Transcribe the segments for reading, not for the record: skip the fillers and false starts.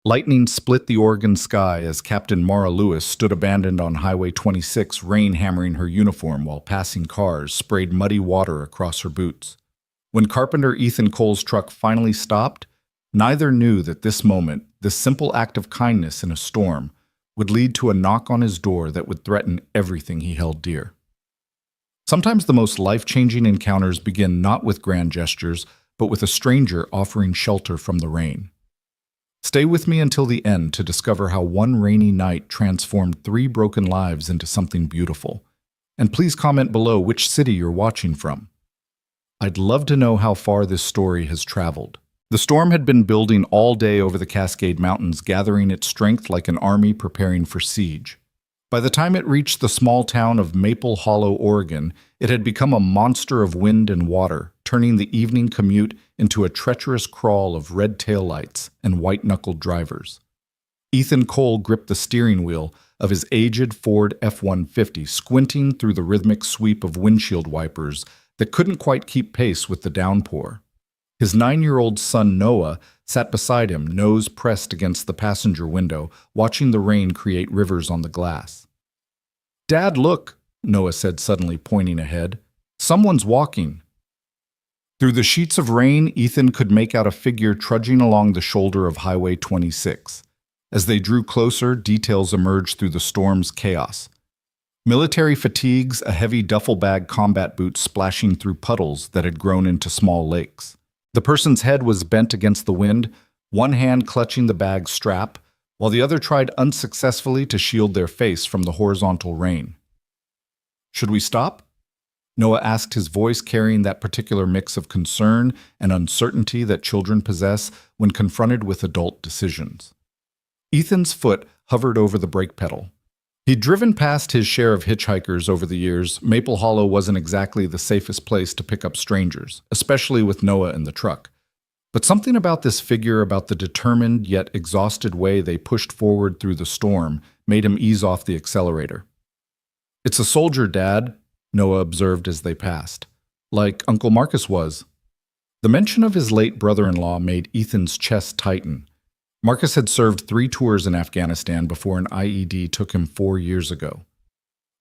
Lightning split the Oregon sky as Captain Mara Lewis stood abandoned on Highway 26, rain hammering her uniform while passing cars sprayed muddy water across her boots. When Carpenter Ethan Cole's truck finally stopped, neither knew that this moment, this simple act of kindness in a storm, would lead to a knock on his door that would threaten everything he held dear. Sometimes the most life-changing encounters begin not with grand gestures, but with a stranger offering shelter from the rain. Stay with me until the end to discover how one rainy night transformed 3 broken lives into something beautiful. And please comment below which city you're watching from. I'd love to know how far this story has traveled. The storm had been building all day over the Cascade Mountains, gathering its strength like an army preparing for siege. By the time it reached the small town of Maple Hollow, Oregon, it had become a monster of wind and water, turning the evening commute into a treacherous crawl of red taillights and white-knuckled drivers. Ethan Cole gripped the steering wheel of his aged Ford F-150, squinting through the rhythmic sweep of windshield wipers that couldn't quite keep pace with the downpour. His 9-year-old son Noah sat beside him, nose pressed against the passenger window, watching the rain create rivers on the glass. "Dad, look," Noah said suddenly, pointing ahead. "Someone's walking." Through the sheets of rain, Ethan could make out a figure trudging along the shoulder of Highway 26. As they drew closer, details emerged through the storm's chaos. Military fatigues, a heavy duffel bag combat boot splashing through puddles that had grown into small lakes. The person's head was bent against the wind, one hand clutching the bag's strap, while the other tried unsuccessfully to shield their face from the horizontal rain. "Should we stop?" Noah asked, his voice carrying that particular mix of concern and uncertainty that children possess when confronted with adult decisions. Ethan's foot hovered over the brake pedal. He'd driven past his share of hitchhikers over the years. Maple Hollow wasn't exactly the safest place to pick up strangers, especially with Noah in the truck. But something about this figure, about the determined yet exhausted way they pushed forward through the storm, made him ease off the accelerator. "It's a soldier, Dad," Noah observed as they passed. "Like Uncle Marcus was." The mention of his late brother-in-law made Ethan's chest tighten. Marcus had served 3 tours in Afghanistan before an IED took him 4 years ago.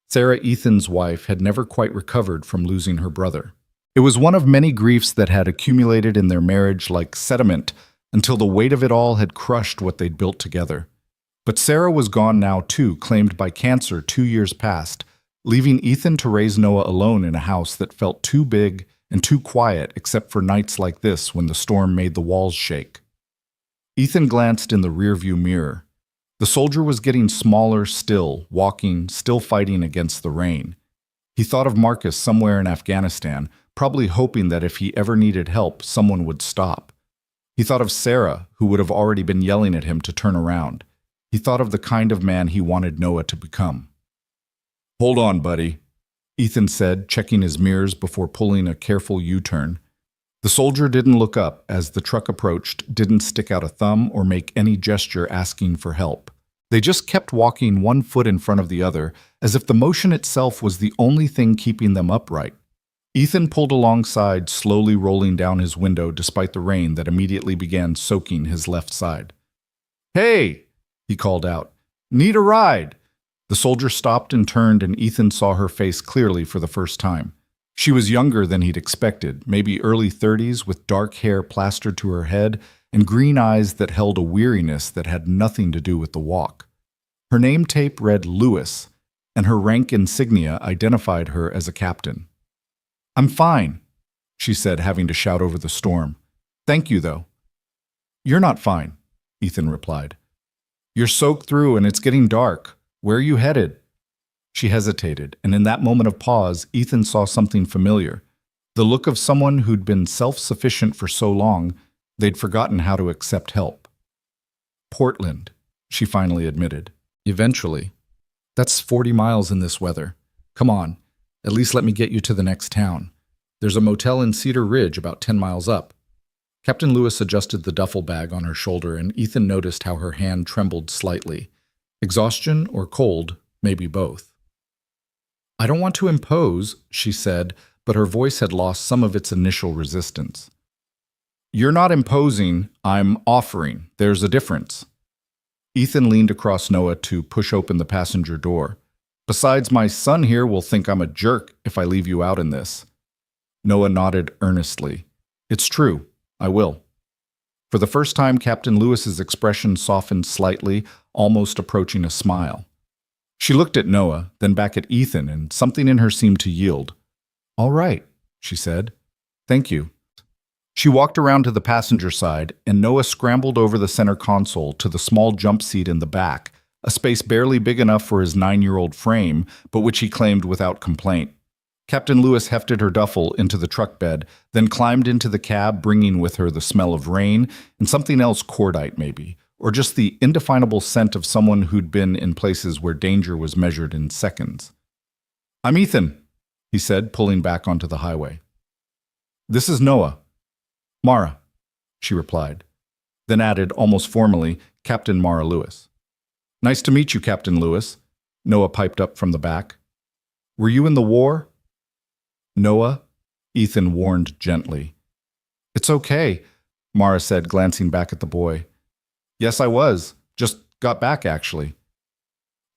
Sarah, Ethan's wife, had never quite recovered from losing her brother. It was one of many griefs that had accumulated in their marriage like sediment until the weight of it all had crushed what they'd built together. But Sarah was gone now too, claimed by cancer 2 years past, leaving Ethan to raise Noah alone in a house that felt too big and too quiet except for nights like this when the storm made the walls shake. Ethan glanced in the rearview mirror. The soldier was getting smaller still, walking, still fighting against the rain. He thought of Marcus somewhere in Afghanistan, probably hoping that if he ever needed help, someone would stop. He thought of Sarah, who would have already been yelling at him to turn around. He thought of the kind of man he wanted Noah to become. "Hold on, buddy," Ethan said, checking his mirrors before pulling a careful U-turn. The soldier didn't look up as the truck approached, didn't stick out a thumb or make any gesture asking for help. They just kept walking one foot in front of the other, as if the motion itself was the only thing keeping them upright. Ethan pulled alongside, slowly rolling down his window despite the rain that immediately began soaking his left side. "Hey!" he called out. "Need a ride?" The soldier stopped and turned, and Ethan saw her face clearly for the first time. She was younger than he'd expected, maybe early 30s, with dark hair plastered to her head and green eyes that held a weariness that had nothing to do with the walk. Her name tape read Lewis, and her rank insignia identified her as a captain. "I'm fine," she said, having to shout over the storm. "Thank you, though." "You're not fine," Ethan replied. "You're soaked through and it's getting dark. Where are you headed?" She hesitated, and in that moment of pause, Ethan saw something familiar. The look of someone who'd been self-sufficient for so long, they'd forgotten how to accept help. "Portland," she finally admitted. "Eventually. That's 40 miles in this weather. Come on, at least let me get you to the next town. There's a motel in Cedar Ridge about 10 miles up." Captain Lewis adjusted the duffel bag on her shoulder, and Ethan noticed how her hand trembled slightly. Exhaustion or cold, maybe both. "I don't want to impose," she said, but her voice had lost some of its initial resistance. "You're not imposing, I'm offering. There's a difference." Ethan leaned across Noah to push open the passenger door. Besides, my son here will think I'm a jerk if I leave you out in this. Noah nodded earnestly. It's true. I will. For the first time, Captain Lewis's expression softened slightly, almost approaching a smile. She looked at Noah, then back at Ethan, and something in her seemed to yield. All right, she said. Thank you. She walked around to the passenger side, and Noah scrambled over the center console to the small jump seat in the back, a space barely big enough for his 9-year-old frame, but which he claimed without complaint. Captain Lewis hefted her duffel into the truck bed, then climbed into the cab, bringing with her the smell of rain and something else cordite maybe, or just the indefinable scent of someone who'd been in places where danger was measured in seconds. I'm Ethan, he said, pulling back onto the highway. This is Noah. Mara, she replied, then added, almost formally, Captain Mara Lewis. Nice to meet you, Captain Lewis, Noah piped up from the back. Were you in the war? Noah, Ethan warned gently. It's okay, Mara said, glancing back at the boy. Yes, I was. Just got back, actually.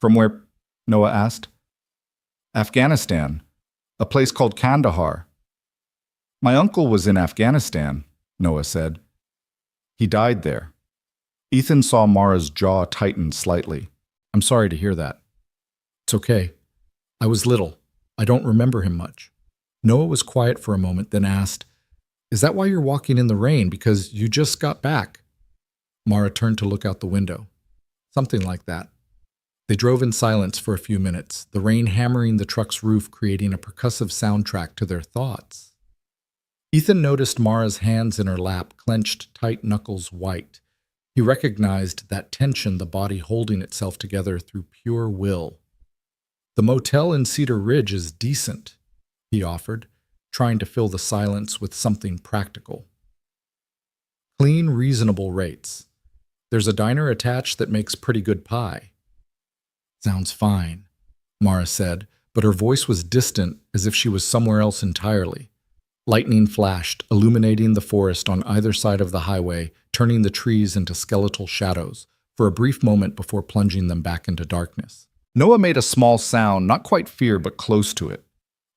From where? Noah asked. Afghanistan. A place called Kandahar. My uncle was in Afghanistan, Noah said. He died there. Ethan saw Mara's jaw tighten slightly. I'm sorry to hear that. It's okay. I was little. I don't remember him much. Noah was quiet for a moment, then asked, Is that why you're walking in the rain, because you just got back? Mara turned to look out the window. Something like that. They drove in silence for a few minutes, the rain hammering the truck's roof, creating a percussive soundtrack to their thoughts. Ethan noticed Mara's hands in her lap, clenched, tight knuckles white. He recognized that tension, the body holding itself together through pure will. The motel in Cedar Ridge is decent, he offered, trying to fill the silence with something practical. Clean, reasonable rates. There's a diner attached that makes pretty good pie. Sounds fine, Mara said, but her voice was distant, as if she was somewhere else entirely. Lightning flashed, illuminating the forest on either side of the highway, turning the trees into skeletal shadows, for a brief moment before plunging them back into darkness. Noah made a small sound, not quite fear, but close to it.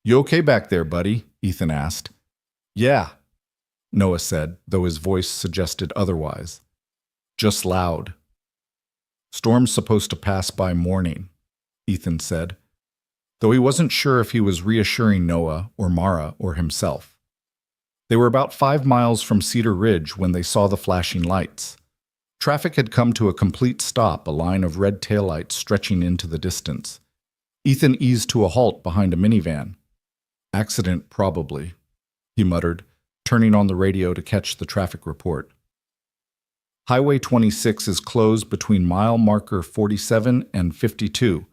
You okay back there, buddy? Ethan asked. Yeah, Noah said, though his voice suggested otherwise. Just loud. Storm's supposed to pass by morning, Ethan said, though he wasn't sure if he was reassuring Noah or Mara or himself. They were about 5 miles from Cedar Ridge when they saw the flashing lights. Traffic had come to a complete stop, a line of red taillights stretching into the distance. Ethan eased to a halt behind a minivan. Accident, probably, he muttered, turning on the radio to catch the traffic report. Highway 26 is closed between mile marker 47 and 52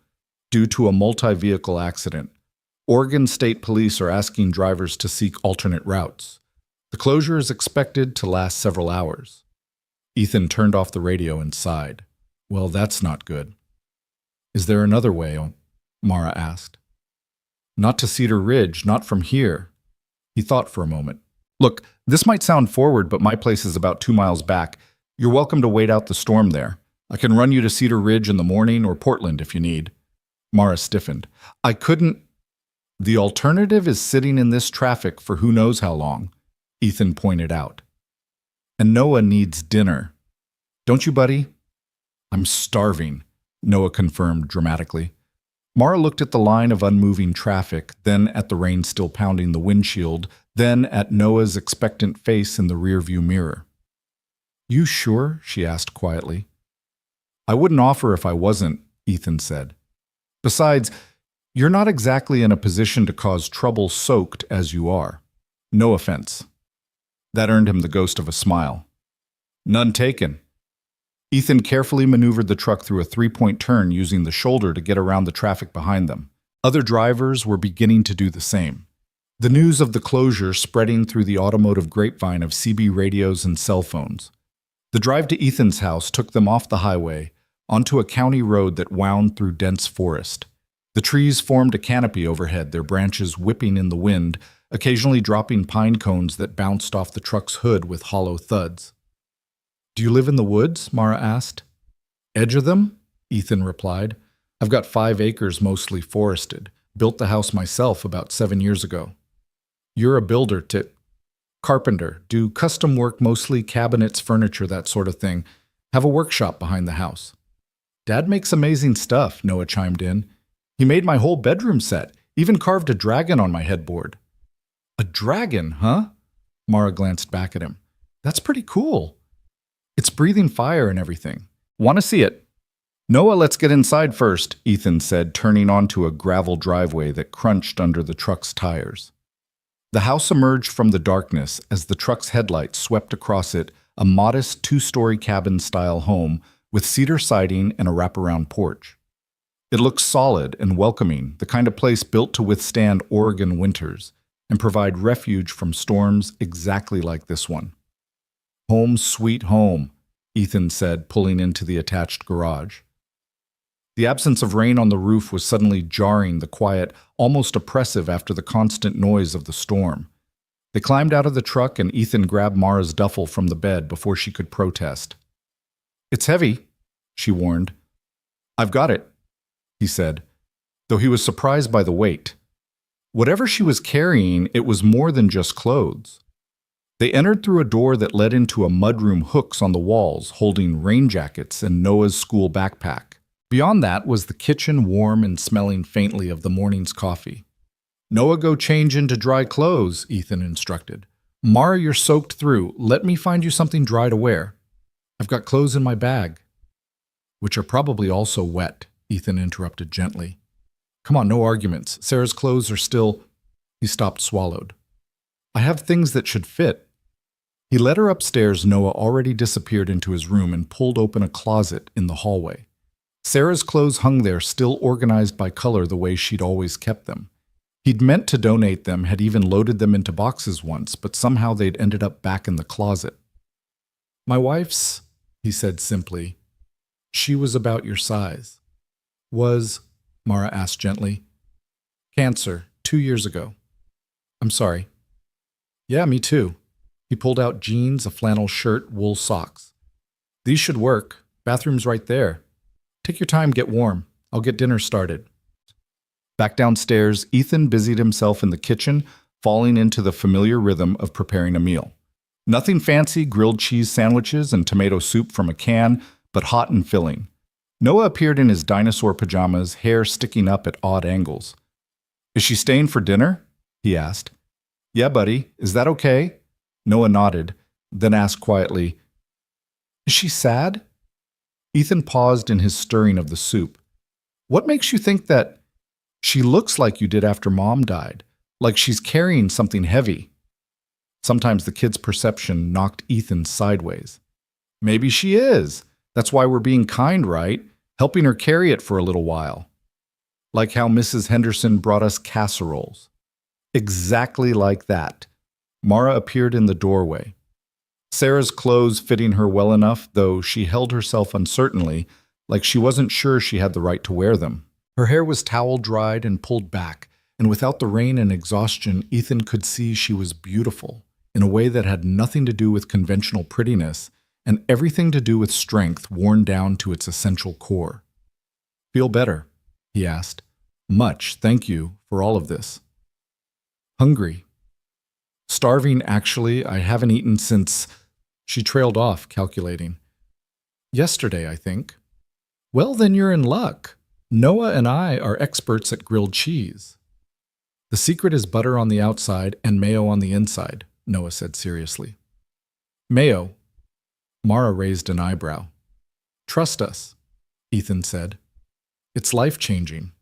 due to a multi-vehicle accident. Oregon State Police are asking drivers to seek alternate routes. The closure is expected to last several hours. Ethan turned off the radio and sighed. Well, that's not good. Is there another way? Mara asked. Not to Cedar Ridge, not from here. He thought for a moment. Look, this might sound forward, but my place is about 2 miles back. You're welcome to wait out the storm there. I can run you to Cedar Ridge in the morning or Portland if you need. Mara stiffened. I couldn't. The alternative is sitting in this traffic for who knows how long, Ethan pointed out. And Noah needs dinner. Don't you, buddy? I'm starving, Noah confirmed dramatically. Mara looked at the line of unmoving traffic, then at the rain still pounding the windshield, then at Noah's expectant face in the rearview mirror. You sure? She asked quietly. I wouldn't offer if I wasn't, Ethan said. Besides, you're not exactly in a position to cause trouble soaked as you are. No offense. That earned him the ghost of a smile. None taken. Ethan carefully maneuvered the truck through a 3-point turn using the shoulder to get around the traffic behind them. Other drivers were beginning to do the same. The news of the closure spreading through the automotive grapevine of CB radios and cell phones. The drive to Ethan's house took them off the highway, onto a county road that wound through dense forest. The trees formed a canopy overhead, their branches whipping in the wind, occasionally dropping pine cones that bounced off the truck's hood with hollow thuds. Do you live in the woods? Mara asked. Edge of them? Ethan replied. I've got 5 acres mostly forested. Built the house myself about 7 years ago. You're a builder, Carpenter. Do custom work, mostly cabinets, furniture, that sort of thing. Have a workshop behind the house. Dad makes amazing stuff, Noah chimed in. He made my whole bedroom set, even carved a dragon on my headboard. A dragon, huh? Mara glanced back at him. That's pretty cool. It's breathing fire and everything. Want to see it? Noah, let's get inside first, Ethan said, turning onto a gravel driveway that crunched under the truck's tires. The house emerged from the darkness as the truck's headlights swept across it, a modest 2-story cabin-style home with cedar siding and a wraparound porch. It looked solid and welcoming, the kind of place built to withstand Oregon winters and provide refuge from storms exactly like this one. Home sweet home, Ethan said, pulling into the attached garage. The absence of rain on the roof was suddenly jarring the quiet, almost oppressive after the constant noise of the storm. They climbed out of the truck and Ethan grabbed Mara's duffel from the bed before she could protest. It's heavy, she warned. I've got it, he said, though he was surprised by the weight. Whatever she was carrying, it was more than just clothes. They entered through a door that led into a mudroom, hooks on the walls holding rain jackets and Noah's school backpack. Beyond that was the kitchen, warm and smelling faintly of the morning's coffee. Noah, go change into dry clothes, Ethan instructed. Mara, you're soaked through. Let me find you something dry to wear. I've got clothes in my bag. Which are probably also wet, Ethan interrupted gently. Come on, no arguments. Sarah's clothes are still… He stopped, swallowed. I have things that should fit. He led her upstairs. Noah already disappeared into his room and pulled open a closet in the hallway. Sarah's clothes hung there, still organized by color the way she'd always kept them. He'd meant to donate them, had even loaded them into boxes once, but somehow they'd ended up back in the closet. My wife's, he said simply. She was about your size. Was, Mara asked gently. Cancer, 2 years ago. I'm sorry. Yeah, me too. He pulled out jeans, a flannel shirt, wool socks. These should work. Bathroom's right there. Take your time, get warm. I'll get dinner started. Back downstairs, Ethan busied himself in the kitchen, falling into the familiar rhythm of preparing a meal. Nothing fancy, grilled cheese sandwiches and tomato soup from a can, but hot and filling. Noah appeared in his dinosaur pajamas, hair sticking up at odd angles. Is she staying for dinner? He asked. Yeah, buddy. Is that okay? Noah nodded, then asked quietly, Is she sad? Ethan paused in his stirring of the soup. What makes you think that she looks like you did after Mom died, like she's carrying something heavy? Sometimes the kid's perception knocked Ethan sideways. Maybe she is. That's why we're being kind, right? Helping her carry it for a little while. Like how Mrs. Henderson brought us casseroles. Exactly like that. Mara appeared in the doorway. Sarah's clothes fitting her well enough, though she held herself uncertainly, like she wasn't sure she had the right to wear them. Her hair was towel-dried and pulled back, and without the rain and exhaustion, Ethan could see she was beautiful, in a way that had nothing to do with conventional prettiness, and everything to do with strength worn down to its essential core. Feel better? He asked. Much, thank you, for all of this. Hungry. Starving, actually. I haven't eaten since… She trailed off, calculating. Yesterday, I think. Well, then you're in luck. Noah and I are experts at grilled cheese. The secret is butter on the outside and mayo on the inside, Noah said seriously. Mayo. Mara raised an eyebrow. Trust us, Ethan said. It's life-changing.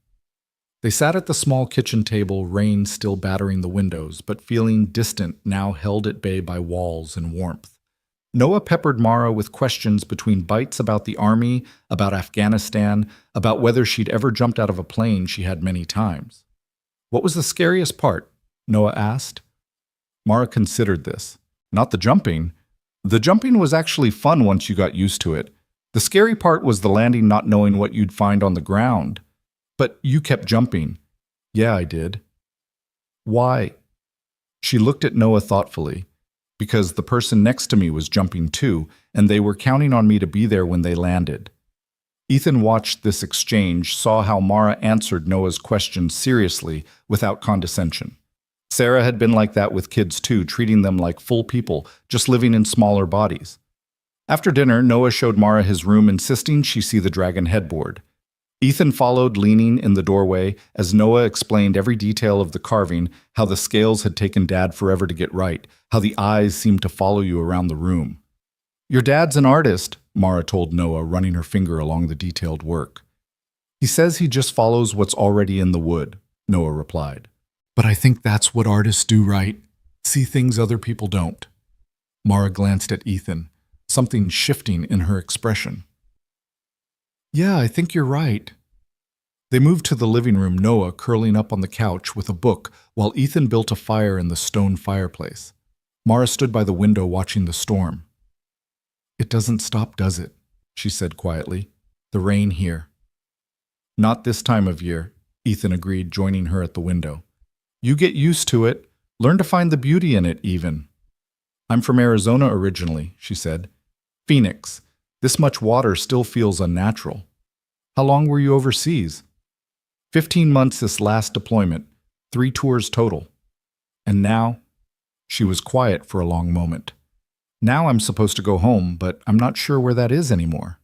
They sat at the small kitchen table, rain still battering the windows, but feeling distant, now held at bay by walls and warmth. Noah peppered Mara with questions between bites about the army, about Afghanistan, about whether she'd ever jumped out of a plane she had many times. What was the scariest part? Noah asked. Mara considered this. Not the jumping. The jumping was actually fun once you got used to it. The scary part was the landing not knowing what you'd find on the ground. But you kept jumping. Yeah, I did. Why? She looked at Noah thoughtfully. Because the person next to me was jumping too, and they were counting on me to be there when they landed. Ethan watched this exchange, saw how Mara answered Noah's questions seriously, without condescension. Sarah had been like that with kids too, treating them like full people, just living in smaller bodies. After dinner, Noah showed Mara his room, insisting she see the dragon headboard. Ethan followed, leaning in the doorway, as Noah explained every detail of the carving, how the scales had taken Dad forever to get right, how the eyes seemed to follow you around the room. "Your dad's an artist," Mara told Noah, running her finger along the detailed work. "He says he just follows what's already in the wood," Noah replied. "But I think that's what artists do, right? See things other people don't." Mara glanced at Ethan, something shifting in her expression. "Yeah, I think you're right." They moved to the living room, Noah curling up on the couch with a book, while Ethan built a fire in the stone fireplace. Mara stood by the window watching the storm. "It doesn't stop, does it?" she said quietly. "The rain here." "Not this time of year," Ethan agreed, joining her at the window. "You get used to it. Learn to find the beauty in it, even." "I'm from Arizona originally," she said. "Phoenix. This much water still feels unnatural." "How long were you overseas?" 15 months this last deployment, 3 tours total. "And now?" She was quiet for a long moment. "Now I'm supposed to go home, but I'm not sure where that is anymore."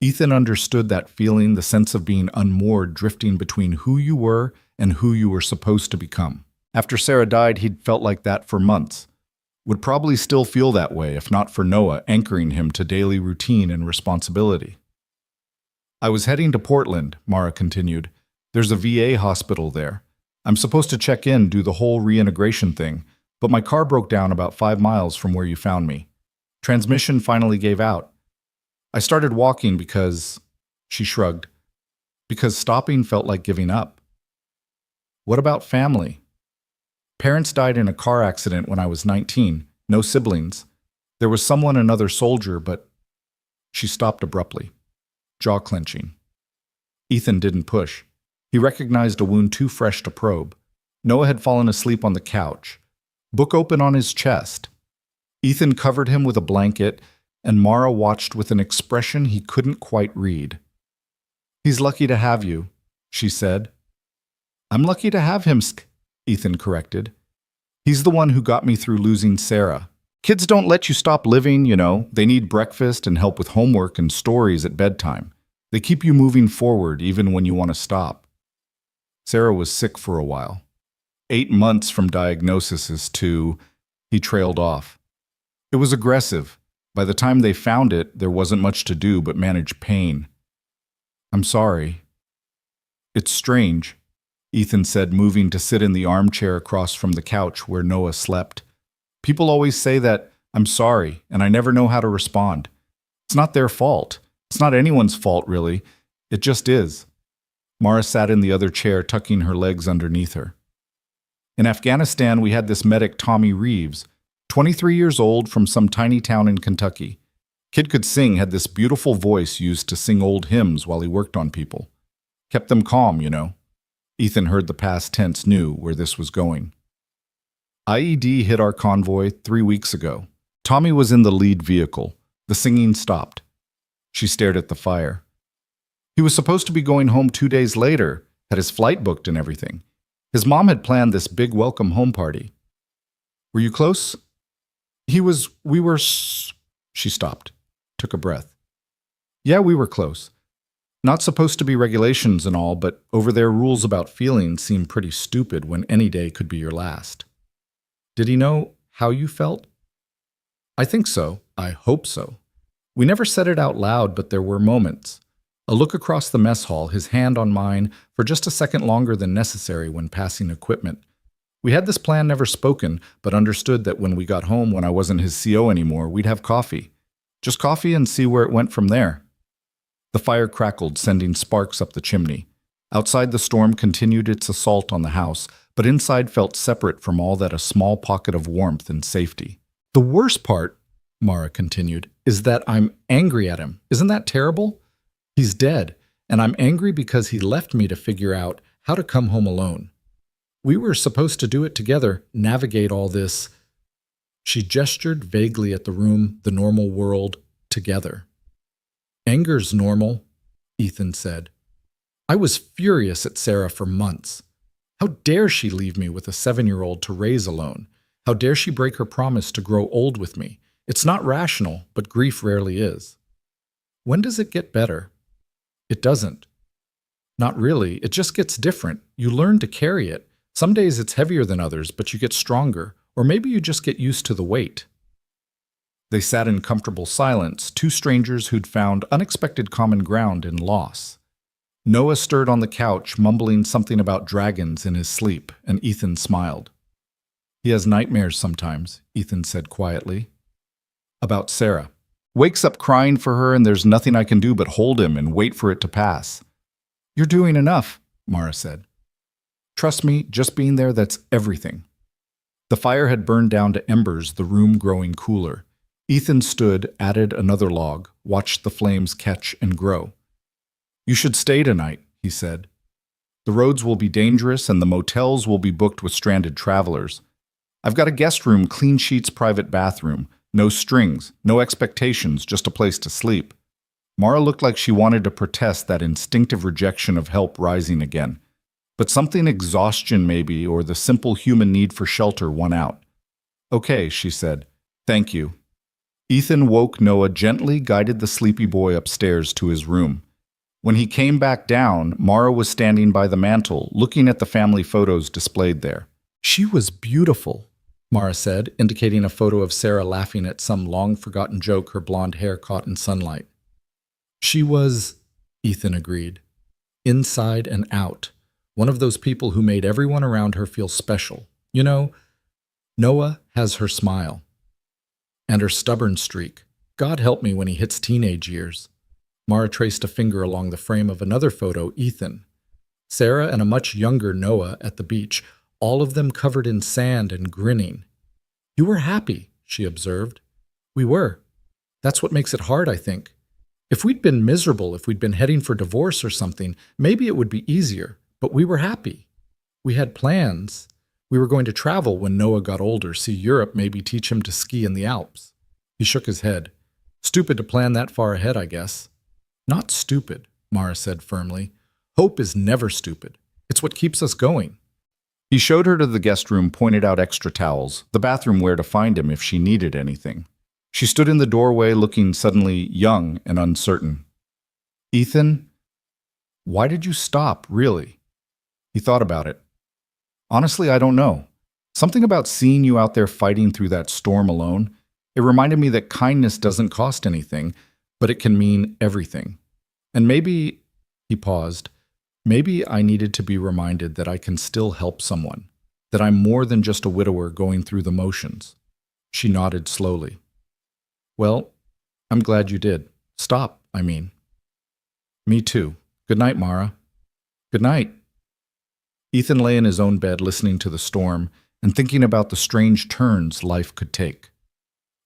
Ethan understood that feeling, the sense of being unmoored, drifting between who you were and who you were supposed to become. After Sarah died, he'd felt like that for months. Would probably still feel that way if not for Noah anchoring him to daily routine and responsibility. "I was heading to Portland," Mara continued. "There's a VA hospital there. I'm supposed to check in, do the whole reintegration thing, but my car broke down about 5 miles from where you found me. Transmission finally gave out. I started walking because," she shrugged, "because stopping felt like giving up." "What about family?" "Parents died in a car accident when I was 19, no siblings. There was someone, another soldier, but—" She stopped abruptly, jaw clenching. Ethan didn't push. He recognized a wound too fresh to probe. Noah had fallen asleep on the couch, book open on his chest. Ethan covered him with a blanket, and Mara watched with an expression he couldn't quite read. "He's lucky to have you," she said. "I'm lucky to have him," Ethan corrected. "He's the one who got me through losing Sarah. Kids don't let you stop living, you know. They need breakfast and help with homework and stories at bedtime. They keep you moving forward even when you want to stop." Sarah was sick for a while. 8 months from diagnosis to... He trailed off. "It was aggressive. By the time they found it, there wasn't much to do but manage pain." "I'm sorry." "It's strange," Ethan said, moving to sit in the armchair across from the couch where Noah slept. "People always say that I'm sorry, and I never know how to respond. It's not their fault. It's not anyone's fault, really. It just is." Mara sat in the other chair, tucking her legs underneath her. "In Afghanistan, we had this medic, Tommy Reeves, 23 years old, from some tiny town in Kentucky. Kid could sing, had this beautiful voice used to sing old hymns while he worked on people. Kept them calm, you know." Ethan heard the past tense, knew where this was going. "IED hit our convoy 3 weeks ago. Tommy was in the lead vehicle. The singing stopped." She stared at the fire. "He was supposed to be going home 2 days later, had his flight booked and everything. His mom had planned this big welcome home party." "Were you close?" We were... She stopped, took a breath. "Yeah, we were close. Not supposed to be regulations and all, but over there rules about feelings seem pretty stupid when any day could be your last." "Did he know how you felt?" "I think so. I hope so. We never said it out loud, but there were moments. A look across the mess hall, his hand on mine, for just a second longer than necessary when passing equipment. We had this plan never spoken, but understood that when we got home, when I wasn't his CO anymore, we'd have coffee. Just coffee and see where it went from there." The fire crackled, sending sparks up the chimney. Outside, the storm continued its assault on the house, but inside felt separate from all that, a small pocket of warmth and safety. "The worst part," Mara continued, "is that I'm angry at him. Isn't that terrible? He's dead, and I'm angry because he left me to figure out how to come home alone. We were supposed to do it together, navigate all this." She gestured vaguely at the room, the normal world, together. "Anger's normal. Ethan said. I was furious at Sarah for months. How dare she leave me with a 7-year-old to raise alone? How dare she break her promise to grow old with me? It's not rational, but grief rarely is. When does it get better? It doesn't. Not really. It just gets different. You learn to carry it. Some days it's heavier than others, but you get stronger. Or maybe you just get used to the weight. They sat in comfortable silence, two strangers who'd found unexpected common ground in loss. Noah stirred on the couch, mumbling something about dragons in his sleep, and Ethan smiled. He has nightmares sometimes, Ethan said quietly. About Sarah. Wakes up crying for her, and there's nothing I can do but hold him and wait for it to pass. You're doing enough, Mara said. Trust me, just being there, that's everything. The fire had burned down to embers, the room growing cooler. Ethan stood, added another log, watched the flames catch and grow. You should stay tonight, he said. The roads will be dangerous and the motels will be booked with stranded travelers. I've got a guest room, clean sheets, private bathroom. No strings, no expectations, just a place to sleep. Mara looked like she wanted to protest that instinctive rejection of help rising again. But something, exhaustion maybe, or the simple human need for shelter, won out. Okay, she said. Thank you. Ethan woke Noah gently, guided the sleepy boy upstairs to his room. When he came back down, Mara was standing by the mantel, looking at the family photos displayed there. She was beautiful, Mara said, indicating a photo of Sarah laughing at some long-forgotten joke her blonde hair caught in sunlight. She was, Ethan agreed, inside and out, one of those people who made everyone around her feel special. You know, Noah has her smile. And her stubborn streak. God help me when he hits teenage years. Mara traced a finger along the frame of another photo, Ethan. Sarah and a much younger Noah at the beach, all of them covered in sand and grinning. You were happy, she observed. We were. That's what makes it hard, I think. If we'd been miserable, if we'd been heading for divorce or something, maybe it would be easier. But we were happy. We had plans. We were going to travel when Noah got older, see Europe, maybe teach him to ski in the Alps. He shook his head. Stupid to plan that far ahead, I guess. Not stupid, Mara said firmly. Hope is never stupid. It's what keeps us going. He showed her to the guest room, pointed out extra towels, the bathroom where to find him if she needed anything. She stood in the doorway looking suddenly young and uncertain. Ethan, why did you stop, really? He thought about it. Honestly, I don't know. Something about seeing you out there fighting through that storm alone, it reminded me that kindness doesn't cost anything, but it can mean everything. And maybe, he paused, maybe I needed to be reminded that I can still help someone, that I'm more than just a widower going through the motions. She nodded slowly. Well, I'm glad you did. Stop, I mean. Me too. Good night, Mara. Good night. Ethan lay in his own bed listening to the storm and thinking about the strange turns life could take.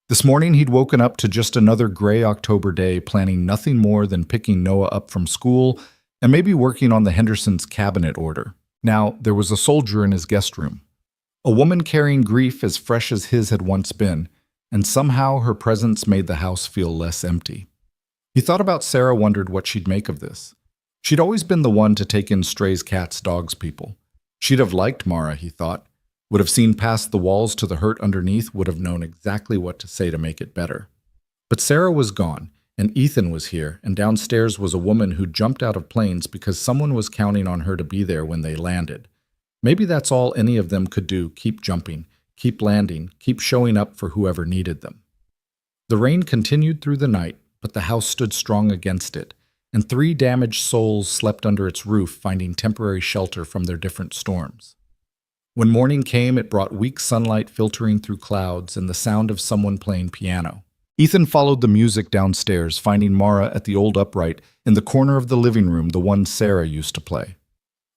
This morning he'd woken up to just another gray October day, planning nothing more than picking Noah up from school and maybe working on the Hendersons' cabinet order. Now, there was a soldier in his guest room, a woman carrying grief as fresh as his had once been, and somehow her presence made the house feel less empty. He thought about Sarah, wondered what she'd make of this. She'd always been the one to take in strays, cats, dogs, people. She'd have liked Mara, he thought, would have seen past the walls to the hurt underneath, would have known exactly what to say to make it better. But Sarah was gone, and Ethan was here, and downstairs was a woman who jumped out of planes because someone was counting on her to be there when they landed. Maybe that's all any of them could do, keep jumping, keep landing, keep showing up for whoever needed them. The rain continued through the night, but the house stood strong against it, and 3 damaged souls slept under its roof, finding temporary shelter from their different storms. When morning came, it brought weak sunlight filtering through clouds and the sound of someone playing piano. Ethan followed the music downstairs, finding Mara at the old upright in the corner of the living room, the one Sarah used to play.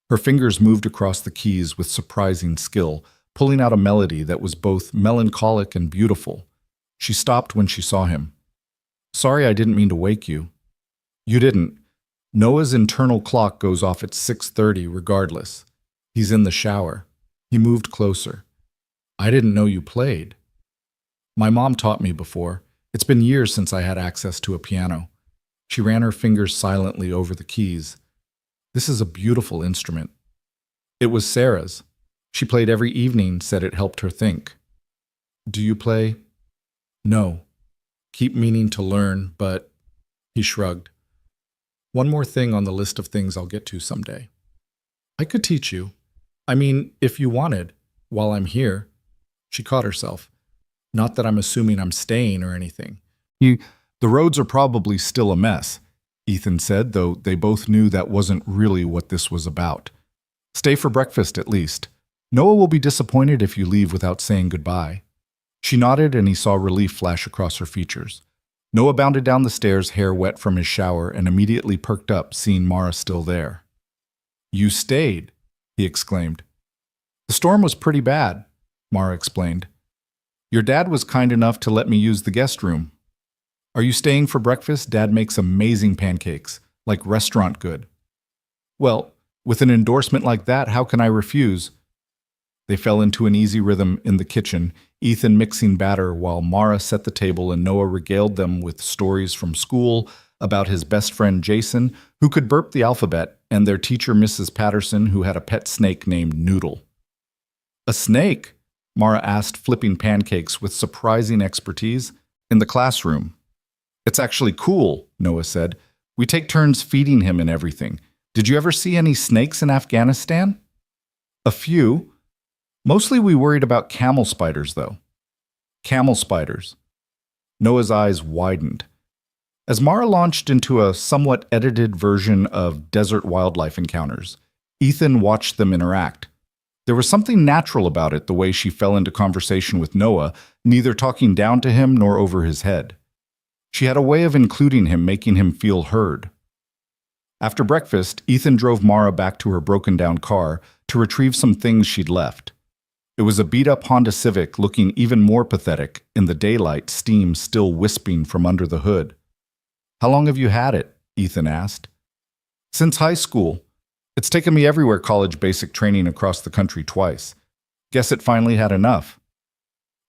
Her fingers moved across the keys with surprising skill, pulling out a melody that was both melancholic and beautiful. She stopped when she saw him. Sorry, I didn't mean to wake you. You didn't. Noah's internal clock goes off at 6:30 regardless. He's in the shower. He moved closer. I didn't know you played. My mom taught me before. It's been years since I had access to a piano. She ran her fingers silently over the keys. This is a beautiful instrument. It was Sarah's. She played every evening, said it helped her think. Do you play? No. Keep meaning to learn, but… He shrugged. One more thing on the list of things I'll get to someday. I could teach you. I mean, if you wanted, while I'm here. She caught herself. Not that I'm assuming I'm staying or anything. The roads are probably still a mess, Ethan said, though they both knew that wasn't really what this was about. Stay for breakfast, at least. Noah will be disappointed if you leave without saying goodbye. She nodded, and he saw relief flash across her features. Noah bounded down the stairs, hair wet from his shower, and immediately perked up, seeing Mara still there. You stayed, he exclaimed. The storm was pretty bad, Mara explained. Your dad was kind enough to let me use the guest room. Are you staying for breakfast? Dad makes amazing pancakes, like restaurant good. Well, with an endorsement like that, how can I refuse? They fell into an easy rhythm in the kitchen, Ethan mixing batter while Mara set the table and Noah regaled them with stories from school about his best friend Jason, who could burp the alphabet, and their teacher Mrs. Patterson, who had a pet snake named Noodle. A snake? Mara asked, flipping pancakes with surprising expertise. In the classroom. It's actually cool, Noah said. We take turns feeding him and everything. Did you ever see any snakes in Afghanistan? A few. Mostly we worried about camel spiders, though. Camel spiders. Noah's eyes widened. As Mara launched into a somewhat edited version of desert wildlife encounters, Ethan watched them interact. There was something natural about it, the way she fell into conversation with Noah, neither talking down to him nor over his head. She had a way of including him, making him feel heard. After breakfast, Ethan drove Mara back to her broken-down car to retrieve some things she'd left. It was a beat-up Honda Civic looking even more pathetic in the daylight, steam still wisping from under the hood. How long have you had it? Ethan asked. Since high school. It's taken me everywhere college basic training across the country twice. Guess it finally had enough.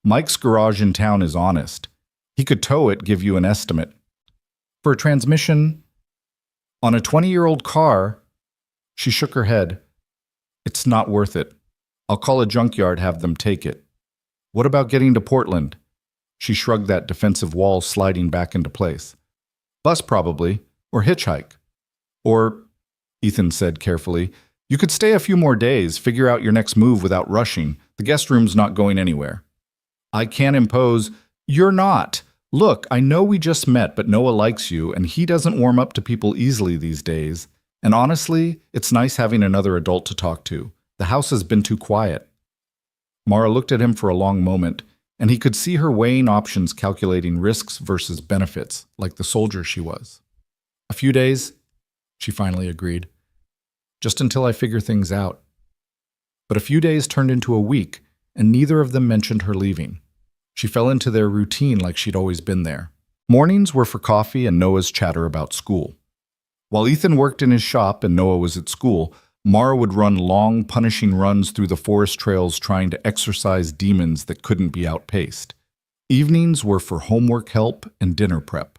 Mike's garage in town is honest. He could tow it, give you an estimate. For a transmission on a 20-year-old car, she shook her head. It's not worth it. I'll call a junkyard, have them take it. What about getting to Portland? She shrugged, that defensive wall sliding back into place. Bus probably, or hitchhike. Or, Ethan said carefully, you could stay a few more days, figure out your next move without rushing. The guest room's not going anywhere. I can't impose. You're not. Look, I know we just met, but Noah likes you, and he doesn't warm up to people easily these days. And honestly, it's nice having another adult to talk to. The house has been too quiet. Mara looked at him for a long moment, and he could see her weighing options, calculating risks versus benefits, like the soldier she was. A few days, she finally agreed. Just until I figure things out. But a few days turned into a week, and neither of them mentioned her leaving. She fell into their routine like she'd always been there. Mornings were for coffee and Noah's chatter about school. While Ethan worked in his shop and Noah was at school, Mara would run long, punishing runs through the forest trails trying to exorcise demons that couldn't be outpaced. Evenings were for homework help and dinner prep.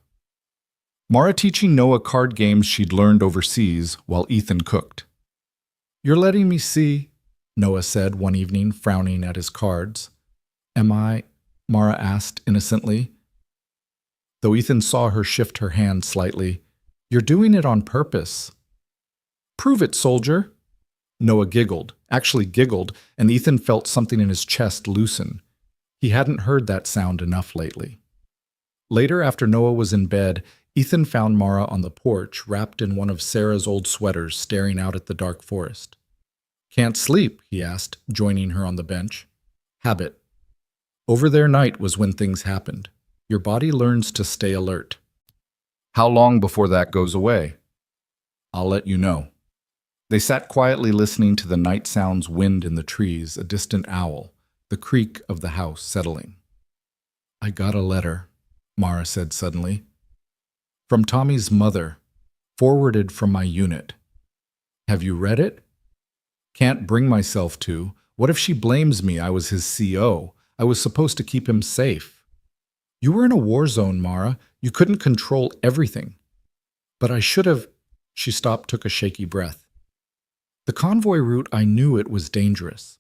Mara teaching Noah card games she'd learned overseas while Ethan cooked. You're letting me see, Noah said one evening, frowning at his cards. Am I? Mara asked innocently. Though Ethan saw her shift her hand slightly, you're doing it on purpose. Prove it, soldier. Noah giggled, and Ethan felt something in his chest loosen. He hadn't heard that sound enough lately. Later, after Noah was in bed, Ethan found Mara on the porch, wrapped in one of Sarah's old sweaters, staring out at the dark forest. Can't sleep? He asked, joining her on the bench. Habit. Over their night was when things happened. Your body learns to stay alert. How long before that goes away? I'll let you know. They sat quietly listening to the night sounds, wind in the trees, a distant owl, the creak of the house settling. I got a letter, Mara said suddenly. From Tommy's mother, forwarded from my unit. Have you read it? Can't bring myself to. What if she blames me? I was his CO. I was supposed to keep him safe. You were in a war zone, Mara. You couldn't control everything. But I should have. She stopped, took a shaky breath. The convoy route, I knew it was dangerous.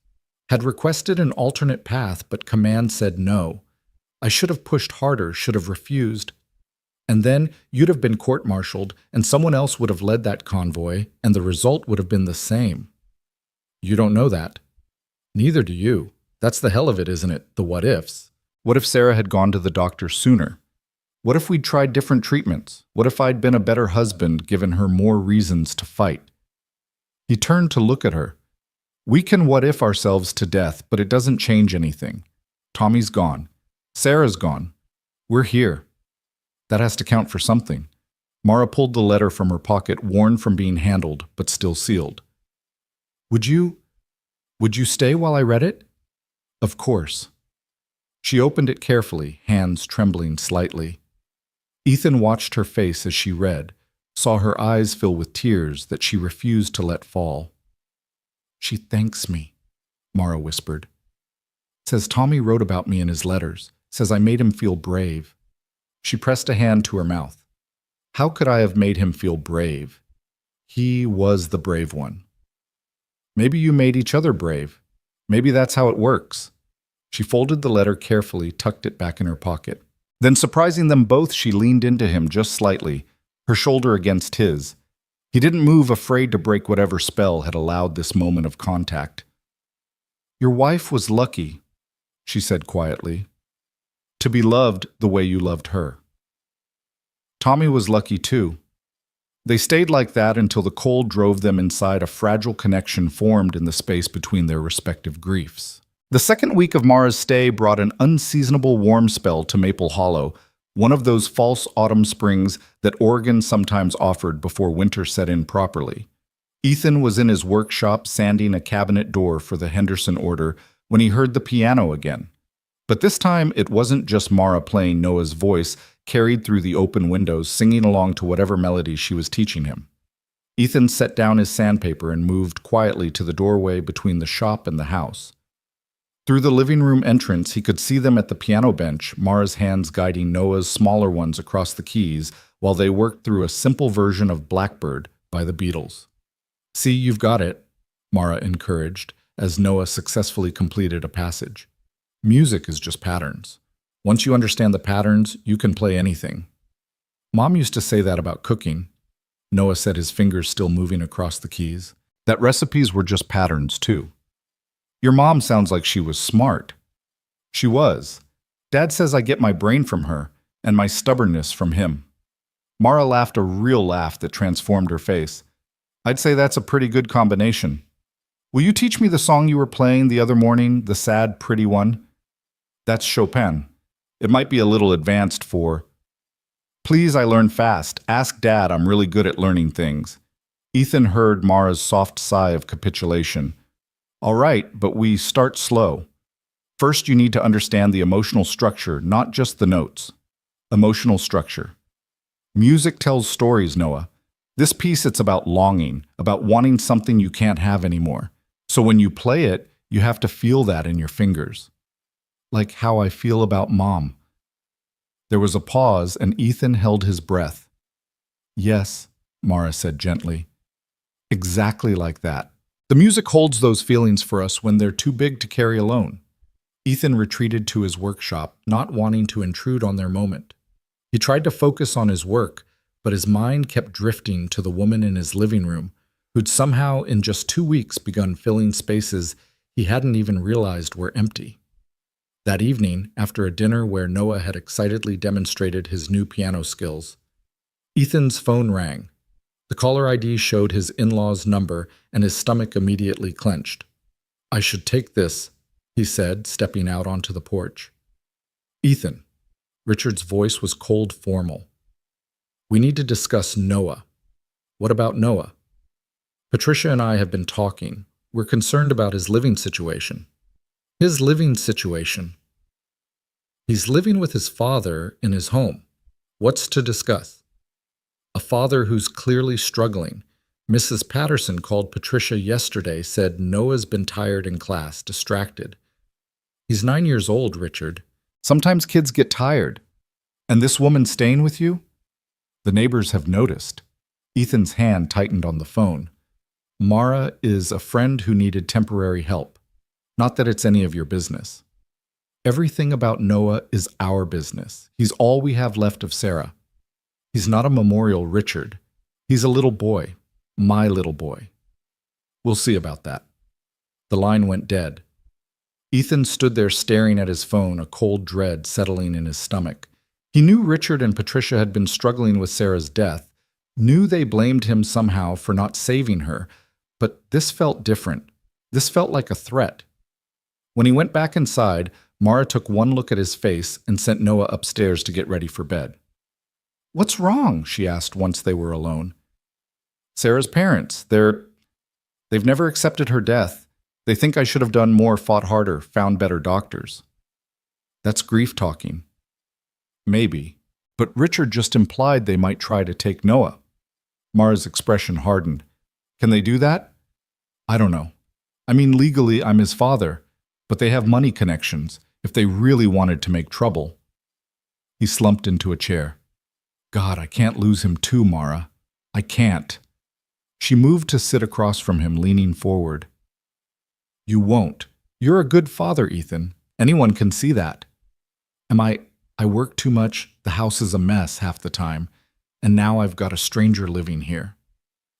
Had requested an alternate path, but command said no. I should have pushed harder, should have refused. And then you'd have been court-martialed, and someone else would have led that convoy, and the result would have been the same. You don't know that. Neither do you. That's the hell of it, isn't it? The what-ifs. What if Sarah had gone to the doctor sooner? What if we'd tried different treatments? What if I'd been a better husband, given her more reasons to fight? He turned to look at her. We can what-if ourselves to death, but it doesn't change anything. Tommy's gone. Sarah's gone. We're here. That has to count for something. Mara pulled the letter from her pocket, worn from being handled, but still sealed. Would you stay while I read it? Of course. She opened it carefully, hands trembling slightly. Ethan watched her face as she read, saw her eyes fill with tears that she refused to let fall. She thanks me, Mara whispered. Says Tommy wrote about me in his letters, says I made him feel brave. She pressed a hand to her mouth. How could I have made him feel brave? He was the brave one. Maybe you made each other brave. Maybe that's how it works. She folded the letter carefully, tucked it back in her pocket. Then, surprising them both, she leaned into him just slightly, her shoulder against his. He didn't move, afraid to break whatever spell had allowed this moment of contact. Your wife was lucky, she said quietly, to be loved the way you loved her. Tommy was lucky too. They stayed like that until the cold drove them inside a fragile connection formed in the space between their respective griefs. The second week of Mara's stay brought an unseasonable warm spell to Maple Hollow, one of those false autumn springs that Oregon sometimes offered before winter set in properly. Ethan was in his workshop sanding a cabinet door for the Henderson order when he heard the piano again. But this time it wasn't just Mara playing Noah's voice, carried through the open windows, singing along to whatever melody she was teaching him. Ethan set down his sandpaper and moved quietly to the doorway between the shop and the house. Through the living room entrance, he could see them at the piano bench, Mara's hands guiding Noah's smaller ones across the keys while they worked through a simple version of Blackbird by the Beatles. See, you've got it, Mara encouraged, as Noah successfully completed a passage. Music is just patterns. Once you understand the patterns, you can play anything. Mom used to say that about cooking. Noah said, his fingers still moving across the keys. That recipes were just patterns, too. Your mom sounds like she was smart. She was. Dad says I get my brain from her, and my stubbornness from him. Mara laughed a real laugh that transformed her face. I'd say that's a pretty good combination. Will you teach me the song you were playing the other morning, the sad, pretty one? That's Chopin. It might be a little advanced for... Please, I learn fast. Ask Dad, I'm really good at learning things. Ethan heard Mara's soft sigh of capitulation. All right, but we start slow. First, you need to understand the emotional structure, not just the notes. Emotional structure. Music tells stories, Noah. This piece, it's about longing, about wanting something you can't have anymore. So when you play it, you have to feel that in your fingers. Like how I feel about Mom. There was a pause, and Ethan held his breath. Yes, Mara said gently. Exactly like that. The music holds those feelings for us when they're too big to carry alone. Ethan retreated to his workshop, not wanting to intrude on their moment. He tried to focus on his work, but his mind kept drifting to the woman in his living room, who'd somehow in just 2 weeks begun filling spaces he hadn't even realized were empty. That evening, after a dinner where Noah had excitedly demonstrated his new piano skills, Ethan's phone rang. The caller ID showed his in-law's number, and his stomach immediately clenched. I should take this, he said, stepping out onto the porch. Ethan. Richard's voice was cold formal. We need to discuss Noah. What about Noah? Patricia and I have been talking. We're concerned about his living situation. His living situation. He's living with his father in his home. What's to discuss? A father who's clearly struggling. Mrs. Patterson called Patricia yesterday, said Noah's been tired in class, distracted. He's 9 years old, Richard. Sometimes kids get tired. And this woman staying with you? The neighbors have noticed. Ethan's hand tightened on the phone. Mara is a friend who needed temporary help. Not that it's any of your business. Everything about Noah is our business. He's all we have left of Sarah. He's not a memorial Richard. He's a little boy. My little boy. We'll see about that. The line went dead. Ethan stood there staring at his phone, a cold dread settling in his stomach. He knew Richard and Patricia had been struggling with Sarah's death, knew they blamed him somehow for not saving her, but this felt different. This felt like a threat. When he went back inside, Mara took one look at his face and sent Noah upstairs to get ready for bed. "What's wrong?" she asked once they were alone. "Sarah's parents, they've never accepted her death. They think I should have done more, fought harder, found better doctors." "That's grief talking." "Maybe. But Richard just implied they might try to take Noah." Mara's expression hardened. "Can they do that?" "I don't know. I mean, legally, I'm his father, but they have money connections if they really wanted to make trouble." He slumped into a chair. "God, I can't lose him too, Mara. I can't." She moved to sit across from him, leaning forward. "You won't. You're a good father, Ethan. Anyone can see that." I work too much. The house is a mess half the time, and now I've got a stranger living here."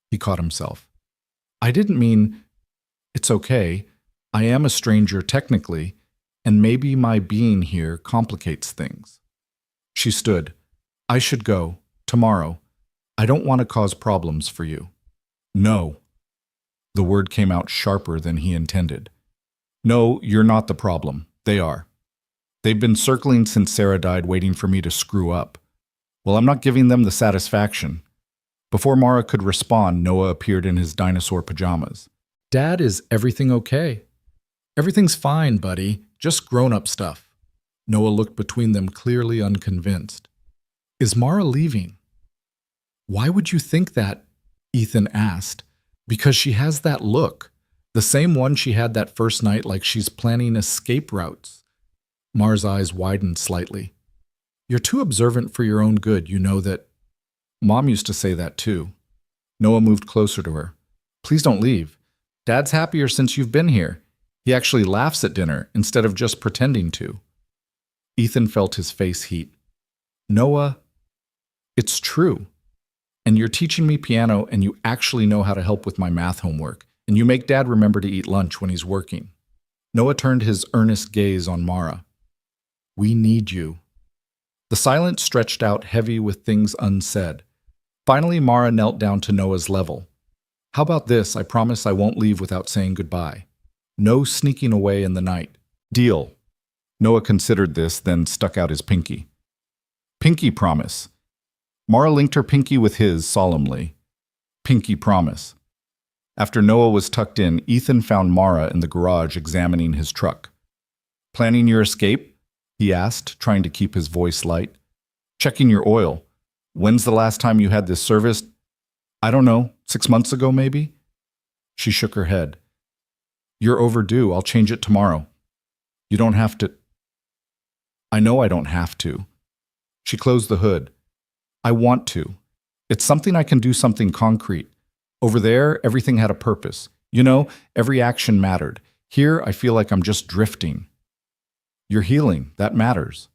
He caught himself. "I didn't mean... It's okay. I am a stranger technically, and maybe my being here complicates things." She stood. "I should go. Tomorrow. I don't want to cause problems for you." "No." The word came out sharper than he intended. "No, you're not the problem. They are. They've been circling since Sarah died, waiting for me to screw up. Well, I'm not giving them the satisfaction." Before Mara could respond, Noah appeared in his dinosaur pajamas. "Dad, is everything okay?" "Everything's fine, buddy. Just grown-up stuff." Noah looked between them, clearly unconvinced. "Is Mara leaving?" "Why would you think that?" Ethan asked. "Because she has that look. The same one she had that first night, like she's planning escape routes." Mara's eyes widened slightly. "You're too observant for your own good, you know that." "Mom used to say that too." Noah moved closer to her. "Please don't leave. Dad's happier since you've been here. He actually laughs at dinner instead of just pretending to." Ethan felt his face heat. "Noah, it's true. And you're teaching me piano, and you actually know how to help with my math homework, and you make Dad remember to eat lunch when he's working." Noah turned his earnest gaze on Mara. "We need you." The silence stretched out heavy with things unsaid. Finally, Mara knelt down to Noah's level. "How about this? I promise I won't leave without saying goodbye. No sneaking away in the night. Deal." Noah considered this, then stuck out his pinky. "Pinky promise." Mara linked her pinky with his solemnly. "Pinky promise." After Noah was tucked in, Ethan found Mara in the garage examining his truck. "Planning your escape?" he asked, trying to keep his voice light. "Checking your oil. When's the last time you had this serviced?" "I don't know, 6 months ago maybe?" She shook her head. "You're overdue. I'll change it tomorrow." "You don't have to." "I know I don't have to." She closed the hood. "I want to. It's something I can do, something concrete. Over there, everything had a purpose. You know, every action mattered. Here, I feel like I'm just drifting." "You're healing. That matters."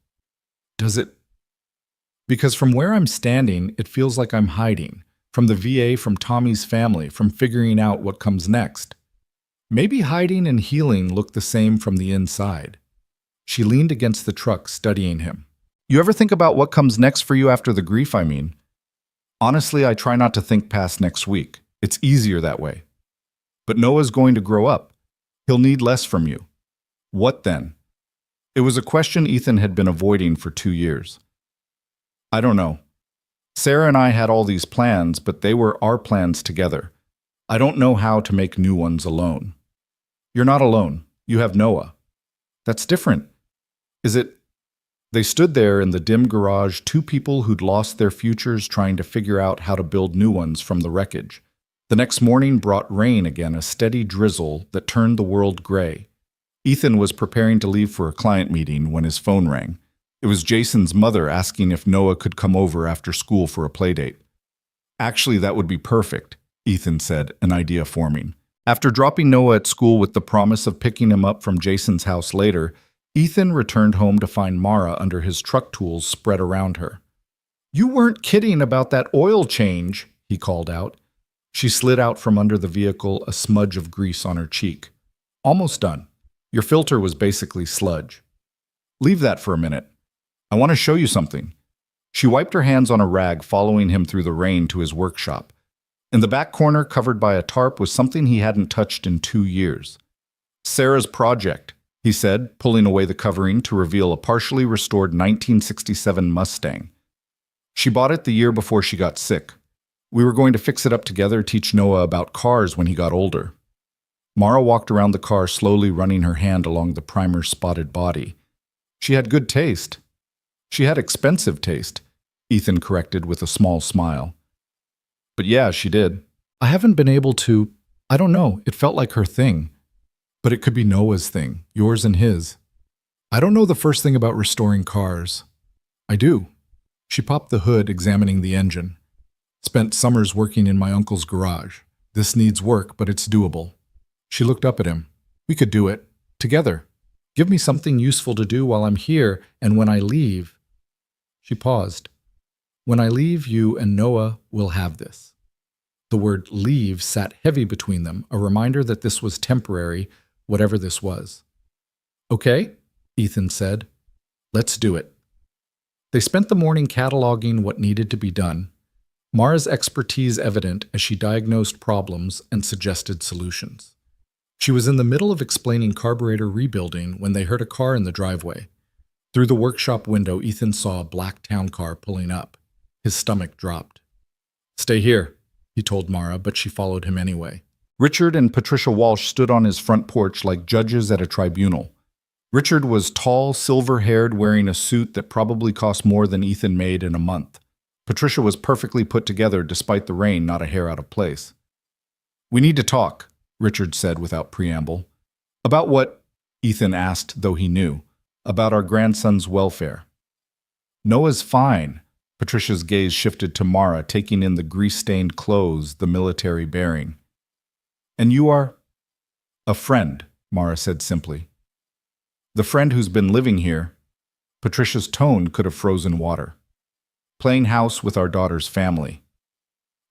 "Does it?" "Because from where I'm standing, it feels like I'm hiding. From the VA, from Tommy's family, from figuring out what comes next. Maybe hiding and healing look the same from the inside." She leaned against the truck, studying him. "You ever think about what comes next for you after the grief, I mean?" "Honestly, I try not to think past next week. It's easier that way." "But Noah's going to grow up. He'll need less from you." "What then?" It was a question Ethan had been avoiding for 2 years. "I don't know. Sarah and I had all these plans, but they were our plans together. I don't know how to make new ones alone." "You're not alone. You have Noah." "That's different." "Is it?" They stood there in the dim garage, two people who'd lost their futures trying to figure out how to build new ones from the wreckage. The next morning brought rain again, a steady drizzle that turned the world gray. Ethan was preparing to leave for a client meeting when his phone rang. It was Jason's mother asking if Noah could come over after school for a playdate. Actually, that would be perfect, Ethan said, an idea forming. After dropping Noah at school with the promise of picking him up from Jason's house later, Ethan returned home to find Mara under his truck tools spread around her. "You weren't kidding about that oil change," he called out. She slid out from under the vehicle, a smudge of grease on her cheek. "Almost done. Your filter was basically sludge. Leave that for a minute. I want to show you something." She wiped her hands on a rag, following him through the rain to his workshop. In the back corner, covered by a tarp, was something he hadn't touched in 2 years. "Sarah's project," he said, pulling away the covering to reveal a partially restored 1967 Mustang. She bought it the year before she got sick. We were going to fix it up together, teach Noah about cars when he got older. Mara walked around the car, slowly running her hand along the primer-spotted body. She had good taste. She had expensive taste, Ethan corrected with a small smile. But yeah, she did. I haven't been able to, I don't know, it felt like her thing. But it could be Noah's thing, yours and his. I don't know the first thing about restoring cars. I do. She popped the hood, examining the engine. Spent summers working in my uncle's garage. This needs work, but it's doable. She looked up at him. We could do it. Together. Give me something useful to do while I'm here, and when I leave... She paused. When I leave, you and Noah will have this. The word leave sat heavy between them, a reminder that this was temporary, whatever this was. Okay, Ethan said. Let's do it. They spent the morning cataloging what needed to be done, Mara's expertise evident as she diagnosed problems and suggested solutions. She was in the middle of explaining carburetor rebuilding when they heard a car in the driveway. Through the workshop window, Ethan saw a black town car pulling up. His stomach dropped. Stay here, he told Mara, but she followed him anyway. Richard and Patricia Walsh stood on his front porch like judges at a tribunal. Richard was tall, silver-haired, wearing a suit that probably cost more than Ethan made in a month. Patricia was perfectly put together despite the rain, not a hair out of place. We need to talk, Richard said without preamble. About what? Ethan asked, though he knew. About our grandson's welfare. Noah's fine. Patricia's gaze shifted to Mara, taking in the grease-stained clothes, the military bearing. And you are? A friend, Mara said simply. The friend who's been living here. Patricia's tone could have frozen water. Playing house with our daughter's family.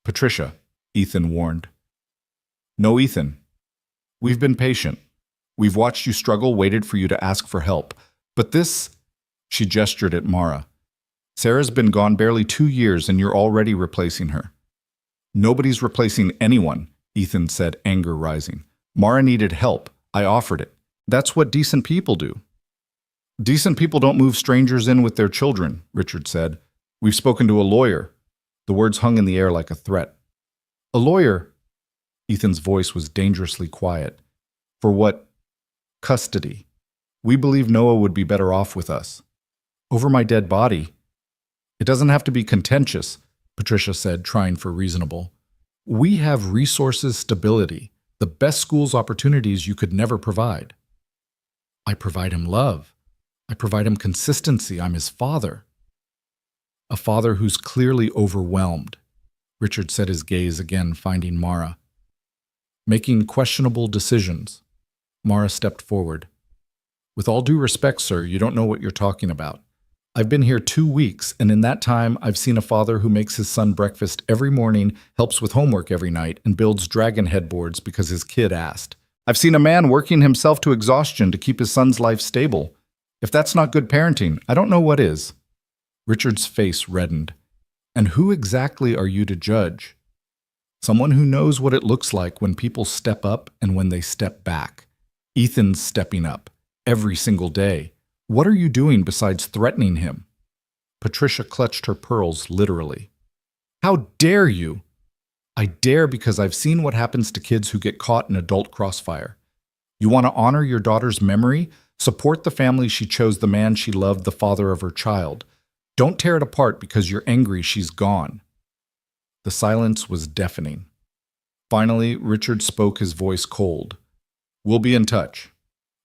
Patricia, Ethan warned. No, Ethan. We've been patient. We've watched you struggle, waited for you to ask for help. But this, she gestured at Mara. Sarah's been gone barely 2 years and you're already replacing her. Nobody's replacing anyone, Ethan said, anger rising. Mara needed help. I offered it. That's what decent people do. Decent people don't move strangers in with their children, Richard said. We've spoken to a lawyer. The words hung in the air like a threat. A lawyer? Ethan's voice was dangerously quiet. For what? Custody. We believe Noah would be better off with us. Over my dead body. It doesn't have to be contentious, Patricia said, trying for reasonable. We have resources, stability, the best schools opportunities you could never provide. I provide him love. I provide him consistency. I'm his father. A father who's clearly overwhelmed. Richard set his gaze again, finding Mara. Making questionable decisions. Mara stepped forward. With all due respect, sir, you don't know what you're talking about. I've been here 2 weeks, and in that time, I've seen a father who makes his son breakfast every morning, helps with homework every night, and builds dragon headboards because his kid asked. I've seen a man working himself to exhaustion to keep his son's life stable. If that's not good parenting, I don't know what is. Richard's face reddened. And who exactly are you to judge? Someone who knows what it looks like when people step up and when they step back. Ethan's stepping up, every single day. What are you doing besides threatening him? Patricia clutched her pearls literally. How dare you? I dare because I've seen what happens to kids who get caught in adult crossfire. You want to honor your daughter's memory? Support the family she chose, the man she loved, the father of her child. Don't tear it apart because you're angry she's gone. The silence was deafening. Finally, Richard spoke, his voice cold. We'll be in touch.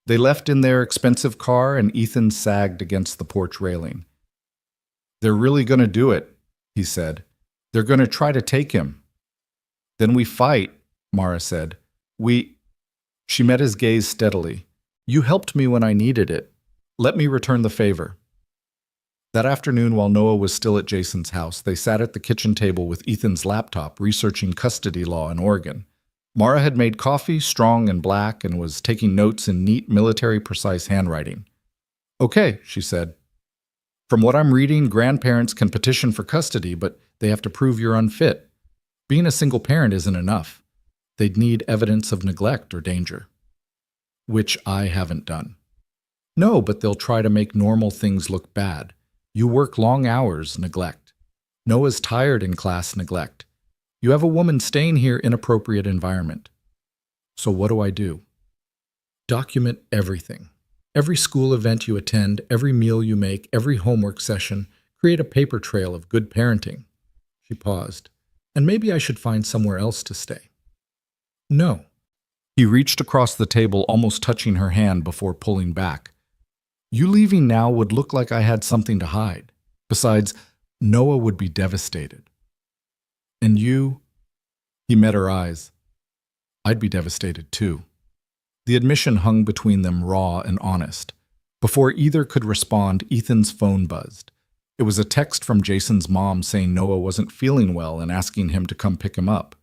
They left in their expensive car, and Ethan sagged against the porch railing. They're really going to do it, he said. They're going to try to take him. Then we fight, Mara said. She met his gaze steadily. You helped me when I needed it. Let me return the favor. That afternoon, while Noah was still at Jason's house, they sat at the kitchen table with Ethan's laptop, researching custody law in Oregon. Mara had made coffee, strong and black, and was taking notes in neat, military-precise handwriting. Okay, she said. From what I'm reading, grandparents can petition for custody, but they have to prove you're unfit. Being a single parent isn't enough. They'd need evidence of neglect or danger. Which I haven't done. No, but they'll try to make normal things look bad. You work long hours, neglect. Noah's tired in class, neglect. You have a woman staying here, inappropriate environment. So what do? Document everything. Every school event you attend, every meal you make, every homework session. Create a paper trail of good parenting. She paused. And maybe I should find somewhere else to stay. No. He reached across the table, almost touching her hand before pulling back. You leaving now would look like I had something to hide. Besides, Noah would be devastated. And you? He met her eyes. I'd be devastated too. The admission hung between them, raw and honest. Before either could respond, Ethan's phone buzzed. It was a text from Jason's mom saying Noah wasn't feeling well and asking him to come pick him up.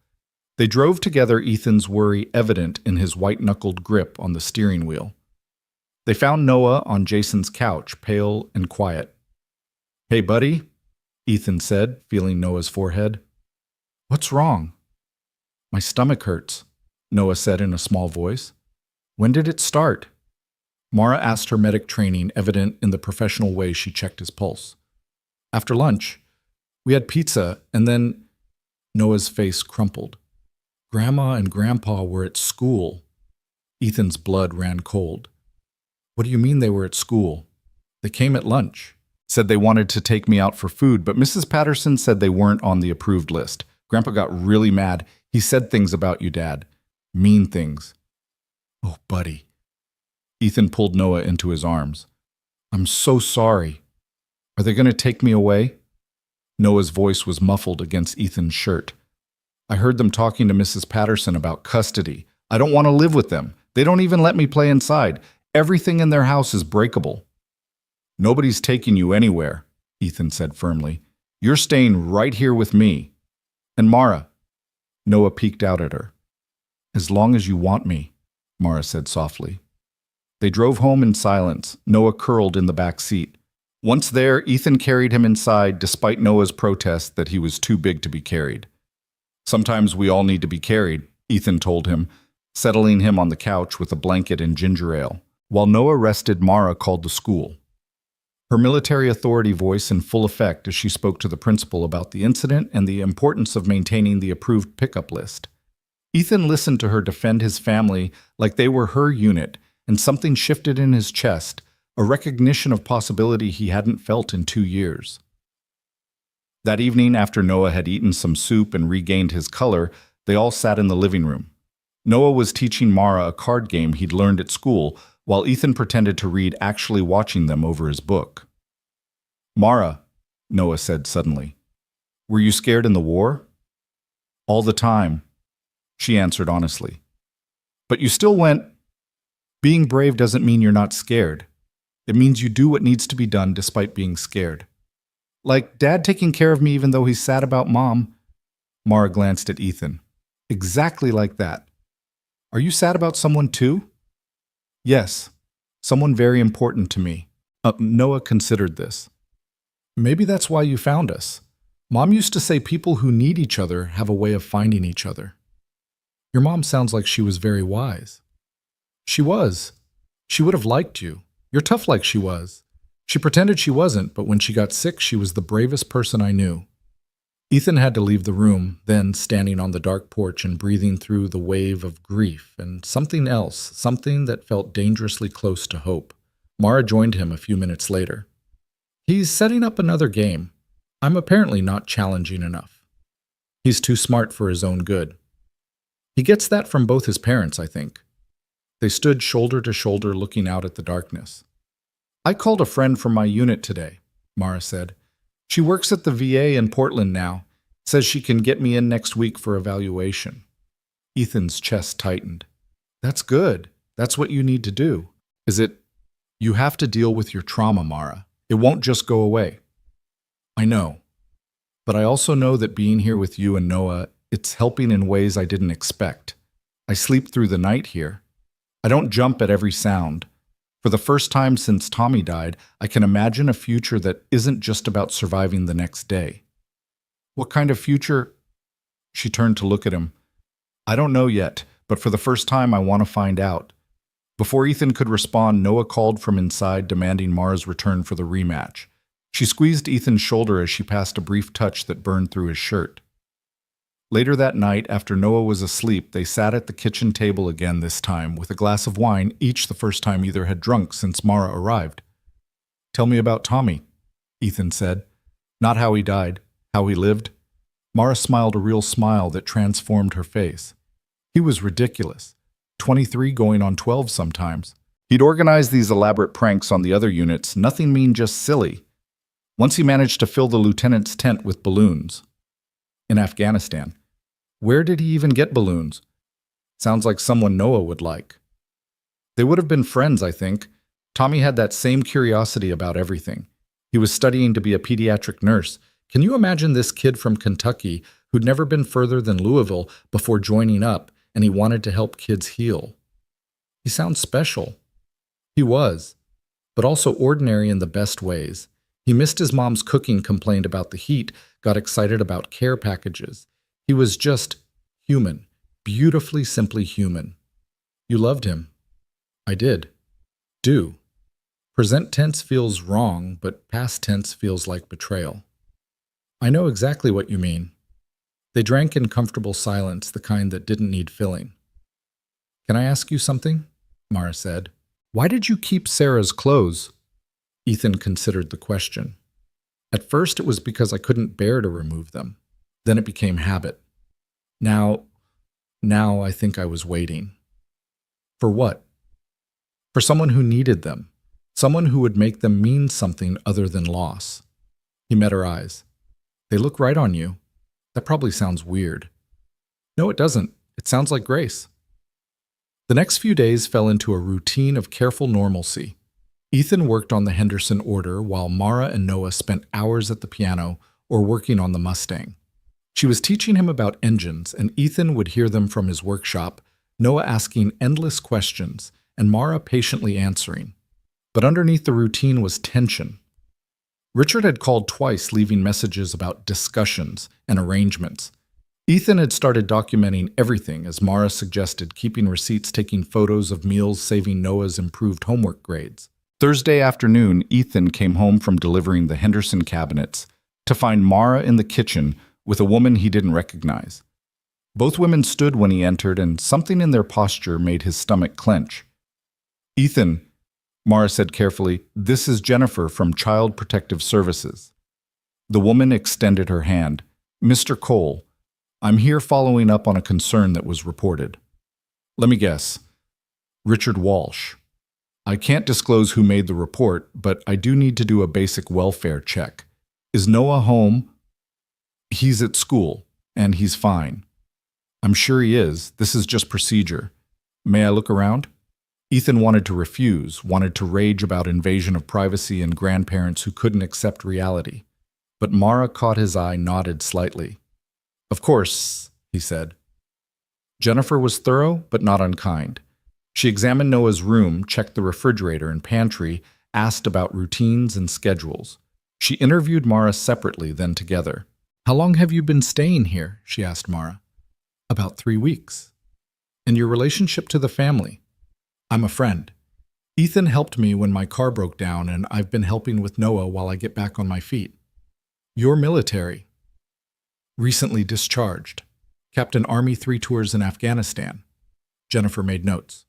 They drove together, Ethan's worry evident in his white-knuckled grip on the steering wheel. They found Noah on Jason's couch, pale and quiet. Hey, buddy, Ethan said, feeling Noah's forehead. What's wrong? My stomach hurts, Noah said in a small voice. When did it start? Mara asked her medic training, evident in the professional way she checked his pulse. After lunch, we had pizza, and then Noah's face crumpled. Grandma and Grandpa were at school. Ethan's blood ran cold. What do you mean they were at school? They came at lunch. Said they wanted to take me out for food, but Mrs. Patterson said they weren't on the approved list. Grandpa got really mad. He said things about you, Dad. Mean things. Oh, buddy. Ethan pulled Noah into his arms. I'm so sorry. Are they going to take me away? Noah's voice was muffled against Ethan's shirt. I heard them talking to Mrs. Patterson about custody. I don't want to live with them. They don't even let me play inside. Everything in their house is breakable. Nobody's taking you anywhere, Ethan said firmly. You're staying right here with me. And Mara. Noah peeked out at her. As long as you want me, Mara said softly. They drove home in silence, Noah curled in the back seat. Once there, Ethan carried him inside despite Noah's protest that he was too big to be carried. Sometimes we all need to be carried, Ethan told him, settling him on the couch with a blanket and ginger ale. While Noah rested, Mara called the school. Her military authority voice in full effect as she spoke to the principal about the incident and the importance of maintaining the approved pickup list. Ethan listened to her defend his family like they were her unit, and something shifted in his chest, a recognition of possibility he hadn't felt in 2 years. That evening, after Noah had eaten some soup and regained his color, they all sat in the living room. Noah was teaching Mara a card game he'd learned at school, while Ethan pretended to read, actually watching them over his book. Mara, Noah said suddenly, were you scared in the war? All the time, she answered honestly. But you still went. Being brave doesn't mean you're not scared. It means you do what needs to be done despite being scared. Like Dad taking care of me even though he's sad about Mom. Mara glanced at Ethan. Exactly like that. Are you sad about someone too? Yes, someone very important to me. Noah considered this. Maybe that's why you found us. Mom used to say people who need each other have a way of finding each other. Your mom sounds like she was very wise. She was. She would have liked you. You're tough like she was. She pretended she wasn't, but when she got sick, she was the bravest person I knew. Ethan had to leave the room, then standing on the dark porch and breathing through the wave of grief and something else, something that felt dangerously close to hope. Mara joined him a few minutes later. He's setting up another game. I'm apparently not challenging enough. He's too smart for his own good. He gets that from both his parents, I think. They stood shoulder to shoulder looking out at the darkness. I called a friend from my unit today, Mara said. She works at the VA in Portland now. Says she can get me in next week for evaluation. Ethan's chest tightened. That's good. That's what you need to do. Is it? You have to deal with your trauma, Mara. It won't just go away. I know. But I also know that being here with you and Noah, it's helping in ways I didn't expect. I sleep through the night here. I don't jump at every sound. For the first time since Tommy died, I can imagine a future that isn't just about surviving the next day. What kind of future? She turned to look at him. I don't know yet, but for the first time I want to find out. Before Ethan could respond, Noah called from inside, demanding Mara's return for the rematch. She squeezed Ethan's shoulder as she passed a brief touch that burned through his shirt. Later that night, after Noah was asleep, they sat at the kitchen table again this time, with a glass of wine, each the first time either had drunk since Mara arrived. Tell me about Tommy, Ethan said. Not how he died, how he lived. Mara smiled a real smile that transformed her face. He was ridiculous. 23 going on 12 sometimes. He'd organized these elaborate pranks on the other units, nothing mean, just silly. Once he managed to fill the lieutenant's tent with balloons. In Afghanistan. Where did he even get balloons? Sounds like someone Noah would like. They would have been friends, I think. Tommy had that same curiosity about everything. He was studying to be a pediatric nurse. Can you imagine this kid from Kentucky who'd never been further than Louisville before joining up, and he wanted to help kids heal? He sounds special. He was, but also ordinary in the best ways. He missed his mom's cooking, complained about the heat, got excited about care packages. He was just human, beautifully simply human. You loved him. I did. Do. Present tense feels wrong, but past tense feels like betrayal. I know exactly what you mean. They drank in comfortable silence, the kind that didn't need filling. Can I ask you something? Mara said. Why did you keep Sarah's clothes? Ethan considered the question. At first it was because I couldn't bear to remove them. Then it became habit. Now I think I was waiting. For what? For someone who needed them. Someone who would make them mean something other than loss. He met her eyes. They look right on you. That probably sounds weird. No, it doesn't. It sounds like grace. The next few days fell into a routine of careful normalcy. Ethan worked on the Henderson order while Mara and Noah spent hours at the piano or working on the Mustang. She was teaching him about engines, and Ethan would hear them from his workshop, Noah asking endless questions and Mara patiently answering. But underneath the routine was tension. Richard had called twice, leaving messages about discussions and arrangements. Ethan had started documenting everything, as Mara suggested, keeping receipts, taking photos of meals, saving Noah's improved homework grades. Thursday afternoon, Ethan came home from delivering the Henderson cabinets to find Mara in the kitchen with a woman he didn't recognize. Both women stood when he entered, and something in their posture made his stomach clench. Ethan, Mara said carefully, this is Jennifer from Child Protective Services. The woman extended her hand. Mr. Cole, I'm here following up on a concern that was reported. Let me guess. Richard Walsh. I can't disclose who made the report, but I do need to do a basic welfare check. Is Noah home? He's at school, and he's fine. I'm sure he is. This is just procedure. May I look around? Ethan wanted to refuse, wanted to rage about invasion of privacy and grandparents who couldn't accept reality. But Mara caught his eye, nodded slightly. Of course, he said. Jennifer was thorough, but not unkind. She examined Noah's room, checked the refrigerator and pantry, asked about routines and schedules. She interviewed Mara separately, then together. How long have you been staying here? She asked Mara. About 3 weeks. And your relationship to the family? I'm a friend. Ethan helped me when my car broke down, and I've been helping with Noah while I get back on my feet. You're military. Recently discharged. Captain Army 3 tours in Afghanistan. Jennifer made notes.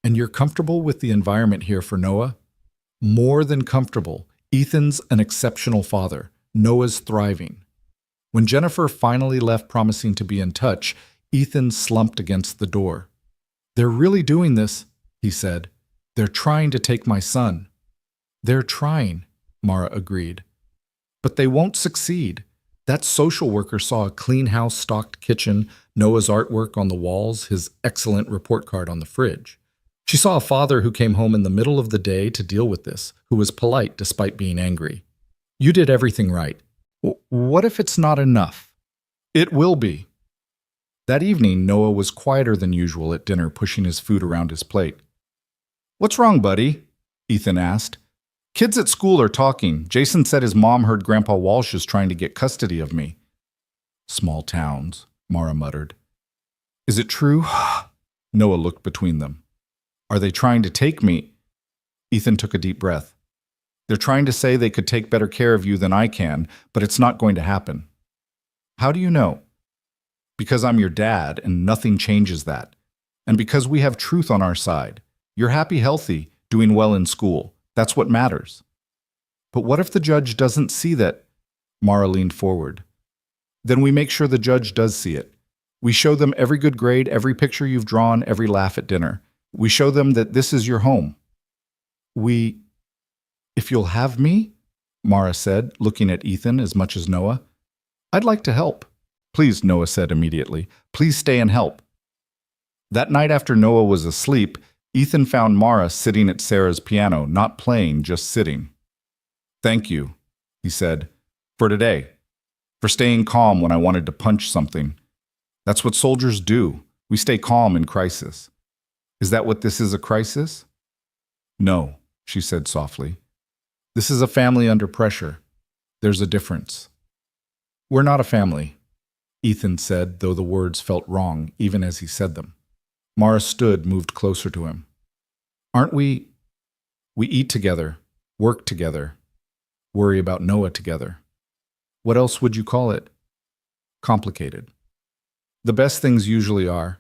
And you're comfortable with the environment here for Noah? More than comfortable. Ethan's an exceptional father. Noah's thriving. When Jennifer finally left promising to be in touch, Ethan slumped against the door. They're really doing this, he said. They're trying to take my son. They're trying, Mara agreed. But they won't succeed. That social worker saw a clean house, stocked kitchen, Noah's artwork on the walls, his excellent report card on the fridge. She saw a father who came home in the middle of the day to deal with this, who was polite despite being angry. You did everything right. What if it's not enough? It will be. That evening, Noah was quieter than usual at dinner, pushing his food around his plate. What's wrong, buddy? Ethan asked. Kids at school are talking. Jason said his mom heard Grandpa Walsh is trying to get custody of me. Small towns, Mara muttered. Is it true? Noah looked between them. Are they trying to take me? Ethan took a deep breath. They're trying to say they could take better care of you than I can, but it's not going to happen. How do you know? Because I'm your dad, and nothing changes that. And because we have truth on our side. You're happy, healthy, doing well in school. That's what matters. But what if the judge doesn't see that? Mara leaned forward. Then we make sure the judge does see it. We show them every good grade, every picture you've drawn, every laugh at dinner. We show them that this is your home. If you'll have me, Mara said, looking at Ethan as much as Noah. I'd like to help. Please, Noah said immediately. Please stay and help. That night after Noah was asleep, Ethan found Mara sitting at Sarah's piano, not playing, just sitting. Thank you, he said, for today, for staying calm when I wanted to punch something. That's what soldiers do. We stay calm in crisis. Is that what this is, a crisis? No, she said softly. This is a family under pressure. There's a difference. We're not a family, Ethan said, though the words felt wrong even as he said them. Mara stood, moved closer to him. Aren't we? We eat together, work together, worry about Noah together. What else would you call it? Complicated. The best things usually are.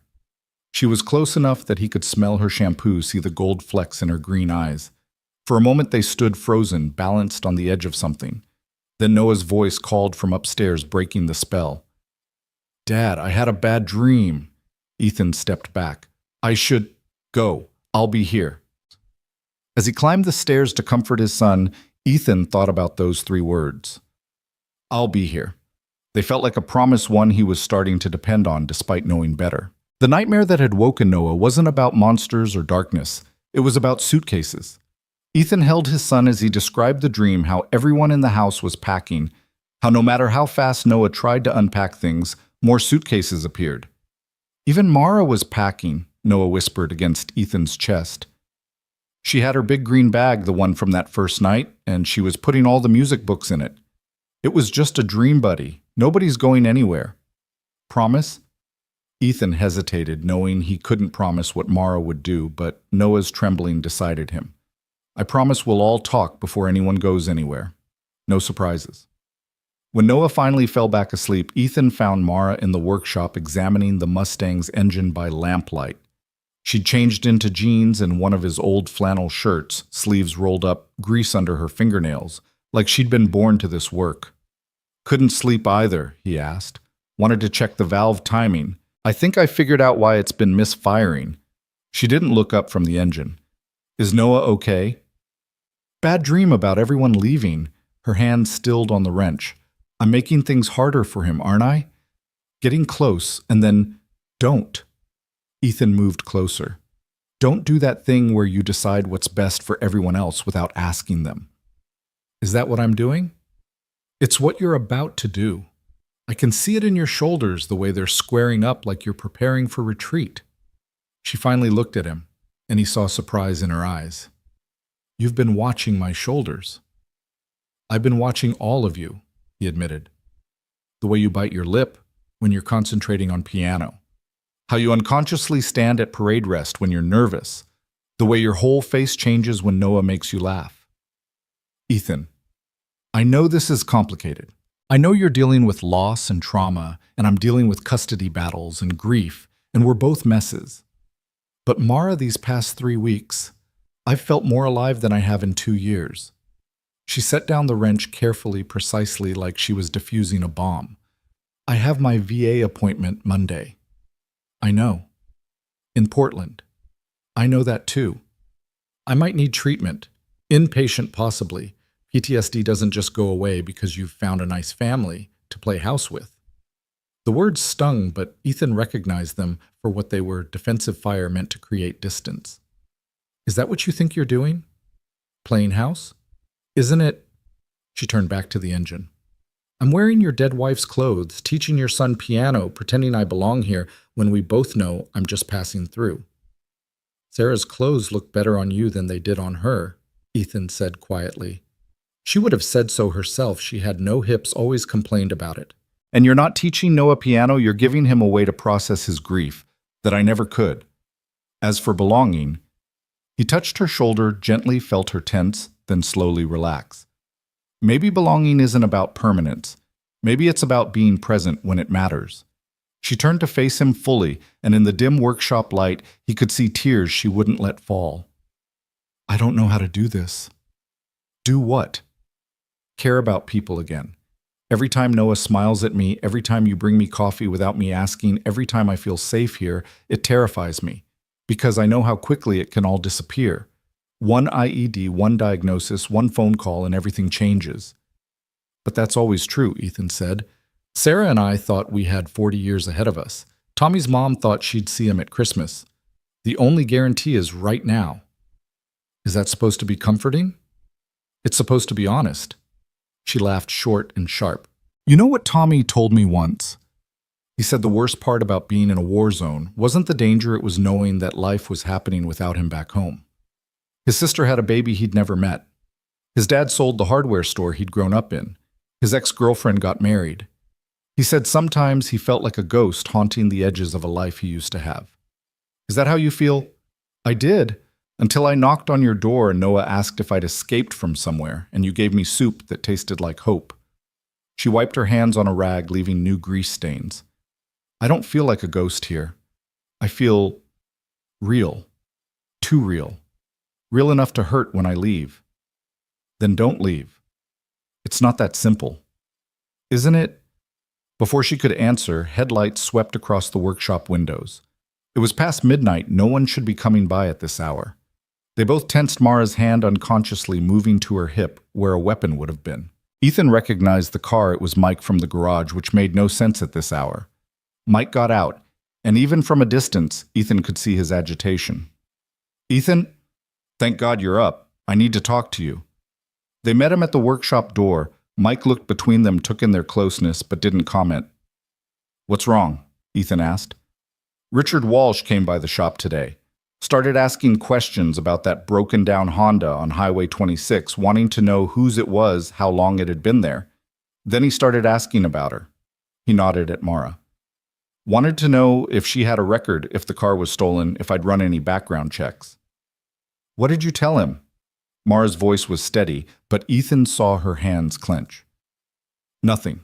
She was close enough that he could smell her shampoo, see the gold flecks in her green eyes. For a moment they stood frozen, balanced on the edge of something. Then Noah's voice called from upstairs, breaking the spell. Dad, I had a bad dream. Ethan stepped back. I should go. I'll be here. As he climbed the stairs to comfort his son, Ethan thought about those 3 words. I'll be here. They felt like a promise, one he was starting to depend on despite knowing better. The nightmare that had woken Noah wasn't about monsters or darkness. It was about suitcases. Ethan held his son as he described the dream, how everyone in the house was packing, how no matter how fast Noah tried to unpack things, more suitcases appeared. Even Mara was packing, Noah whispered against Ethan's chest. She had her big green bag, the one from that first night, and she was putting all the music books in it. It was just a dream, buddy. Nobody's going anywhere. Promise? Ethan hesitated, knowing he couldn't promise what Mara would do, but Noah's trembling decided him. I promise we'll all talk before anyone goes anywhere. No surprises. When Noah finally fell back asleep, Ethan found Mara in the workshop examining the Mustang's engine by lamplight. She'd changed into jeans and one of his old flannel shirts, sleeves rolled up, grease under her fingernails, like she'd been born to this work. Couldn't sleep either, he asked. Wanted to check the valve timing. I think I figured out why it's been misfiring. She didn't look up from the engine. Is Noah okay? Bad dream about everyone leaving. Her hand stilled on the wrench. I'm making things harder for him, aren't I? Getting close, and then, don't. Ethan moved closer. Don't do that thing where you decide what's best for everyone else without asking them. Is that what I'm doing? It's what you're about to do. I can see it in your shoulders, the way they're squaring up like you're preparing for retreat. She finally looked at him, and he saw surprise in her eyes. You've been watching my shoulders. I've been watching all of you, he admitted. The way you bite your lip when you're concentrating on piano. How you unconsciously stand at parade rest when you're nervous. The way your whole face changes when Noah makes you laugh. Ethan, I know this is complicated. I know you're dealing with loss and trauma, and I'm dealing with custody battles and grief, and we're both messes. But Mara, these past 3 weeks, I've felt more alive than I have in 2 years. She set down the wrench carefully, precisely like she was defusing a bomb. I have my VA appointment Monday. I know. In Portland. I know that too. I might need treatment. Inpatient possibly. PTSD doesn't just go away because you've found a nice family to play house with. The words stung, but Ethan recognized them for what they were: defensive fire meant to create distance. Is that what you think you're doing? Playing house? Isn't it? She turned back to the engine. I'm wearing your dead wife's clothes, teaching your son piano, pretending I belong here when we both know I'm just passing through. Sarah's clothes look better on you than they did on her, Ethan said quietly. She would have said so herself. She had no hips, always complained about it. And you're not teaching Noah piano, you're giving him a way to process his grief that I never could. As for belonging, he touched her shoulder, gently felt her tense, then slowly relax. Maybe belonging isn't about permanence. Maybe it's about being present when it matters. She turned to face him fully, and in the dim workshop light, he could see tears she wouldn't let fall. I don't know how to do this. Do what? Care about people again. Every time Noah smiles at me, every time you bring me coffee without me asking, every time I feel safe here, it terrifies me, because I know how quickly it can all disappear. One IED, one diagnosis, one phone call, and everything changes. But that's always true, Ethan said. Sarah and I thought we had 40 years ahead of us. Tommy's mom thought she'd see him at Christmas. The only guarantee is right now. Is that supposed to be comforting? It's supposed to be honest. She laughed short and sharp. You know what Tommy told me once? He said the worst part about being in a war zone wasn't the danger, it was knowing that life was happening without him back home. His sister had a baby he'd never met. His dad sold the hardware store he'd grown up in. His ex-girlfriend got married. He said sometimes he felt like a ghost haunting the edges of a life he used to have. Is that how you feel? I did, until I knocked on your door and Noah asked if I'd escaped from somewhere, and you gave me soup that tasted like hope. She wiped her hands on a rag, leaving new grease stains. I don't feel like a ghost here. I feel real. Too real. Real enough to hurt when I leave. Then don't leave. It's not that simple. Isn't it? Before she could answer, headlights swept across the workshop windows. It was past midnight. No one should be coming by at this hour. They both tensed Mara's hand unconsciously, moving to her hip, where a weapon would have been. Ethan recognized the car. It was Mike from the garage, which made no sense at this hour. Mike got out, and even from a distance, Ethan could see his agitation. Ethan? Thank God you're up. I need to talk to you. They met him at the workshop door. Mike looked between them, took in their closeness, but didn't comment. What's wrong? Ethan asked. Richard Walsh came by the shop today. Started asking questions about that broken-down Honda on Highway 26, wanting to know whose it was, how long it had been there. Then he started asking about her. He nodded at Mara. Wanted to know if she had a record, if the car was stolen, if I'd run any background checks. What did you tell him? Mara's voice was steady, but Ethan saw her hands clench. Nothing.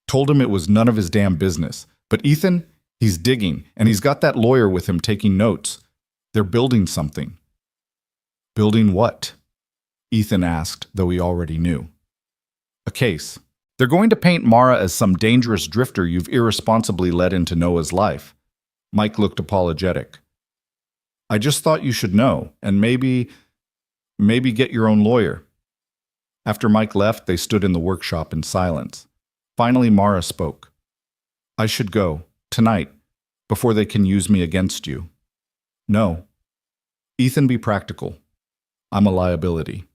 Told him it was none of his damn business. But Ethan, he's digging, and he's got that lawyer with him taking notes. They're building something. Building what? Ethan asked, though he already knew. A case. They're going to paint Mara as some dangerous drifter you've irresponsibly led into Noah's life. Mike looked apologetic. I just thought you should know, and maybe get your own lawyer. After Mike left, they stood in the workshop in silence. Finally, Mara spoke. I should go, tonight, before they can use me against you. No. Ethan, be practical. I'm a liability.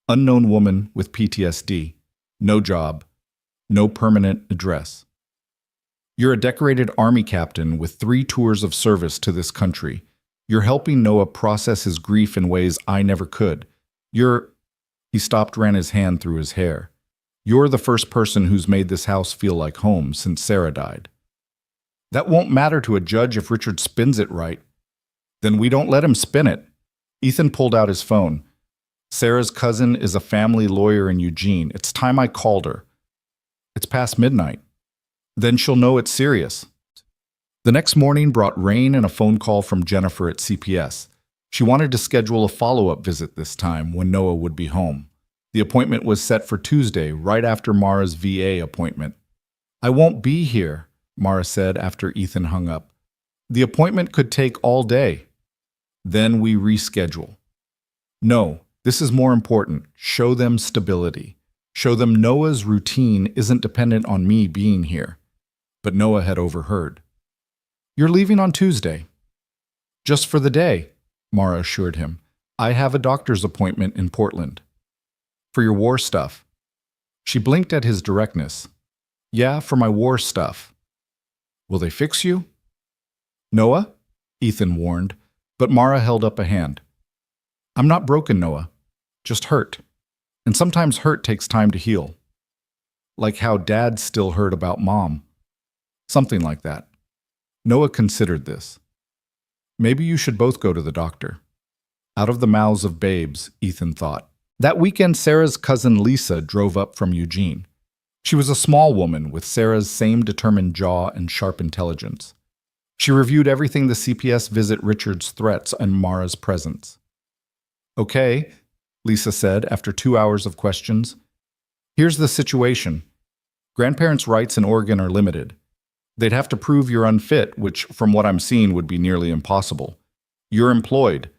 Unknown woman with PTSD. No job. No permanent address. You're a decorated Army captain with 3 tours of service to this country. You're helping Noah process his grief in ways I never could. He stopped, ran his hand through his hair. You're the first person who's made this house feel like home since Sarah died. That won't matter to a judge if Richard spins it right. Then we don't let him spin it. Ethan pulled out his phone. Sarah's cousin is a family lawyer in Eugene. It's time I called her. It's past midnight. Then she'll know it's serious. The next morning brought rain and a phone call from Jennifer at CPS. She wanted to schedule a follow-up visit this time when Noah would be home. The appointment was set for Tuesday, right after Mara's VA appointment. I won't be here, Mara said after Ethan hung up. The appointment could take all day. Then we reschedule. No, this is more important. Show them stability. Show them Noah's routine isn't dependent on me being here. But Noah had overheard. You're leaving on Tuesday. Just for the day, Mara assured him. I have a doctor's appointment in Portland. For your war stuff. She blinked at his directness. Yeah, for my war stuff. Will they fix you? Noah? Ethan warned, but Mara held up a hand. I'm not broken, Noah. Just hurt. And sometimes hurt takes time to heal. Like how Dad still hurt about Mom. Something like that. Noah considered this. Maybe you should both go to the doctor. Out of the mouths of babes, Ethan thought. That weekend, Sarah's cousin Lisa drove up from Eugene. She was a small woman with Sarah's same determined jaw and sharp intelligence. She reviewed everything the CPS visit Richard's threats in Mara's presence. Okay, Lisa said after 2 hours of questions. Here's the situation. Grandparents' rights in Oregon are limited. They'd have to prove you're unfit, which, from what I'm seeing, would be nearly impossible. You're employed.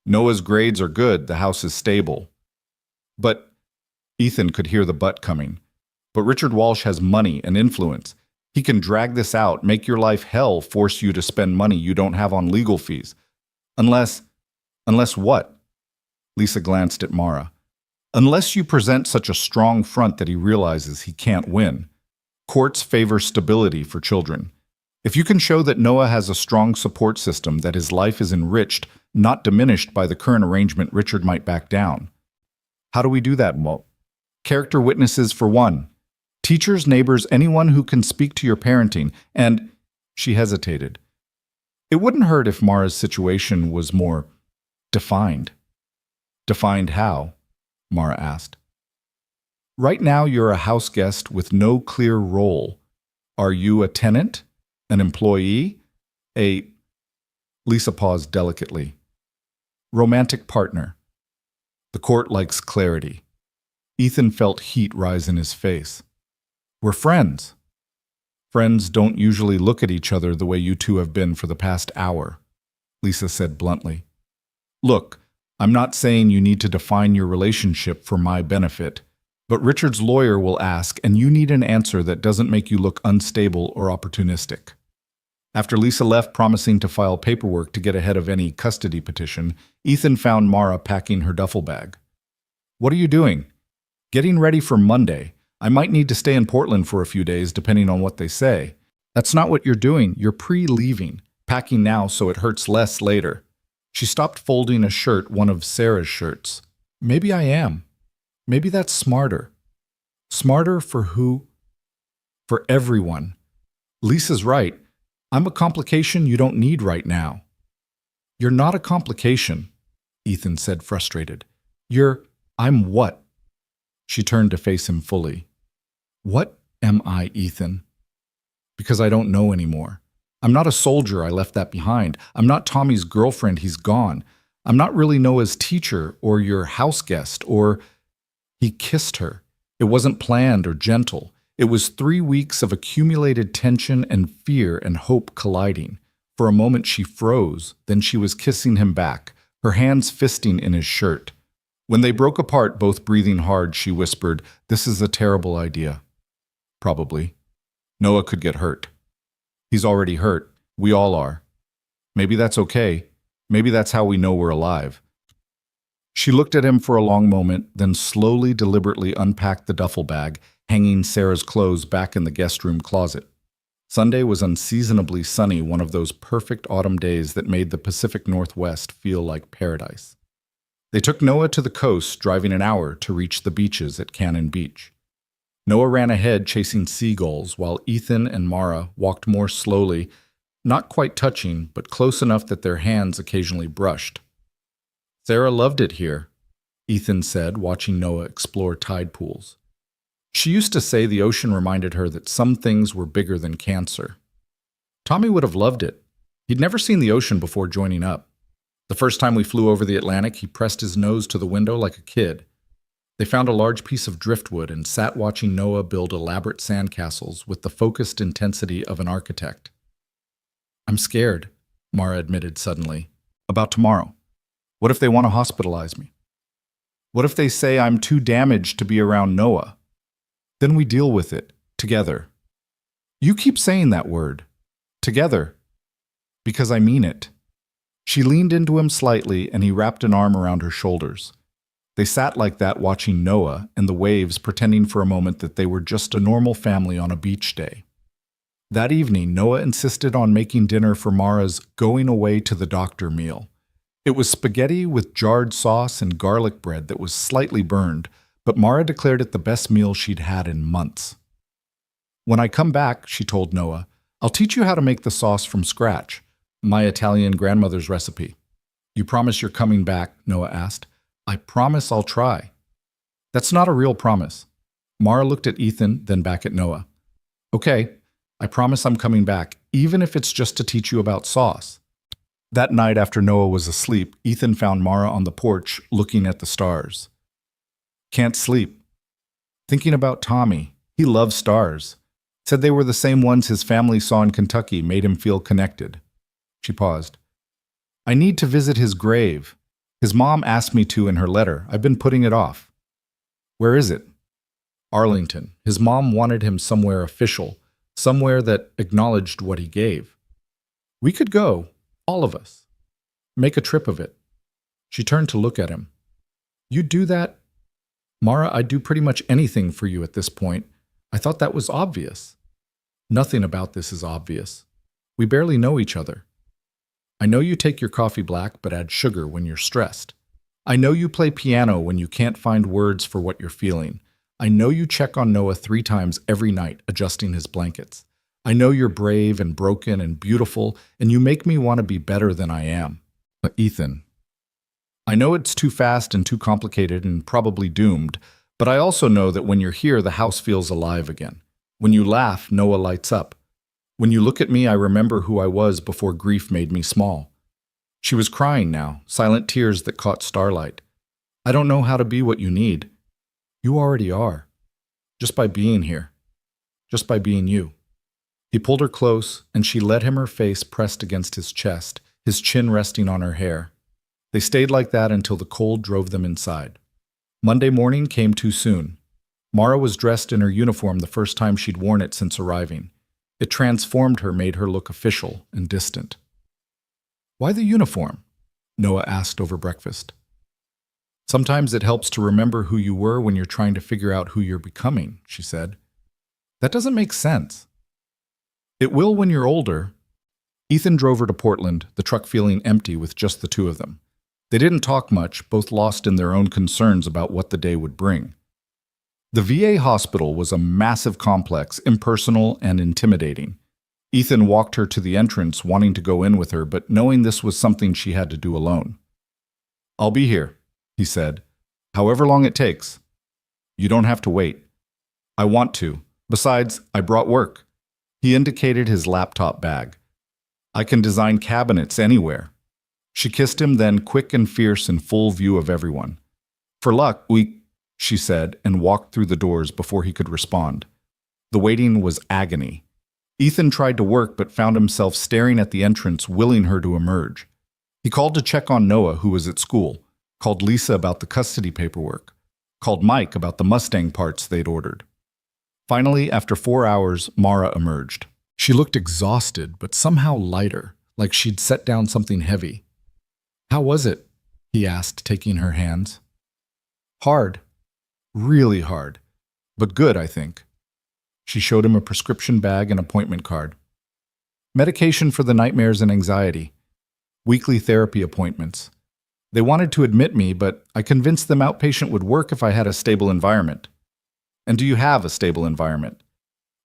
Noah's grades are good. The house is stable. But Ethan could hear the but coming. But Richard Walsh has money and influence. He can drag this out, make your life hell, force you to spend money you don't have on legal fees. Unless what? Lisa glanced at Mara. Unless you present such a strong front that he realizes he can't win. Courts favor stability for children. If you can show that Noah has a strong support system, that his life is enriched, not diminished by the current arrangement, Richard might back down. How do we do that, Mo? Character witnesses for one. Teachers, neighbors, anyone who can speak to your parenting, and she hesitated. It wouldn't hurt if Mara's situation was more defined. Defined how? Mara asked. Right now you're a house guest with no clear role. Are you a tenant? An employee? Lisa paused delicately. Romantic partner. The court likes clarity. Ethan felt heat rise in his face. We're friends. Friends don't usually look at each other the way you two have been for the past hour, Lisa said bluntly. Look, I'm not saying you need to define your relationship for my benefit, but Richard's lawyer will ask, and you need an answer that doesn't make you look unstable or opportunistic. After Lisa left promising to file paperwork to get ahead of any custody petition, Ethan found Mara packing her duffel bag. What are you doing? Getting ready for Monday. I might need to stay in Portland for a few days, depending on what they say. That's not what you're doing. You're pre-leaving, packing now so it hurts less later. She stopped folding a shirt, one of Sarah's shirts. Maybe I am. Maybe that's smarter. Smarter for who? For everyone. Lisa's right. I'm a complication you don't need right now. You're not a complication, Ethan said, frustrated. I'm what? She turned to face him fully. What am I, Ethan? Because I don't know anymore. I'm not a soldier, I left that behind. I'm not Tommy's girlfriend, he's gone. I'm not really Noah's teacher or your house guest or... He kissed her. It wasn't planned or gentle. It was 3 weeks of accumulated tension and fear and hope colliding. For a moment she froze, then she was kissing him back, her hands fisting in his shirt. When they broke apart, both breathing hard, she whispered, "This is a terrible idea." Probably. Noah could get hurt. He's already hurt. We all are. Maybe that's okay. Maybe that's how we know we're alive. She looked at him for a long moment, then slowly, deliberately unpacked the duffel bag, hanging Sarah's clothes back in the guest room closet. Sunday was unseasonably sunny, one of those perfect autumn days that made the Pacific Northwest feel like paradise. They took Noah to the coast, driving an hour to reach the beaches at Cannon Beach. Noah ran ahead chasing seagulls, while Ethan and Mara walked more slowly, not quite touching, but close enough that their hands occasionally brushed. Sarah loved it here, Ethan said, watching Noah explore tide pools. She used to say the ocean reminded her that some things were bigger than cancer. Tommy would have loved it. He'd never seen the ocean before joining up. The first time we flew over the Atlantic, he pressed his nose to the window like a kid. They found a large piece of driftwood and sat watching Noah build elaborate sandcastles with the focused intensity of an architect. I'm scared, Mara admitted suddenly. About tomorrow. What if they want to hospitalize me? What if they say I'm too damaged to be around Noah? Then we deal with it, together. You keep saying that word. Together. Because I mean it. She leaned into him slightly and he wrapped an arm around her shoulders. They sat like that watching Noah and the waves, pretending for a moment that they were just a normal family on a beach day. That evening, Noah insisted on making dinner for Mara's going away to the doctor meal. It was spaghetti with jarred sauce and garlic bread that was slightly burned, but Mara declared it the best meal she'd had in months. When I come back, she told Noah, I'll teach you how to make the sauce from scratch, my Italian grandmother's recipe. You promise you're coming back? Noah asked. I promise I'll try. That's not a real promise. Mara looked at Ethan, then back at Noah. Okay, I promise I'm coming back, even if it's just to teach you about sauce. That night after Noah was asleep, Ethan found Mara on the porch looking at the stars. Can't sleep. Thinking about Tommy. He loves stars. Said they were the same ones his family saw in Kentucky, made him feel connected. She paused. I need to visit his grave. His mom asked me to in her letter. I've been putting it off. Where is it? Arlington. His mom wanted him somewhere official, somewhere that acknowledged what he gave. We could go, all of us. Make a trip of it. She turned to look at him. You'd do that? Mara, I'd do pretty much anything for you at this point. I thought that was obvious. Nothing about this is obvious. We barely know each other. I know you take your coffee black but add sugar when you're stressed. I know you play piano when you can't find words for what you're feeling. I know you check on Noah 3 times every night, adjusting his blankets. I know you're brave and broken and beautiful, and you make me want to be better than I am. But Ethan, I know it's too fast and too complicated and probably doomed, but I also know that when you're here, the house feels alive again. When you laugh, Noah lights up. When you look at me, I remember who I was before grief made me small. She was crying now, silent tears that caught starlight. I don't know how to be what you need. You already are. Just by being here. Just by being you. He pulled her close, and she let him, her face pressed against his chest, his chin resting on her hair. They stayed like that until the cold drove them inside. Monday morning came too soon. Mara was dressed in her uniform the first time she'd worn it since arriving. It transformed her, made her look official and distant. Why the uniform? Noah asked over breakfast. Sometimes it helps to remember who you were when you're trying to figure out who you're becoming, she said. That doesn't make sense. It will when you're older. Ethan drove her to Portland, the truck feeling empty with just the two of them. They didn't talk much, both lost in their own concerns about what the day would bring. The VA hospital was a massive complex, impersonal and intimidating. Ethan walked her to the entrance, wanting to go in with her, but knowing this was something she had to do alone. I'll be here, he said, however long it takes. You don't have to wait. I want to. Besides, I brought work. He indicated his laptop bag. I can design cabinets anywhere. She kissed him then, quick and fierce in full view of everyone. For luck, she said, and walked through the doors before he could respond. The waiting was agony. Ethan tried to work but found himself staring at the entrance, willing her to emerge. He called to check on Noah, who was at school, called Lisa about the custody paperwork, called Mike about the Mustang parts they'd ordered. Finally, after 4 hours, Mara emerged. She looked exhausted, but somehow lighter, like she'd set down something heavy. How was it? He asked, taking her hands. Hard. Really hard. But good, I think. She showed him a prescription bag and appointment card. Medication for the nightmares and anxiety. Weekly therapy appointments. They wanted to admit me, but I convinced them outpatient would work if I had a stable environment. And do you have a stable environment?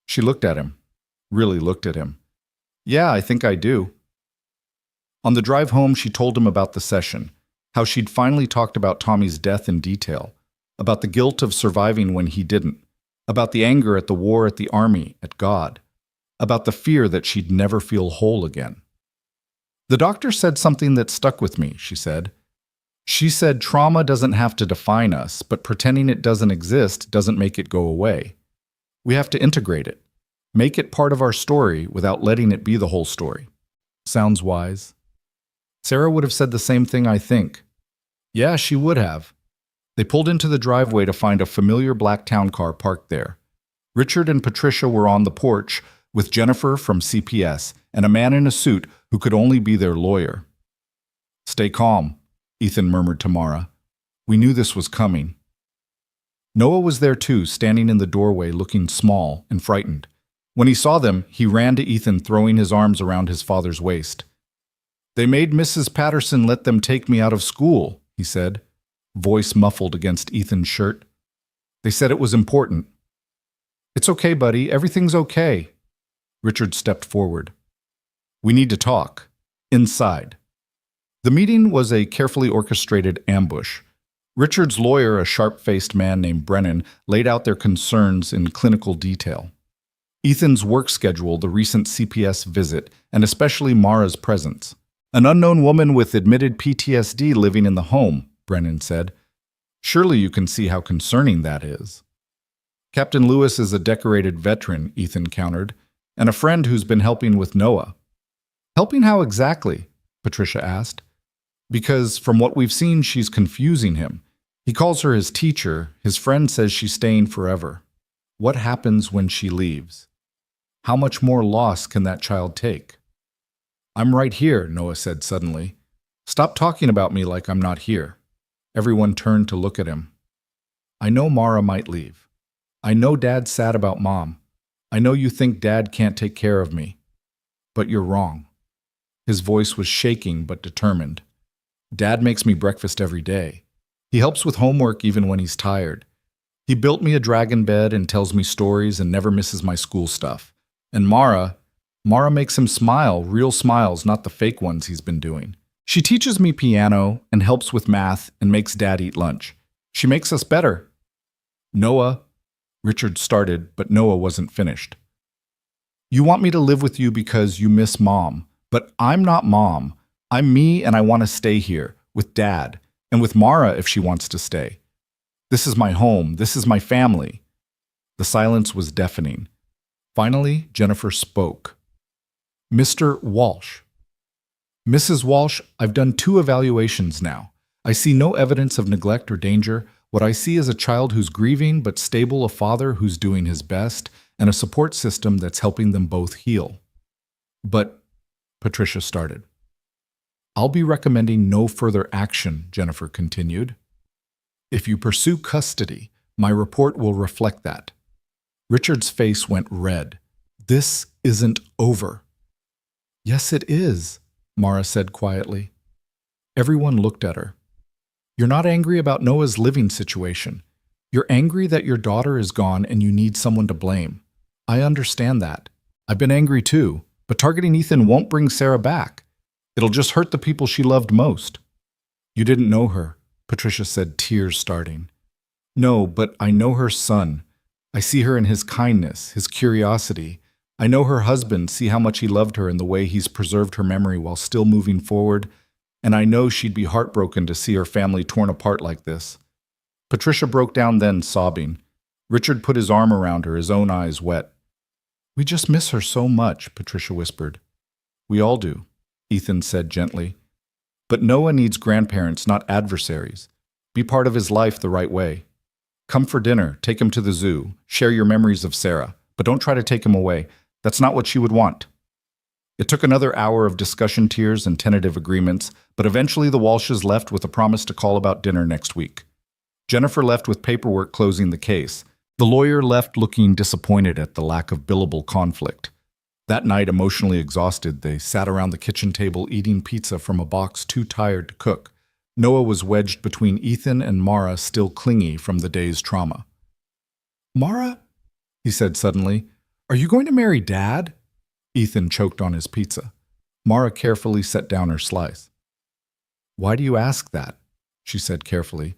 She looked at him. Really looked at him. Yeah, I think I do. On the drive home, she told him about the session, how she'd finally talked about Tommy's death in detail, about the guilt of surviving when he didn't, about the anger at the war, at the army, at God, about the fear that she'd never feel whole again. The doctor said something that stuck with me, she said. She said trauma doesn't have to define us, but pretending it doesn't exist doesn't make it go away. We have to integrate it, make it part of our story without letting it be the whole story. Sounds wise. Sarah would have said the same thing, I think. Yeah, she would have. They pulled into the driveway to find a familiar black town car parked there. Richard and Patricia were on the porch with Jennifer from CPS and a man in a suit who could only be their lawyer. "Stay calm," Ethan murmured to Mara. "We knew this was coming." Noah was there too, standing in the doorway looking small and frightened. When he saw them, he ran to Ethan, throwing his arms around his father's waist. "They made Mrs. Patterson let them take me out of school," he said, voice muffled against Ethan's shirt. "They said it was important." "It's okay, buddy. Everything's okay." Richard stepped forward. "We need to talk. Inside." The meeting was a carefully orchestrated ambush. Richard's lawyer, a sharp-faced man named Brennan, laid out their concerns in clinical detail. Ethan's work schedule, the recent CPS visit, and especially Mara's presence. "An unknown woman with admitted PTSD living in the home," Brennan said. "Surely you can see how concerning that is." "Captain Lewis is a decorated veteran," Ethan countered, "and a friend who's been helping with Noah." "Helping how exactly?" Patricia asked. "Because from what we've seen, she's confusing him. He calls her his teacher. His friend says she's staying forever. What happens when she leaves? How much more loss can that child take?" "I'm right here," Noah said suddenly. "Stop talking about me like I'm not here." Everyone turned to look at him. "I know Mara might leave. I know Dad's sad about Mom. I know you think Dad can't take care of me. But you're wrong." His voice was shaking but determined. "Dad makes me breakfast every day. He helps with homework even when he's tired. He built me a dragon bed and tells me stories and never misses my school stuff. And Mara makes him smile, real smiles, not the fake ones he's been doing. She teaches me piano and helps with math and makes Dad eat lunch. She makes us better." "Noah," Richard started, but Noah wasn't finished. "You want me to live with you because you miss Mom, but I'm not Mom. I'm me, and I want to stay here, with Dad, and with Mara if she wants to stay. This is my home. This is my family." The silence was deafening. Finally, Jennifer spoke. "Mr. Walsh." "Mrs. Walsh, I've done 2 evaluations now. I see no evidence of neglect or danger. What I see is a child who's grieving but stable, a father who's doing his best, and a support system that's helping them both heal." "But," Patricia started. "I'll be recommending no further action," Jennifer continued. "If you pursue custody, my report will reflect that." Richard's face went red. "This isn't over." "Yes, it is," Mara said quietly. Everyone looked at her. "You're not angry about Noah's living situation. You're angry that your daughter is gone and you need someone to blame. I understand that. I've been angry too, but targeting Ethan won't bring Sarah back. It'll just hurt the people she loved most." "You didn't know her," Patricia said, tears starting. "No, but I know her son. I see her in his kindness, his curiosity. I know her husband, see how much he loved her and the way he's preserved her memory while still moving forward. And I know she'd be heartbroken to see her family torn apart like this." Patricia broke down then, sobbing. Richard put his arm around her, his own eyes wet. "We just miss her so much," Patricia whispered. "We all do," Ethan said gently. "But Noah needs grandparents, not adversaries. Be part of his life the right way. Come for dinner, take him to the zoo, share your memories of Sarah, but don't try to take him away. That's not what she would want." It took another hour of discussion, tears, and tentative agreements, but eventually the Walshes left with a promise to call about dinner next week. Jennifer left with paperwork closing the case. The lawyer left looking disappointed at the lack of billable conflict. That night, emotionally exhausted, they sat around the kitchen table eating pizza from a box too tired to cook. Noah was wedged between Ethan and Mara, still clingy from the day's trauma. "Mara," he said suddenly, "are you going to marry Dad?" Ethan choked on his pizza. Mara carefully set down her slice. "Why do you ask that?" she said carefully.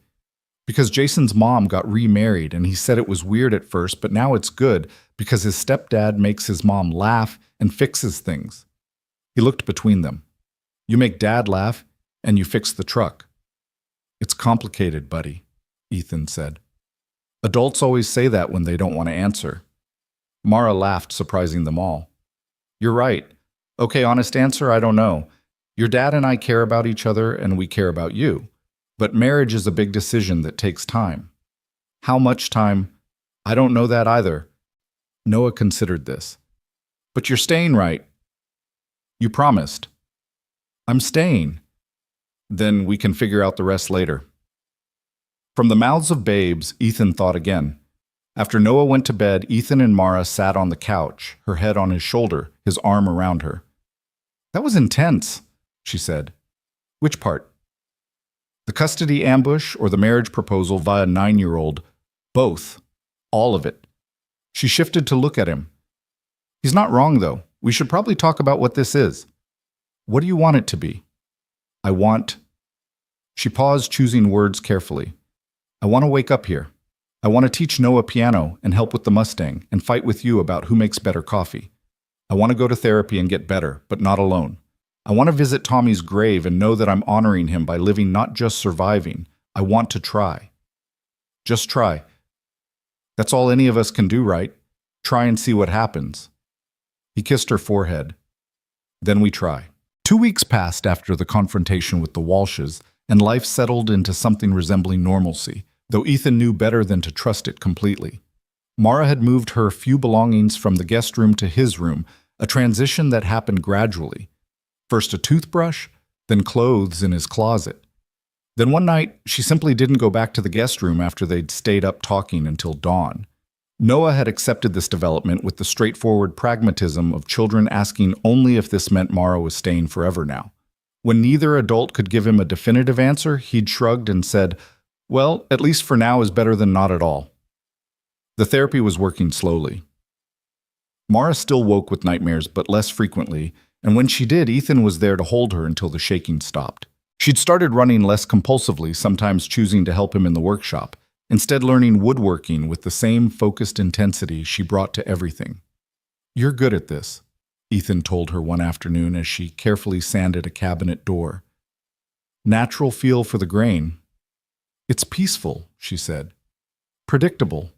"Because Jason's mom got remarried and he said it was weird at first, but now it's good because his stepdad makes his mom laugh and fixes things." He looked between them. "You make Dad laugh and you fix the truck." "It's complicated, buddy," Ethan said. "Adults always say that when they don't want to answer." Mara laughed, surprising them all. "You're right. Okay, honest answer, I don't know. Your dad and I care about each other and we care about you. But marriage is a big decision that takes time." "How much time?" "I don't know that either. Noah considered this. But you're staying, right? You promised. I'm staying. Then we can figure out the rest later. From the mouths of babes, Ethan thought again. After Noah went to bed, Ethan and Mara sat on the couch, her head on his shoulder, his arm around her. That was intense, she said. Which part? The custody ambush or the marriage proposal via 9-year-old? Both. All of it. She shifted to look at him. He's not wrong, though. We should probably talk about what this is. What do you want it to be? I want... She paused, choosing words carefully. I want to wake up here. I want to teach Noah piano and help with the Mustang and fight with you about who makes better coffee. I want to go to therapy and get better, but not alone. I want to visit Tommy's grave and know that I'm honoring him by living, not just surviving. I want to try. Just try. That's all any of us can do, right? Try and see what happens. He kissed her forehead. Then we try. 2 weeks passed after the confrontation with the Walshes, and life settled into something resembling normalcy, though Ethan knew better than to trust it completely. Mara had moved her few belongings from the guest room to his room, a transition that happened gradually. First a toothbrush, then clothes in his closet. Then one night, she simply didn't go back to the guest room after they'd stayed up talking until dawn. Noah had accepted this development with the straightforward pragmatism of children asking only if this meant Mara was staying forever now. When neither adult could give him a definitive answer, he'd shrugged and said, well, at least for now is better than not at all. The therapy was working slowly. Mara still woke with nightmares, but less frequently, and when she did, Ethan was there to hold her until the shaking stopped. She'd started running less compulsively, sometimes choosing to help him in the workshop, instead learning woodworking with the same focused intensity she brought to everything. You're good at this, Ethan told her one afternoon as she carefully sanded a cabinet door. Natural feel for the grain. It's peaceful, she said. Predictable.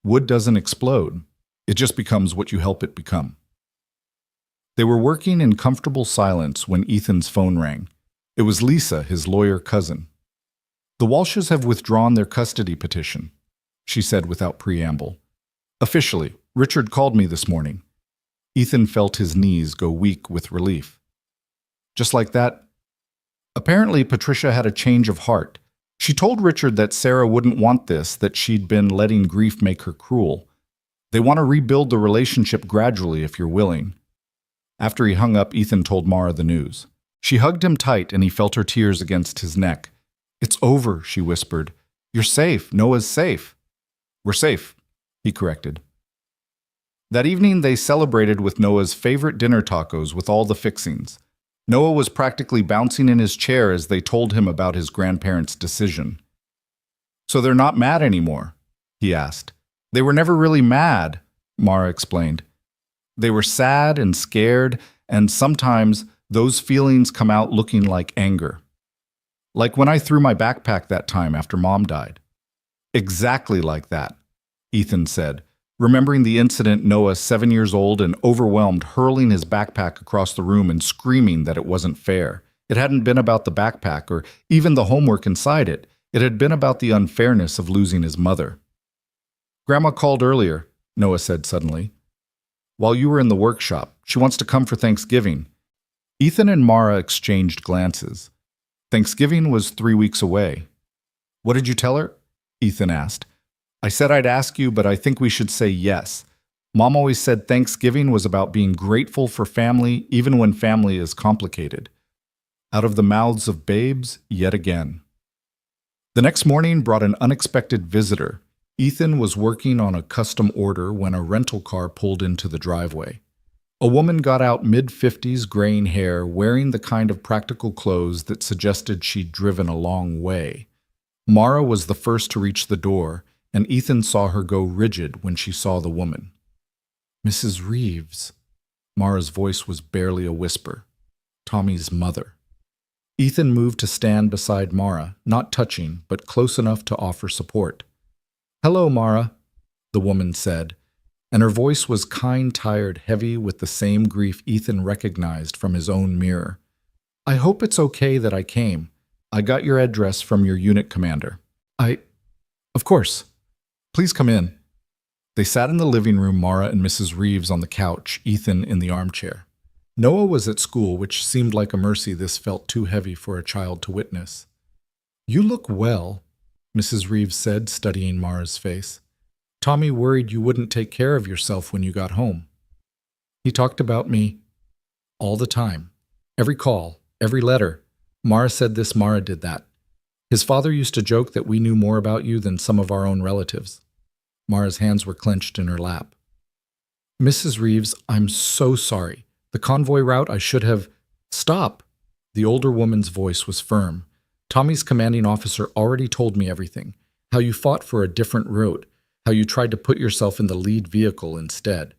Wood doesn't explode. It just becomes what you help it become. They were working in comfortable silence when Ethan's phone rang. It was Lisa, his lawyer cousin. The Walshes have withdrawn their custody petition, she said without preamble. Officially, Richard called me this morning. Ethan felt his knees go weak with relief. Just like that? Apparently, Patricia had a change of heart. She told Richard that Sarah wouldn't want this, that she'd been letting grief make her cruel. They want to rebuild the relationship gradually if you're willing. After he hung up, Ethan told Mara the news. She hugged him tight and he felt her tears against his neck. It's over, she whispered. You're safe. Noah's safe. We're safe, he corrected. That evening, they celebrated with Noah's favorite dinner tacos with all the fixings. Noah was practically bouncing in his chair as they told him about his grandparents' decision. So they're not mad anymore? He asked. They were never really mad, Mara explained. They were sad and scared, and sometimes those feelings come out looking like anger. Like when I threw my backpack that time after Mom died. Exactly like that, Ethan said, remembering the incident Noah, 7 years old and overwhelmed, hurling his backpack across the room and screaming that it wasn't fair. It hadn't been about the backpack or even the homework inside it. It had been about the unfairness of losing his mother. Grandma called earlier, Noah said suddenly. While you were in the workshop, she wants to come for Thanksgiving. Ethan and Mara exchanged glances. Thanksgiving was 3 weeks away. What did you tell her? Ethan asked. I said I'd ask you, but I think we should say yes. Mom always said Thanksgiving was about being grateful for family, even when family is complicated. Out of the mouths of babes, yet again. The next morning brought an unexpected visitor. Ethan was working on a custom order when a rental car pulled into the driveway. A woman got out mid-50s, graying hair, wearing the kind of practical clothes that suggested she'd driven a long way. Mara was the first to reach the door, and Ethan saw her go rigid when she saw the woman. Mrs. Reeves. Mara's voice was barely a whisper. Tommy's mother. Ethan moved to stand beside Mara, not touching, but close enough to offer support. Hello, Mara, the woman said, and her voice was kind, tired, heavy with the same grief Ethan recognized from his own mirror. I hope it's okay that I came. I got your address from your unit commander. Of course. Please come in. They sat in the living room, Mara and Mrs. Reeves on the couch, Ethan in the armchair. Noah was at school, which seemed like a mercy this felt too heavy for a child to witness. "You look well," Mrs. Reeves said, studying Mara's face. "Tommy worried you wouldn't take care of yourself when you got home. He talked about me all the time. Every call, every letter. Mara said this, Mara did that. His father used to joke that we knew more about you than some of our own relatives." Mara's hands were clenched in her lap. "Mrs. Reeves, I'm so sorry. The convoy route I should have—" "Stop!" The older woman's voice was firm. "Tommy's commanding officer already told me everything. How you fought for a different route. How you tried to put yourself in the lead vehicle instead.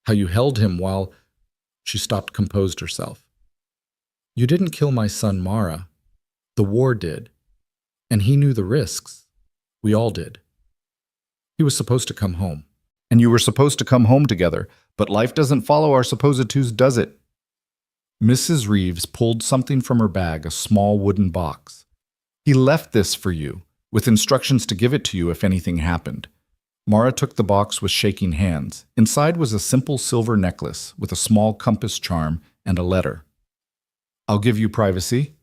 How you held him while—" She stopped, composed herself. "You didn't kill my son, Mara. The war did. And he knew the risks. We all did. He was supposed to come home." "And you were supposed to come home together, but life doesn't follow our supposed twos, does it?" Mrs. Reeves pulled something from her bag, a small wooden box. "He left this for you, with instructions to give it to you if anything happened." Mara took the box with shaking hands. Inside was a simple silver necklace with a small compass charm and a letter. "I'll give you privacy,"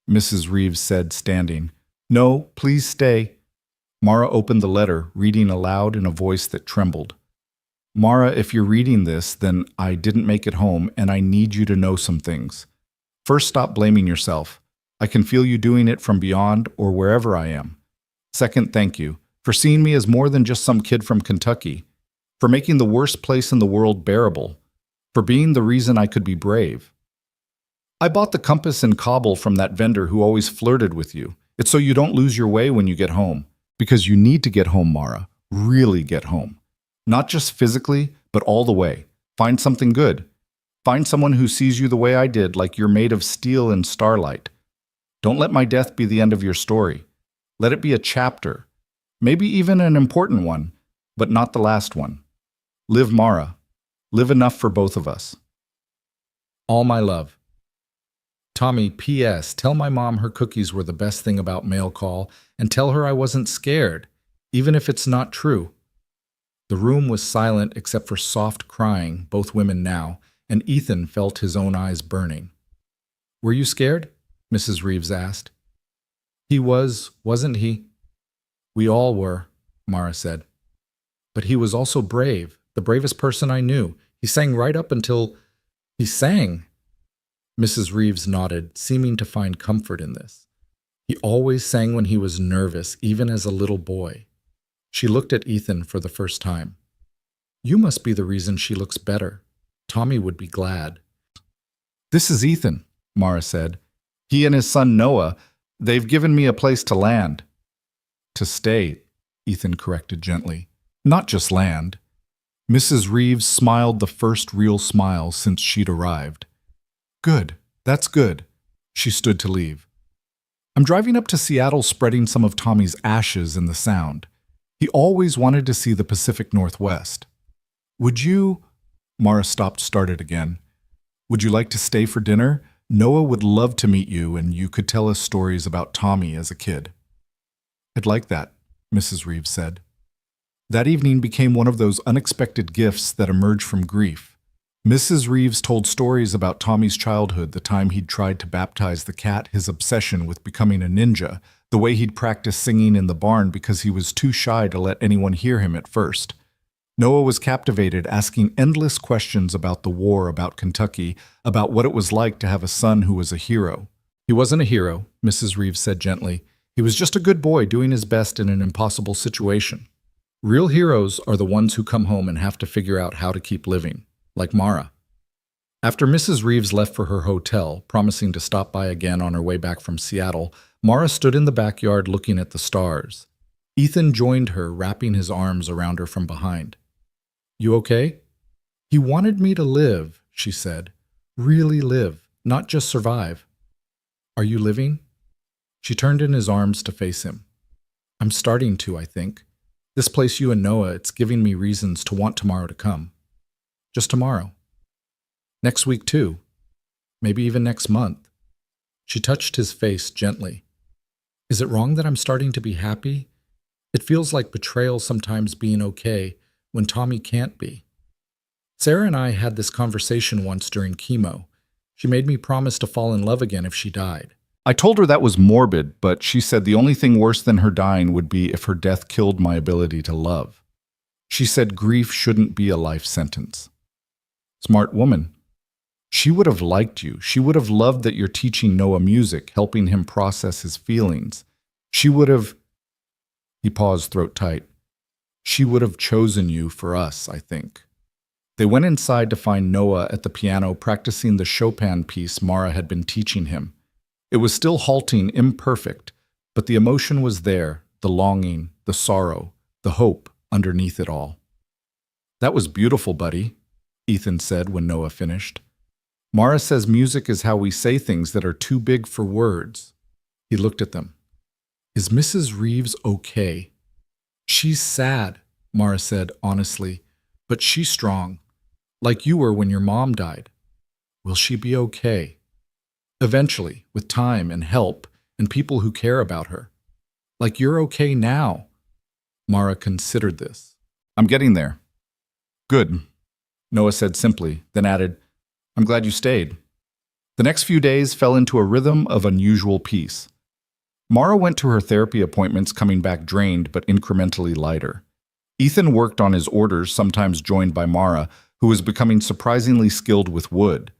Mrs. Reeves said, standing. "No, please stay." Mara opened the letter, reading aloud in a voice that trembled. "Mara, if you're reading this, then I didn't make it home, and I need you to know some things. First, stop blaming yourself. I can feel you doing it from beyond or wherever I am. Second, thank you for seeing me as more than just some kid from Kentucky, for making the worst place in the world bearable, for being the reason I could be brave. I bought the compass and cobble from that vendor who always flirted with you. It's so you don't lose your way when you get home. Because you need to get home, Mara. Really get home. Not just physically, but all the way. Find something good. Find someone who sees you the way I did, like you're made of steel and starlight. Don't let my death be the end of your story. Let it be a chapter. Maybe even an important one, but not the last one. Live, Mara. Live enough for both of us. All my love. Tommy, P.S. Tell my mom her cookies were the best thing about mail call, and tell her I wasn't scared, even if it's not true." The room was silent except for soft crying, both women now, and Ethan felt his own eyes burning. "Were you scared?" Mrs. Reeves asked. "He was, wasn't he?" "We all were," Mara said. "But he was also brave, the bravest person I knew. He sang right up until—" "He sang?" Mrs. Reeves nodded, seeming to find comfort in this. "He always sang when he was nervous, even as a little boy." She looked at Ethan for the first time. "You must be the reason she looks better. Tommy would be glad." "This is Ethan," Mara said. "He and his son Noah, they've given me a place to land." "To stay," Ethan corrected gently. "Not just land." Mrs. Reeves smiled the first real smile since she'd arrived. "Good. That's good." She stood to leave. "I'm driving up to Seattle spreading some of Tommy's ashes in the Sound. He always wanted to see the Pacific Northwest. Would you—" Mara stopped, started again. "Would you like to stay for dinner? Noah would love to meet you, and you could tell us stories about Tommy as a kid." "I'd like that," Mrs. Reeves said. That evening became one of those unexpected gifts that emerge from grief. Mrs. Reeves told stories about Tommy's childhood, the time he'd tried to baptize the cat, his obsession with becoming a ninja, the way he'd practiced singing in the barn because he was too shy to let anyone hear him at first. Noah was captivated, asking endless questions about the war, about Kentucky, about what it was like to have a son who was a hero. "He wasn't a hero," Mrs. Reeves said gently. "He was just a good boy doing his best in an impossible situation. Real heroes are the ones who come home and have to figure out how to keep living. Like Mara." After Mrs. Reeves left for her hotel, promising to stop by again on her way back from Seattle, Mara stood in the backyard looking at the stars. Ethan joined her, wrapping his arms around her from behind. "You okay?" "He wanted me to live," she said. "Really live, not just survive." "Are you living?" She turned in his arms to face him. "I'm starting to, I think. This place you and Noah, it's giving me reasons to want tomorrow to come. Just tomorrow. Next week, too. Maybe even next month." She touched his face gently. "Is it wrong that I'm starting to be happy? It feels like betrayal sometimes being okay, when Tommy can't be. Sarah and I had this conversation once during chemo. She made me promise to fall in love again if she died. I told her that was morbid, but she said the only thing worse than her dying would be if her death killed my ability to love. She said grief shouldn't be a life sentence. Smart woman. She would have liked you. She would have loved that you're teaching Noah music, helping him process his feelings. She would have... He paused, throat tight. She would have chosen you for us, I think. They went inside to find Noah at the piano practicing the Chopin piece Mara had been teaching him. It was still halting, imperfect, but the emotion was there, the longing, the sorrow, the hope underneath it all. That was beautiful, buddy, Ethan said when Noah finished. Mara says music is how we say things that are too big for words. He looked at them. Is Mrs. Reeves okay? She's sad, Mara said honestly, but she's strong. Like you were when your mom died. Will she be okay? Eventually, with time and help and people who care about her. Like you're okay now. Mara considered this. I'm getting there. Good, Noah said simply, then added, I'm glad you stayed. The next few days fell into a rhythm of unusual peace. Mara went to her therapy appointments coming back drained but incrementally lighter. Ethan worked on his orders, sometimes joined by Mara, who was becoming surprisingly skilled with wood.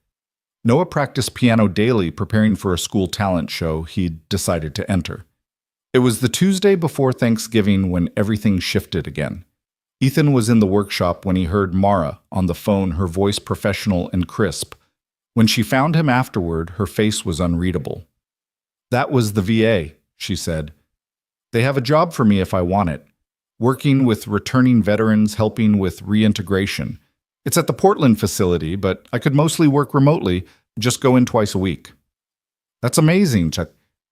Noah practiced piano daily, preparing for a school talent show he'd decided to enter. It was the Tuesday before Thanksgiving when everything shifted again. Ethan was in the workshop when he heard Mara on the phone, her voice professional and crisp. When she found him afterward, her face was unreadable. That was the VA, she said. They have a job for me if I want it. Working with returning veterans, helping with reintegration. It's at the Portland facility, but I could mostly work remotely, just go in twice a week. That's amazing,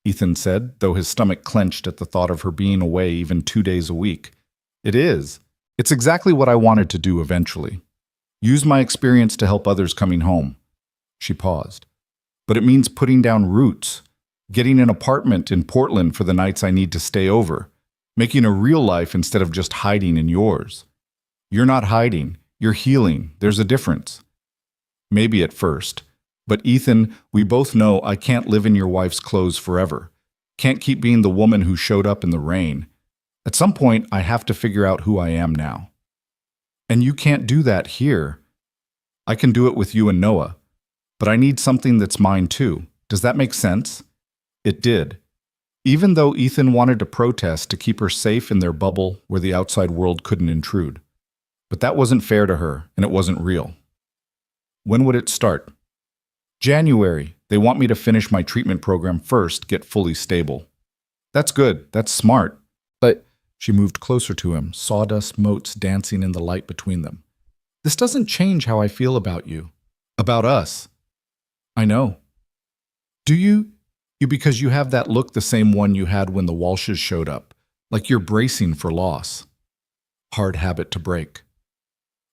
Ethan said, though his stomach clenched at the thought of her being away even 2 days a week. It is. It's exactly what I wanted to do eventually. Use my experience to help others coming home. She paused. But it means putting down roots, getting an apartment in Portland for the nights I need to stay over, making a real life instead of just hiding in yours. You're not hiding. You're healing. There's a difference. Maybe at first. But Ethan, we both know I can't live in your wife's clothes forever. Can't keep being the woman who showed up in the rain. At some point, I have to figure out who I am now. And you can't do that here. I can do it with you and Noah. But I need something that's mine too. Does that make sense? It did. Even though Ethan wanted to protest to keep her safe in their bubble where the outside world couldn't intrude. But that wasn't fair to her, and it wasn't real. When would it start? January. They want me to finish my treatment program first, get fully stable. That's good. That's smart. But she moved closer to him, sawdust motes dancing in the light between them. This doesn't change how I feel about you. About us. I know. Do you? Because you have that look the same one you had when the Walshes showed up, like you're bracing for loss. Hard habit to break.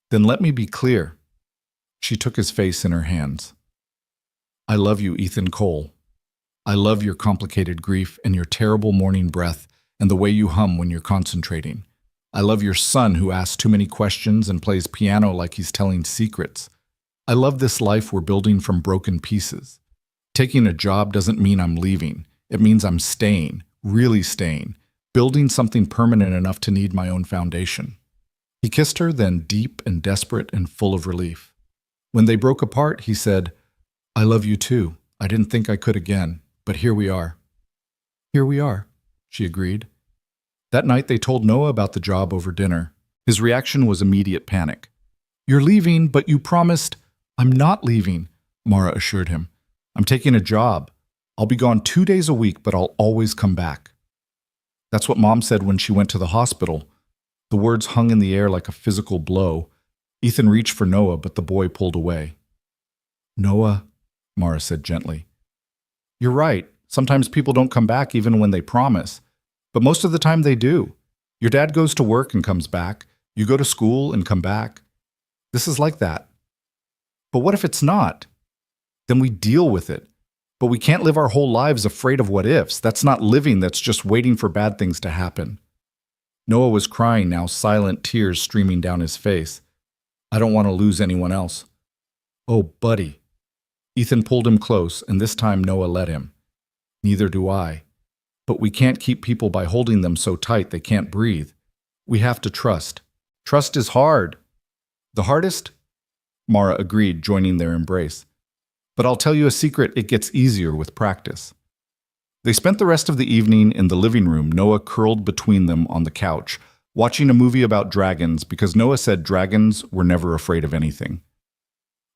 Then let me be clear. She took his face in her hands. I love you, Ethan Cole. I love your complicated grief and your terrible morning breath and the way you hum when you're concentrating. I love your son who asks too many questions and plays piano like he's telling secrets. I love this life we're building from broken pieces. Taking a job doesn't mean I'm leaving. It means I'm staying, really staying, building something permanent enough to need my own foundation. He kissed her, then deep and desperate and full of relief. When they broke apart, he said, I love you too. I didn't think I could again, but here we are. Here we are, she agreed. That night they told Noah about the job over dinner. His reaction was immediate panic. You're leaving, but you promised. I'm not leaving, Mara assured him. I'm taking a job. I'll be gone 2 days a week, but I'll always come back. That's what Mom said when she went to the hospital. The words hung in the air like a physical blow. Ethan reached for Noah, but the boy pulled away. Noah, Mara said gently. You're right. Sometimes people don't come back even when they promise. But most of the time they do. Your dad goes to work and comes back. You go to school and come back. This is like that. But what if it's not? Then we deal with it. But we can't live our whole lives afraid of what ifs. That's not living, that's just waiting for bad things to happen. Noah was crying now, silent tears streaming down his face. I don't want to lose anyone else. Oh, buddy. Ethan pulled him close, and this time Noah let him. Neither do I. But we can't keep people by holding them so tight they can't breathe. We have to trust. Trust is hard. The hardest? Mara agreed, joining their embrace. But I'll tell you a secret, it gets easier with practice. They spent the rest of the evening in the living room, Noah curled between them on the couch, watching a movie about dragons because Noah said dragons were never afraid of anything.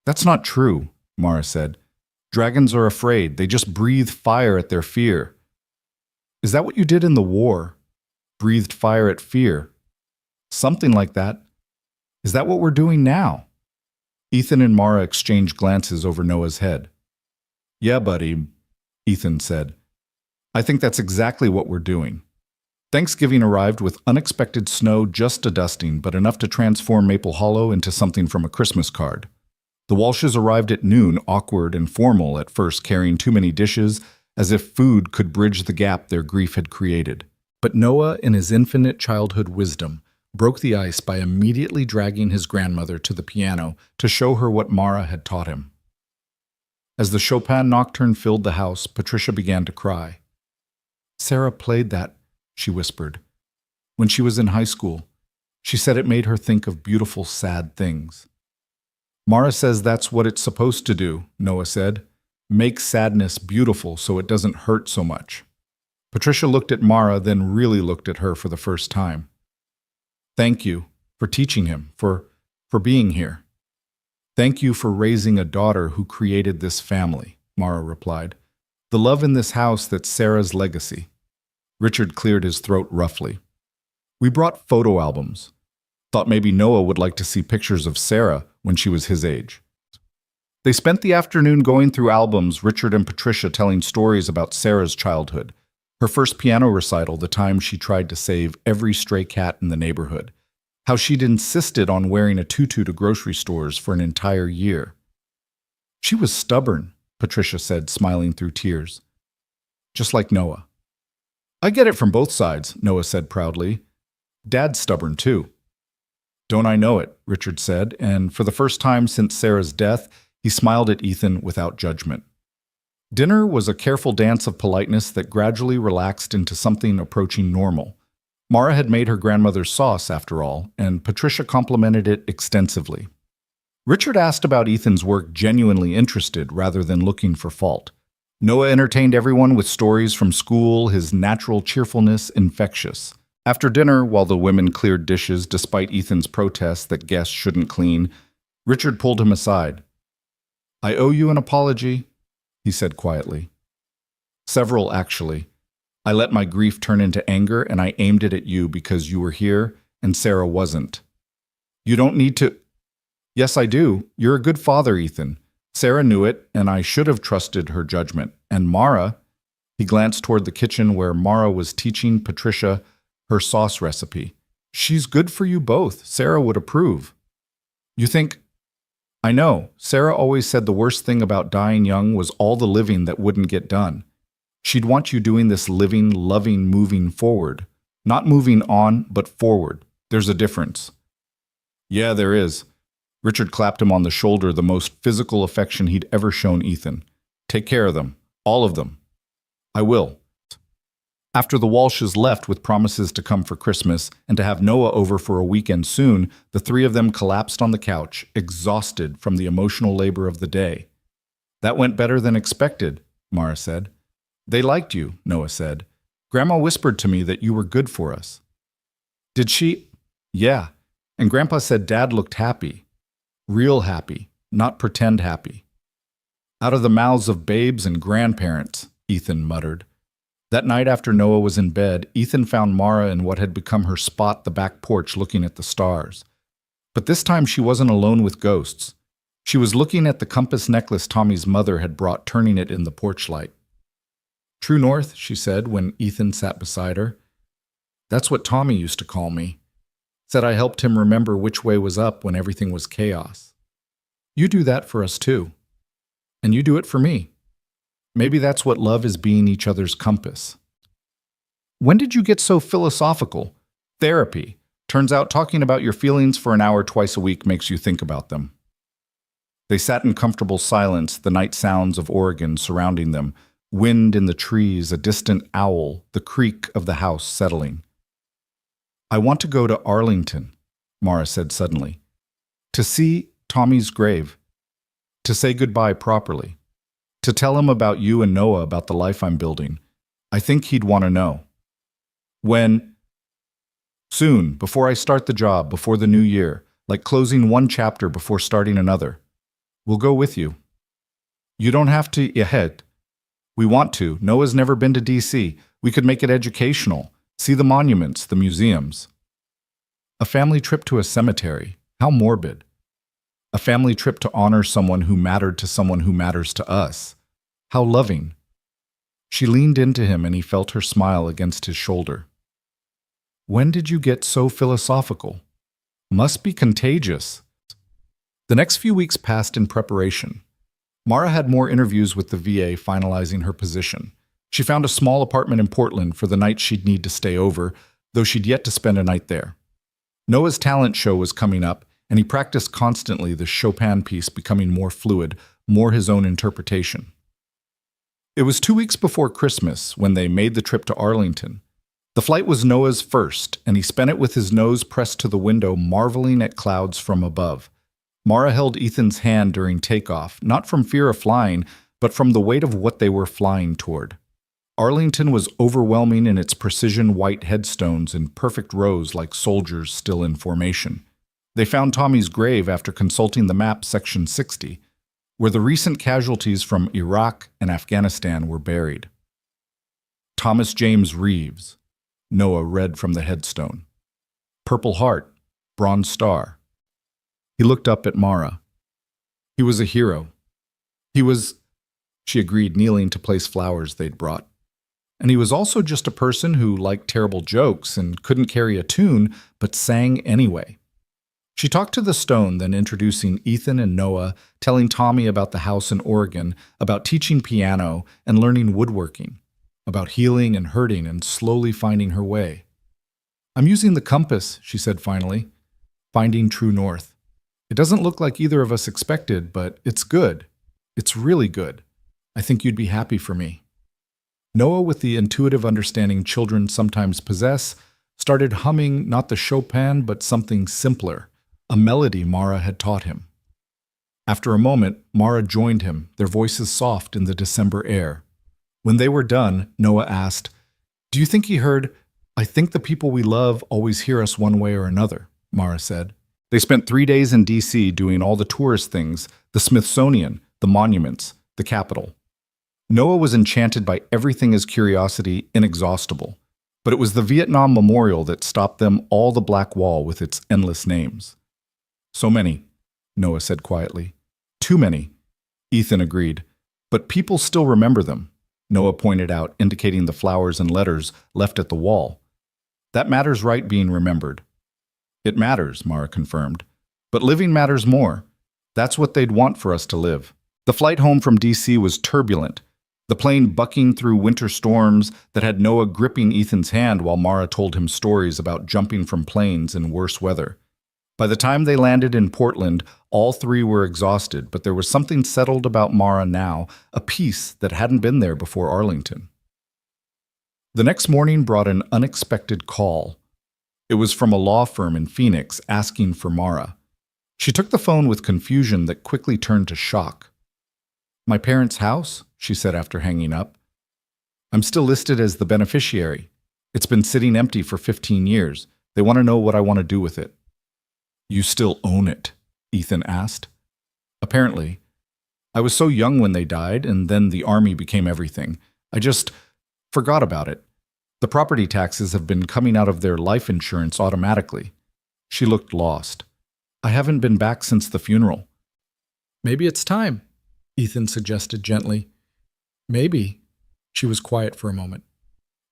That's not true, Mara said. Dragons are afraid. They just breathe fire at their fear. Is that what you did in the war? Breathed fire at fear? Something like that. Is that what we're doing now? Ethan and Mara exchanged glances over Noah's head. Yeah, buddy, Ethan said. I think that's exactly what we're doing. Thanksgiving arrived with unexpected snow, just a dusting, but enough to transform Maple Hollow into something from a Christmas card. The Walshes arrived at noon, awkward and formal at first, carrying too many dishes, as if food could bridge the gap their grief had created. But Noah, in his infinite childhood wisdom, broke the ice by immediately dragging his grandmother to the piano to show her what Mara had taught him. As the Chopin nocturne filled the house, Patricia began to cry. Sarah played that, she whispered. When she was in high school, she said it made her think of beautiful, sad things. Mara says that's what it's supposed to do, Noah said. Make sadness beautiful so it doesn't hurt so much. Patricia looked at Mara, then really looked at her for the first time. Thank you for teaching him, for being here. Thank you for raising a daughter who created this family, Mara replied. The love in this house that's Sarah's legacy. Richard cleared his throat roughly. We brought photo albums. Thought maybe Noah would like to see pictures of Sarah when she was his age. They spent the afternoon going through albums, Richard and Patricia telling stories about Sarah's childhood. Her first piano recital, the time she tried to save every stray cat in the neighborhood. How she'd insisted on wearing a tutu to grocery stores for an entire year. She was stubborn, Patricia said, smiling through tears. Just like Noah. I get it from both sides, Noah said proudly. Dad's stubborn too. Don't I know it, Richard said, and for the first time since Sarah's death, he smiled at Ethan without judgment. Dinner was a careful dance of politeness that gradually relaxed into something approaching normal. Mara had made her grandmother's sauce, after all, and Patricia complimented it extensively. Richard asked about Ethan's work, genuinely interested rather than looking for fault. Noah entertained everyone with stories from school, his natural cheerfulness infectious. After dinner, while the women cleared dishes despite Ethan's protest that guests shouldn't clean, Richard pulled him aside. I owe you an apology, he said quietly. Several, actually. I let my grief turn into anger and I aimed it at you because you were here and Sarah wasn't. You don't need to… Yes, I do. You're a good father, Ethan. Sarah knew it, and I should have trusted her judgment. And Mara… He glanced toward the kitchen where Mara was teaching Patricia her sauce recipe. She's good for you both. Sarah would approve. You think… I know. Sarah always said the worst thing about dying young was all the living that wouldn't get done. She'd want you doing this living, loving, moving forward. Not moving on, but forward. There's a difference. Yeah, there is. Richard clapped him on the shoulder, the most physical affection he'd ever shown Ethan. Take care of them. All of them. I will. After the Walshes left with promises to come for Christmas and to have Noah over for a weekend soon, the three of them collapsed on the couch, exhausted from the emotional labor of the day. That went better than expected, Mara said. They liked you, Noah said. Grandma whispered to me that you were good for us. Did she? Yeah. And Grandpa said Dad looked happy. Real happy, not pretend happy. Out of the mouths of babes and grandparents, Ethan muttered. That night after Noah was in bed, Ethan found Mara in what had become her spot, the back porch, looking at the stars. But this time she wasn't alone with ghosts. She was looking at the compass necklace Tommy's mother had brought, turning it in the porch light. True north, she said when Ethan sat beside her. That's what Tommy used to call me. Said I helped him remember which way was up when everything was chaos. You do that for us too. And you do it for me. Maybe that's what love is, being each other's compass. When did you get so philosophical? Therapy. Turns out talking about your feelings for an hour twice a week makes you think about them. They sat in comfortable silence, the night sounds of Oregon surrounding them, wind in the trees, a distant owl, the creak of the house settling. I want to go to Arlington, Mara said suddenly, to see Tommy's grave, to say goodbye properly, to tell him about you and Noah, about the life I'm building. I think he'd want to know. When? Soon, before I start the job, before the new year, like closing one chapter before starting another. We'll go with you. You don't have to yet. We want to. Noah's never been to D.C. We could make it educational. See the monuments, the museums. A family trip to a cemetery. How morbid. A family trip to honor someone who mattered to someone who matters to us. How loving. She leaned into him and he felt her smile against his shoulder. When did you get so philosophical? Must be contagious. The next few weeks passed in preparation. Mara had more interviews with the VA finalizing her position. She found a small apartment in Portland for the night she'd need to stay over, though she'd yet to spend a night there. Noah's talent show was coming up, and he practiced constantly, the Chopin piece becoming more fluid, more his own interpretation. It was 2 weeks before Christmas when they made the trip to Arlington. The flight was Noah's first, and he spent it with his nose pressed to the window, marveling at clouds from above. Mara held Ethan's hand during takeoff, not from fear of flying, but from the weight of what they were flying toward. Arlington was overwhelming in its precision white headstones in perfect rows like soldiers still in formation. They found Tommy's grave after consulting the map section 60, where the recent casualties from Iraq and Afghanistan were buried. Thomas James Reeves, Noah read from the headstone. Purple Heart, Bronze Star. He looked up at Mara. He was a hero. He was, she agreed, kneeling to place flowers they'd brought. And he was also just a person who liked terrible jokes and couldn't carry a tune, but sang anyway. She talked to the stone, then introducing Ethan and Noah, telling Tommy about the house in Oregon, about teaching piano and learning woodworking, about healing and hurting and slowly finding her way. I'm using the compass, she said finally, finding true north. It doesn't look like either of us expected, but it's good. It's really good. I think you'd be happy for me. Noah, with the intuitive understanding children sometimes possess, started humming not the Chopin but something simpler, a melody Mara had taught him. After a moment, Mara joined him, their voices soft in the December air. When they were done, Noah asked, "Do you think he heard, 'I think the people we love always hear us one way or another'?" Mara said. They spent 3 days in D.C. doing all the tourist things, the Smithsonian, the monuments, the Capitol. Noah was enchanted by everything, his curiosity inexhaustible. But it was the Vietnam Memorial that stopped them, all the black wall with its endless names. So many, Noah said quietly. Too many, Ethan agreed. But people still remember them, Noah pointed out, indicating the flowers and letters left at the wall. That matters, right, being remembered. It matters, Mara confirmed. But living matters more. That's what they'd want for us to live. The flight home from D.C. was turbulent, the plane bucking through winter storms that had Noah gripping Ethan's hand while Mara told him stories about jumping from planes in worse weather. By the time they landed in Portland, all three were exhausted, but there was something settled about Mara now, a peace that hadn't been there before Arlington. The next morning brought an unexpected call. It was from a law firm in Phoenix asking for Mara. She took the phone with confusion that quickly turned to shock. "My parents' house?" she said after hanging up. "I'm still listed as the beneficiary. It's been sitting empty for 15 years. They want to know what I want to do with it." "You still own it?" Ethan asked. "Apparently. I was so young when they died, and then the army became everything. I just forgot about it. The property taxes have been coming out of their life insurance automatically." She looked lost. "I haven't been back since the funeral." "Maybe it's time," Ethan suggested gently. "Maybe." She was quiet for a moment.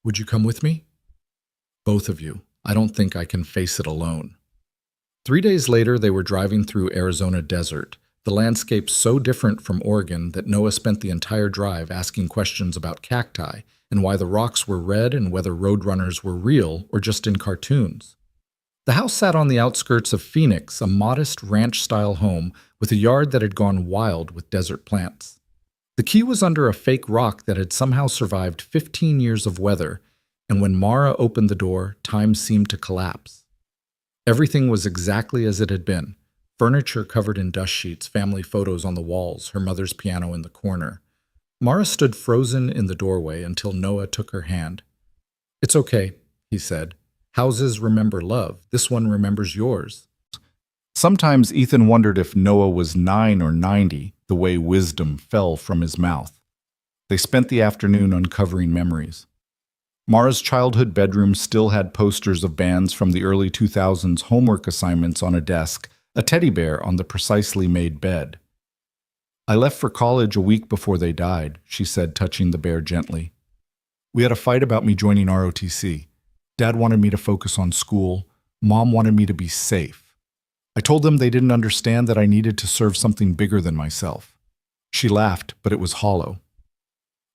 "Would you come with me?" "Both of you. I don't think I can face it alone." 3 days later, they were driving through Arizona desert, the landscape so different from Oregon that Noah spent the entire drive asking questions about cacti and why the rocks were red and whether roadrunners were real or just in cartoons. The house sat on the outskirts of Phoenix, a modest ranch-style home with a yard that had gone wild with desert plants. The key was under a fake rock that had somehow survived 15 years of weather, and when Mara opened the door, time seemed to collapse. Everything was exactly as it had been. Furniture covered in dust sheets, family photos on the walls, her mother's piano in the corner. Mara stood frozen in the doorway until Noah took her hand. "It's okay," he said. "Houses remember love. This one remembers yours." Sometimes Ethan wondered if Noah was 9 or 90, the way wisdom fell from his mouth. They spent the afternoon uncovering memories. Mara's childhood bedroom still had posters of bands from the early 2000s, homework assignments on a desk, a teddy bear on the precisely made bed. "I left for college a week before they died," she said, touching the bear gently. "We had a fight about me joining ROTC. Dad wanted me to focus on school. Mom wanted me to be safe. I told them they didn't understand that I needed to serve something bigger than myself." She laughed, but it was hollow.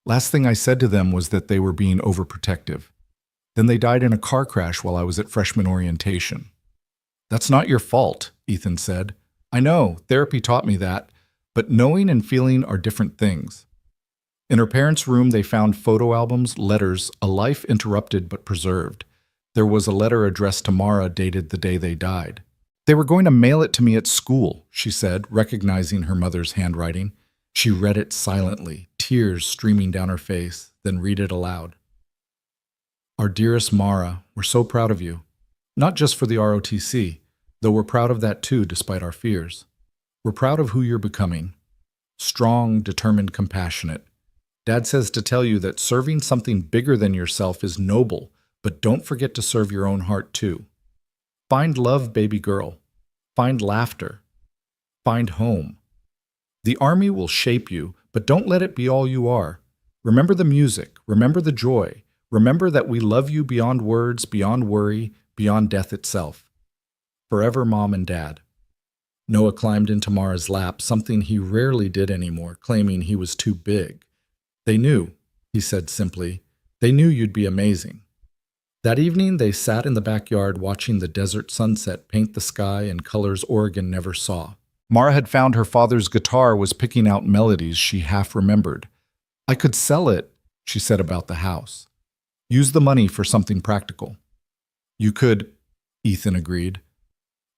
"Last thing I said to them was that they were being overprotective. Then they died in a car crash while I was at freshman orientation." "That's not your fault," Ethan said. "I know, therapy taught me that, but knowing and feeling are different things." In her parents' room, they found photo albums, letters, a life interrupted but preserved. There was a letter addressed to Mara dated the day they died. "They were going to mail it to me at school," she said, recognizing her mother's handwriting. She read it silently, tears streaming down her face, then read it aloud. "Our dearest Mara, we're so proud of you. Not just for the ROTC, though we're proud of that too despite our fears. We're proud of who you're becoming. Strong, determined, compassionate. Dad says to tell you that serving something bigger than yourself is noble, but don't forget to serve your own heart too. Find love, baby girl. Find laughter. Find home. The Army will shape you, but don't let it be all you are. Remember the music. Remember the joy. Remember that we love you beyond words, beyond worry, beyond death itself. Forever, Mom and Dad." Noah climbed into Mara's lap, something he rarely did anymore, claiming he was too big. "They knew," he said simply. "They knew you'd be amazing." That evening, they sat in the backyard watching the desert sunset paint the sky in colors Oregon never saw. Mara had found her father's guitar was picking out melodies she half remembered. "I could sell it," she said about the house. "Use the money for something practical." "You could," Ethan agreed.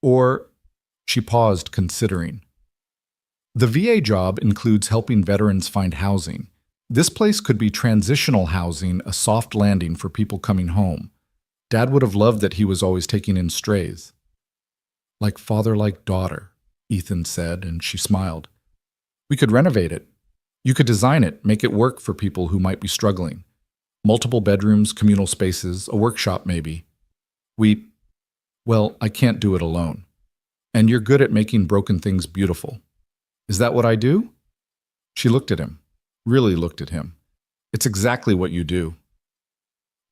"Or," she paused, considering. "The VA job includes helping veterans find housing. This place could be transitional housing, a soft landing for people coming home. Dad would have loved that he was always taking in strays." "Like father, like daughter," Ethan said, and she smiled. "We could renovate it. You could design it, make it work for people who might be struggling. Multiple bedrooms, communal spaces, a workshop maybe. Well, I can't do it alone. And you're good at making broken things beautiful. Is that what I do?" She looked at him. Really looked at him. "It's exactly what you do."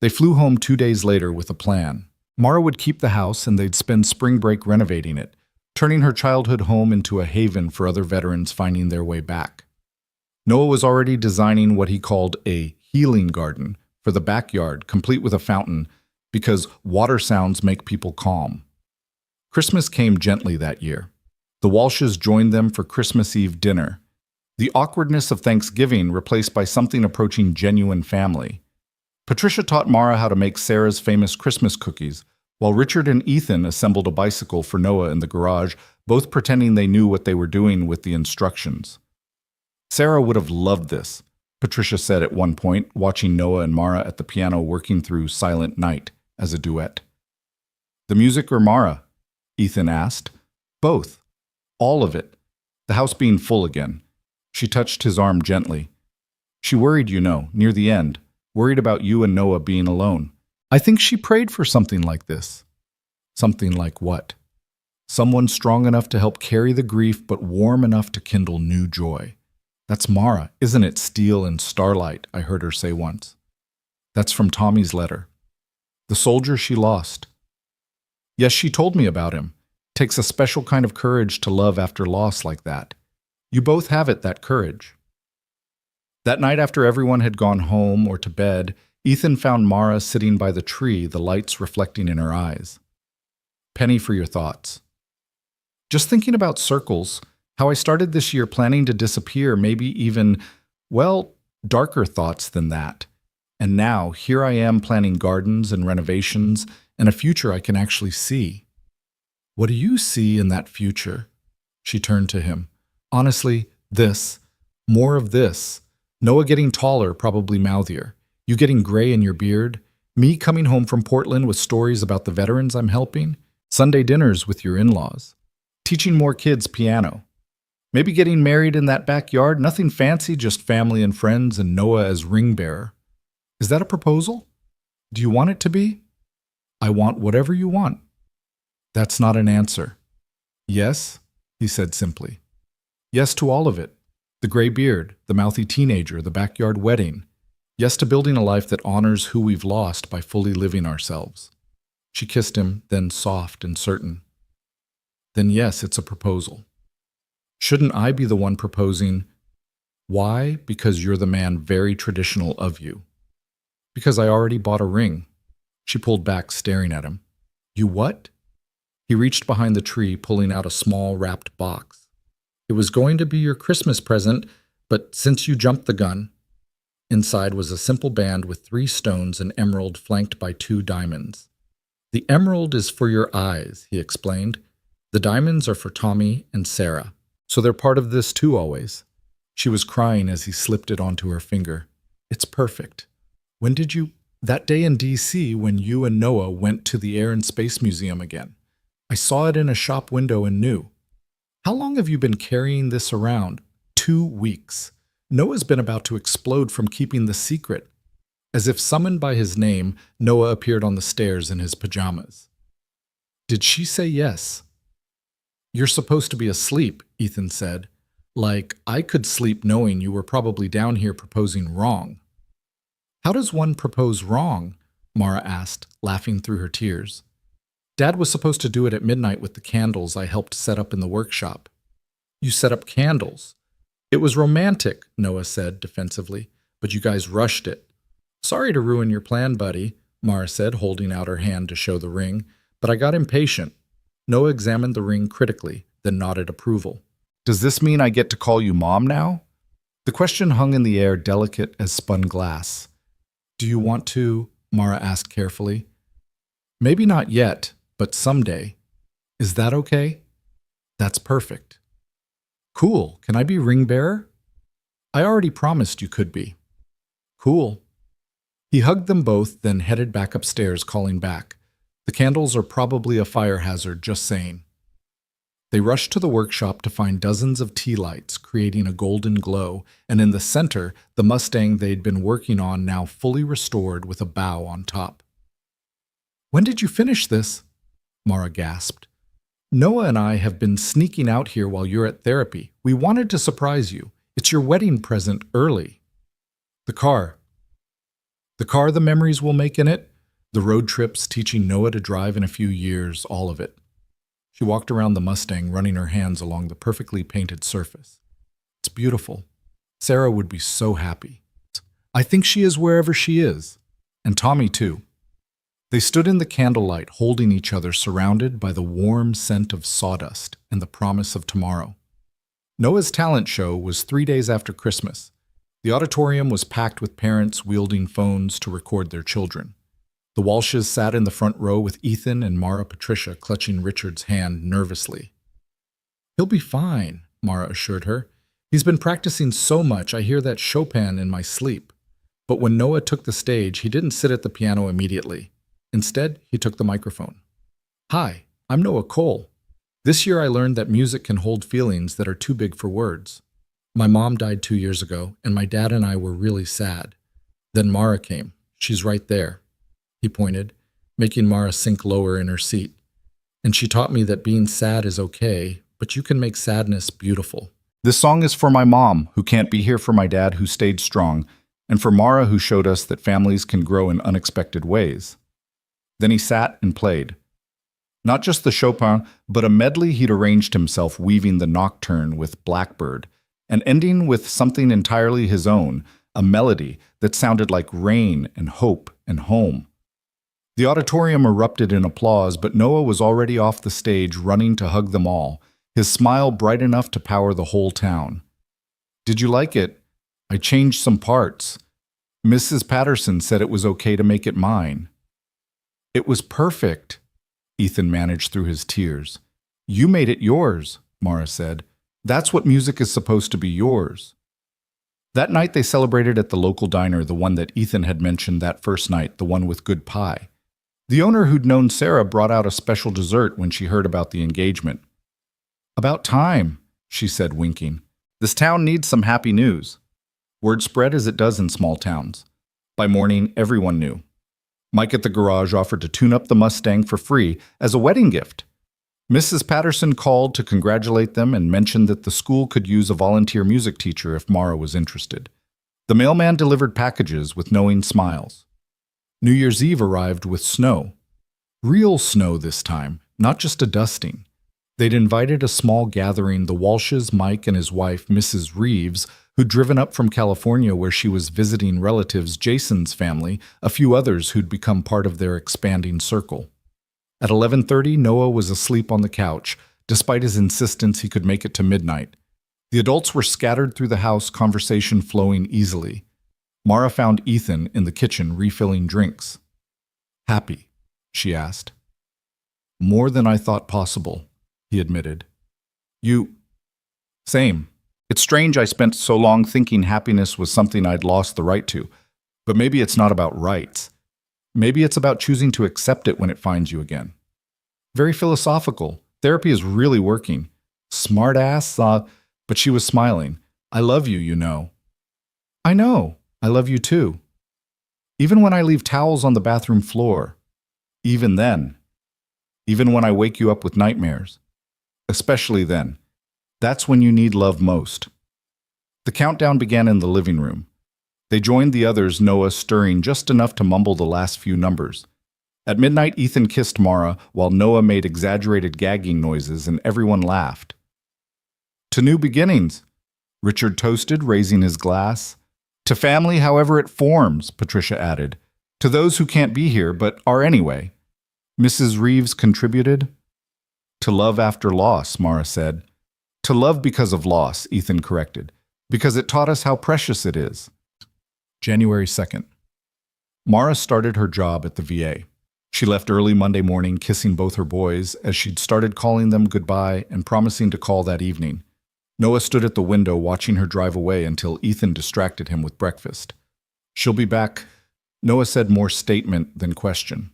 They flew home 2 days later with a plan. Mara would keep the house and they'd spend spring break renovating it, turning her childhood home into a haven for other veterans finding their way back. Noah was already designing what he called a healing garden for the backyard, complete with a fountain, because water sounds make people calm. Christmas came gently that year. The Walshes joined them for Christmas Eve dinner. The awkwardness of Thanksgiving replaced by something approaching genuine family. Patricia taught Mara how to make Sarah's famous Christmas cookies, while Richard and Ethan assembled a bicycle for Noah in the garage, both pretending they knew what they were doing with the instructions. "Sarah would have loved this," Patricia said at one point, watching Noah and Mara at the piano working through Silent Night as a duet. "The music or Mara?" Ethan asked. "Both. All of it. The house being full again." She touched his arm gently. "She worried, near the end, worried about you and Noah being alone. I think she prayed for something like this." "Something like what?" "Someone strong enough to help carry the grief, but warm enough to kindle new joy. That's Mara, isn't it? Steel and starlight," I heard her say once. "That's from Tommy's letter. The soldier she lost." "Yes, she told me about him. Takes a special kind of courage to love after loss like that. You both have it, that courage. That night after everyone had gone home or to bed, Ethan found Mara sitting by the tree, the lights reflecting in her eyes. Penny, for your thoughts. Just thinking about circles, how I started this year planning to disappear, maybe even, well, darker thoughts than that. And now, here I am planning gardens and renovations and a future I can actually see. What do you see in that future? She turned to him. Honestly, this. More of this. Noah getting taller, probably mouthier. You getting gray in your beard. Me coming home from Portland with stories about the veterans I'm helping. Sunday dinners with your in-laws. Teaching more kids piano. Maybe getting married in that backyard. Nothing fancy, just family and friends and Noah as ring bearer. Is that a proposal? Do you want it to be? I want whatever you want. That's not an answer. Yes, he said simply. Yes to all of it. The gray beard, the mouthy teenager, the backyard wedding. Yes to building a life that honors who we've lost by fully living ourselves. She kissed him, then soft and certain. Then yes, it's a proposal. Shouldn't I be the one proposing? Why? Because you're the man very traditional of you. Because I already bought a ring. She pulled back, staring at him. You what? He reached behind the tree, pulling out a small wrapped box. It was going to be your Christmas present, but since you jumped the gun. Inside was a simple band with 3 stones and emerald flanked by 2 diamonds. The emerald is for your eyes, he explained. The diamonds are for Tommy and Sarah, so they're part of this too always. She was crying as he slipped it onto her finger. It's perfect. When did you... That day in D.C. when you and Noah went to the Air and Space Museum again. I saw it in a shop window and knew. How long have you been carrying this around? 2 weeks. Noah's been about to explode from keeping the secret. As if summoned by his name, Noah appeared on the stairs in his pajamas. Did she say yes? You're supposed to be asleep, Ethan said. Like, I could sleep knowing you were probably down here proposing wrong. How does one propose wrong? Mara asked, laughing through her tears. Dad was supposed to do it at midnight with the candles I helped set up in the workshop. You set up candles. It was romantic, Noah said defensively, but you guys rushed it. Sorry to ruin your plan, buddy, Mara said, holding out her hand to show the ring, but I got impatient. Noah examined the ring critically, then nodded approval. Does this mean I get to call you Mom now? The question hung in the air, delicate as spun glass. Do you want to? Mara asked carefully. Maybe not yet, but someday. Is that okay? That's perfect. Cool. Can I be ring bearer? I already promised you could be. Cool. He hugged them both, then headed back upstairs, calling back. The candles are probably a fire hazard, just saying. They rushed to the workshop to find dozens of tea lights creating a golden glow, and in the center, the Mustang they'd been working on now fully restored with a bow on top. When did you finish this? Mara gasped. Noah and I have been sneaking out here while you're at therapy. We wanted to surprise you. It's your wedding present early. The car the memories we'll make in it, the road trips teaching Noah to drive in a few years, all of it. She walked around the Mustang, running her hands along the perfectly painted surface. It's beautiful. Sarah would be so happy. I think she is wherever she is. And Tommy, too. They stood in the candlelight, holding each other, surrounded by the warm scent of sawdust and the promise of tomorrow. Noah's talent show was 3 days after Christmas. The auditorium was packed with parents wielding phones to record their children. The Walshes sat in the front row with Ethan and Mara Patricia clutching Richard's hand nervously. He'll be fine, Mara assured her. He's been practicing so much I hear that Chopin in my sleep. But when Noah took the stage, he didn't sit at the piano immediately. Instead, he took the microphone. Hi, I'm Noah Cole. This year I learned that music can hold feelings that are too big for words. My mom died 2 years ago, and my dad and I were really sad. Then Mara came. She's right there. He pointed, making Mara sink lower in her seat. And she taught me that being sad is okay, but you can make sadness beautiful. This song is for my mom, who can't be here, for my dad, who stayed strong, and for Mara, who showed us that families can grow in unexpected ways. Then he sat and played. Not just the Chopin, but a medley he'd arranged himself, weaving the Nocturne with Blackbird, and ending with something entirely his own, a melody that sounded like rain and hope and home. The auditorium erupted in applause, but Noah was already off the stage running to hug them all, his smile bright enough to power the whole town. "Did you like it? I changed some parts. Mrs. Patterson said it was okay to make it mine." "It was perfect," Ethan managed through his tears. "You made it yours," Mara said. "That's what music is supposed to be, yours." That night they celebrated at the local diner, the one that Ethan had mentioned that first night, the one with good pie. The owner who'd known Sarah brought out a special dessert when she heard about the engagement. "About time," she said, winking. "This town needs some happy news." Word spread as it does in small towns. By morning, everyone knew. Mike at the garage offered to tune up the Mustang for free as a wedding gift. Mrs. Patterson called to congratulate them and mentioned that the school could use a volunteer music teacher if Mara was interested. The mailman delivered packages with knowing smiles. New Year's Eve arrived with snow. Real snow this time, not just a dusting. They'd invited a small gathering, the Walshes, Mike and his wife, Mrs. Reeves, who'd driven up from California where she was visiting relatives, Jason's family, a few others who'd become part of their expanding circle. At 11:30, Noah was asleep on the couch, despite his insistence he could make it to midnight. The adults were scattered through the house, conversation flowing easily. Mara found Ethan in the kitchen refilling drinks. "Happy?" she asked. "More than I thought possible," he admitted. "You..." "Same. It's strange I spent so long thinking happiness was something I'd lost the right to. But maybe it's not about rights. Maybe it's about choosing to accept it when it finds you again." Very philosophical. Therapy is really working. Smart ass, but she was smiling. "I love you, you know." "I know. I love you too. Even when I leave towels on the bathroom floor. Even then. Even when I wake you up with nightmares. Especially then. That's when you need love most." The countdown began in the living room. They joined the others, Noah stirring just enough to mumble the last few numbers. At midnight, Ethan kissed Mara, while Noah made exaggerated gagging noises, and everyone laughed. "To new beginnings," Richard toasted, raising his glass. "To family however it forms," Patricia added. "To those who can't be here, but are anyway," Mrs. Reeves contributed. "To love after loss," Mara said. "To love because of loss," Ethan corrected. "Because it taught us how precious it is." January 2nd. Mara started her job at the VA. She left early Monday morning, kissing both her boys, as she'd started calling them goodbye and promising to call that evening. Noah stood at the window watching her drive away until Ethan distracted him with breakfast. "She'll be back," Noah said, more statement than question.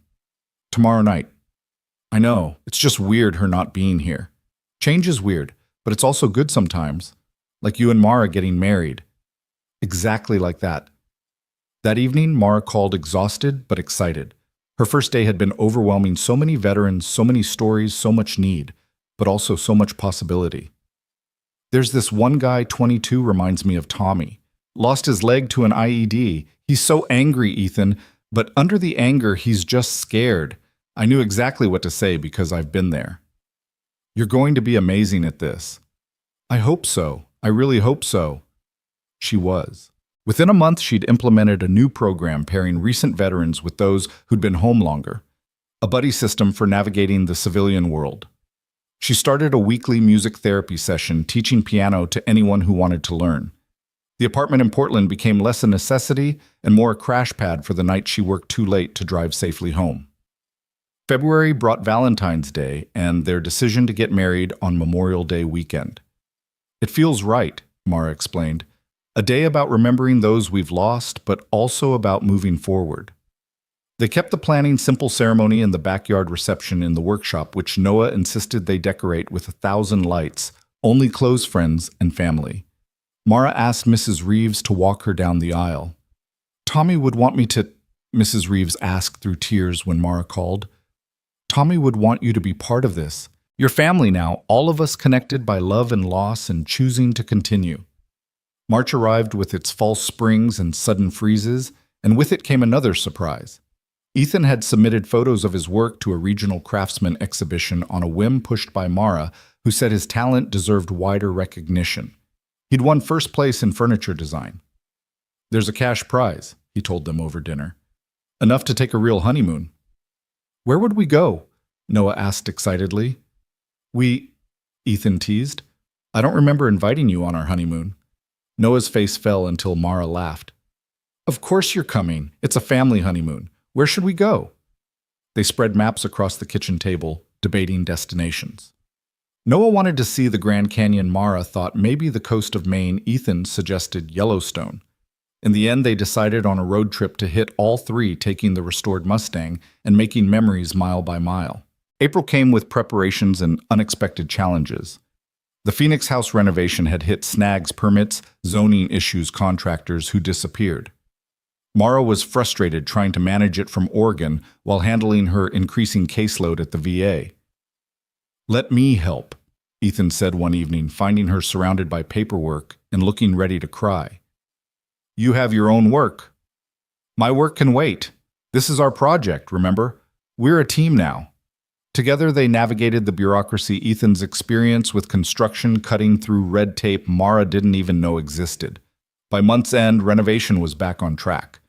"Tomorrow night." "I know, it's just weird her not being here. Change is weird, but it's also good sometimes. Like you and Mara getting married." Exactly like that. That evening, Mara called exhausted but excited. Her first day had been overwhelming, so many veterans, so many stories, so much need, but also so much possibility. "There's this one guy, 22, reminds me of Tommy. Lost his leg to an IED. He's so angry, Ethan, but under the anger, he's just scared. I knew exactly what to say because I've been there." "You're going to be amazing at this." "I hope so. I really hope so." She was. Within a month, she'd implemented a new program pairing recent veterans with those who'd been home longer, a buddy system for navigating the civilian world. She started a weekly music therapy session, teaching piano to anyone who wanted to learn. The apartment in Portland became less a necessity and more a crash pad for the night she worked too late to drive safely home. February brought Valentine's Day and their decision to get married on Memorial Day weekend. "It feels right," Mara explained. "A day about remembering those we've lost, but also about moving forward." They kept the planning simple ceremony and the backyard reception in the workshop, which Noah insisted they decorate with 1,000 lights, only close friends and family. Mara asked Mrs. Reeves to walk her down the aisle. "Tommy would want me to," Mrs. Reeves asked through tears when Mara called. "Tommy would want you to be part of this. Your family now, all of us connected by love and loss and choosing to continue." March arrived with its false springs and sudden freezes, and with it came another surprise. Ethan had submitted photos of his work to a regional craftsman exhibition on a whim pushed by Mara, who said his talent deserved wider recognition. He'd won first place in furniture design. There's a cash prize, he told them over dinner. Enough to take a real honeymoon. Where would we go? Noah asked excitedly. Ethan teased. I don't remember inviting you on our honeymoon. Noah's face fell until Mara laughed. Of course you're coming. It's a family honeymoon. Where should we go? They spread maps across the kitchen table, debating destinations. Noah wanted to see the Grand Canyon. Mara thought maybe the coast of Maine. Ethan suggested Yellowstone. In the end, they decided on a road trip to hit all three, taking the restored Mustang and making memories mile by mile. April came with preparations and unexpected challenges. The Phoenix house renovation had hit snags, permits, zoning issues, contractors who disappeared. Mara was frustrated trying to manage it from Oregon while handling her increasing caseload at the VA. Let me help, Ethan said one evening, finding her surrounded by paperwork and looking ready to cry. You have your own work. My work can wait. This is our project, remember? We're a team now. Together they navigated the bureaucracy. Ethan's experience with construction, cutting through red tape Mara didn't even know existed. By month's end, renovation was back on track.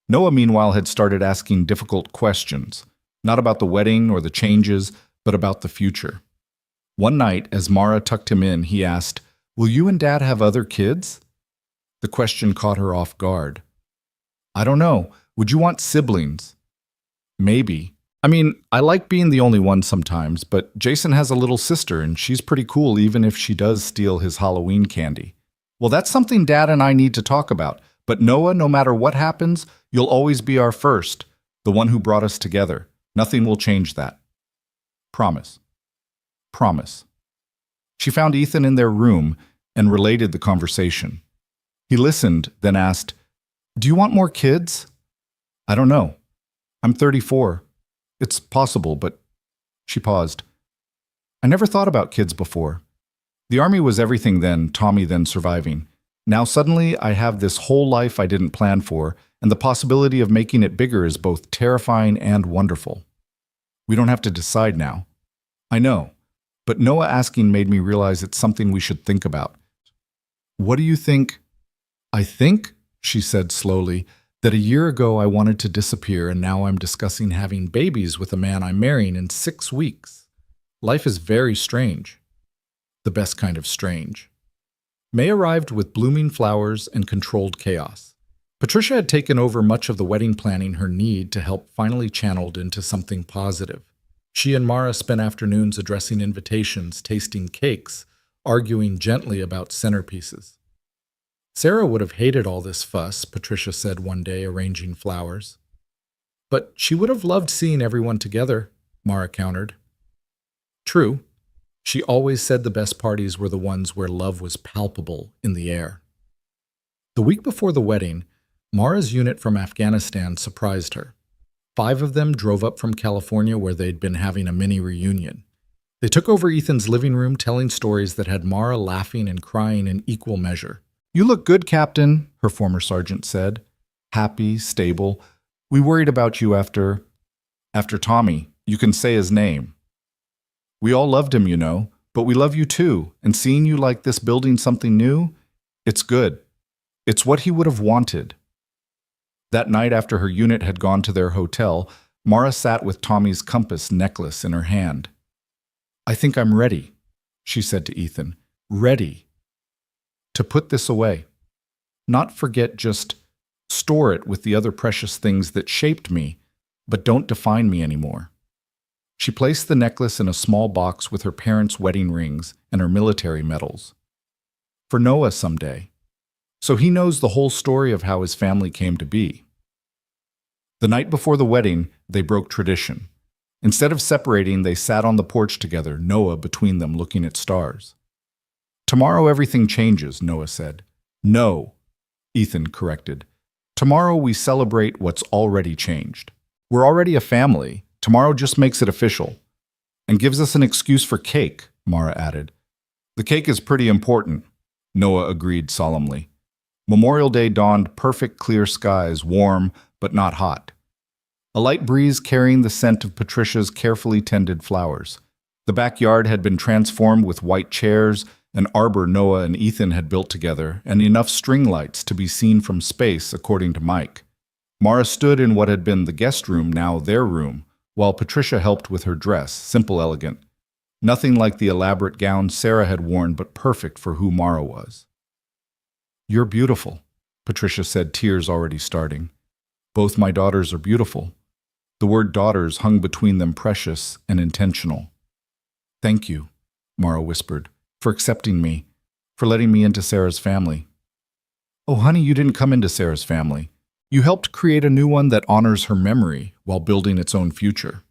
Noah, meanwhile, had started asking difficult questions, not about the wedding or the changes, but about the future. One night, as Mara tucked him in, he asked, Will you and Dad have other kids? The question caught her off guard. I don't know. Would you want siblings? Maybe. I like being the only one sometimes, but Jason has a little sister and she's pretty cool even if she does steal his Halloween candy. Well, that's something Dad and I need to talk about. But Noah, no matter what happens, you'll always be our first, the one who brought us together. Nothing will change that. Promise. Promise. She found Ethan in their room and related the conversation. He listened, then asked, Do you want more kids? I don't know. I'm 34. It's possible, but… She paused. I never thought about kids before. The Army was everything then, Tommy then surviving. Now suddenly I have this whole life I didn't plan for, and the possibility of making it bigger is both terrifying and wonderful. We don't have to decide now. I know, but Noah asking made me realize it's something we should think about. What do you think? I think, she said slowly, that a year ago I wanted to disappear and now I'm discussing having babies with a man I'm marrying in 6 weeks. Life is very strange. The best kind of strange. May arrived with blooming flowers and controlled chaos. Patricia had taken over much of the wedding planning. Her need to help finally channeled into something positive. She and Mara spent afternoons addressing invitations, tasting cakes, arguing gently about centerpieces. Sarah would have hated all this fuss, Patricia said one day, arranging flowers. But she would have loved seeing everyone together, Mara countered. True. She always said the best parties were the ones where love was palpable in the air. The week before the wedding, Mara's unit from Afghanistan surprised her. 5 of them drove up from California where they'd been having a mini reunion. They took over Ethan's living room, telling stories that had Mara laughing and crying in equal measure. You look good, Captain, her former sergeant said. Happy, stable. We worried about you after Tommy. You can say his name. We all loved him, you know, but we love you too, and seeing you like this building something new, it's good. It's what he would have wanted. That night after her unit had gone to their hotel, Mara sat with Tommy's compass necklace in her hand. I think I'm ready, she said to Ethan. Ready. To put this away. Not forget, just store it with the other precious things that shaped me, but don't define me anymore. She placed the necklace in a small box with her parents' wedding rings and her military medals. For Noah someday. So he knows the whole story of how his family came to be. The night before the wedding, they broke tradition. Instead of separating, they sat on the porch together, Noah between them looking at stars. Tomorrow everything changes, Noah said. No, Ethan corrected. Tomorrow we celebrate what's already changed. We're already a family. Tomorrow just makes it official. And gives us an excuse for cake, Mara added. The cake is pretty important, Noah agreed solemnly. Memorial Day dawned, perfect clear skies, warm but not hot. A light breeze carrying the scent of Patricia's carefully tended flowers. The backyard had been transformed with white chairs, an arbor Noah and Ethan had built together, and enough string lights to be seen from space, according to Mike. Mara stood in what had been the guest room, now their room, while Patricia helped with her dress, simple, elegant. Nothing like the elaborate gown Sarah had worn, but perfect for who Mara was. "You're beautiful," Patricia said, tears already starting. "Both my daughters are beautiful." The word daughters hung between them, precious and intentional. "Thank you," Mara whispered, "for accepting me, for letting me into Sarah's family." "Oh, honey, you didn't come into Sarah's family. You helped create a new one that honors her memory while building its own future."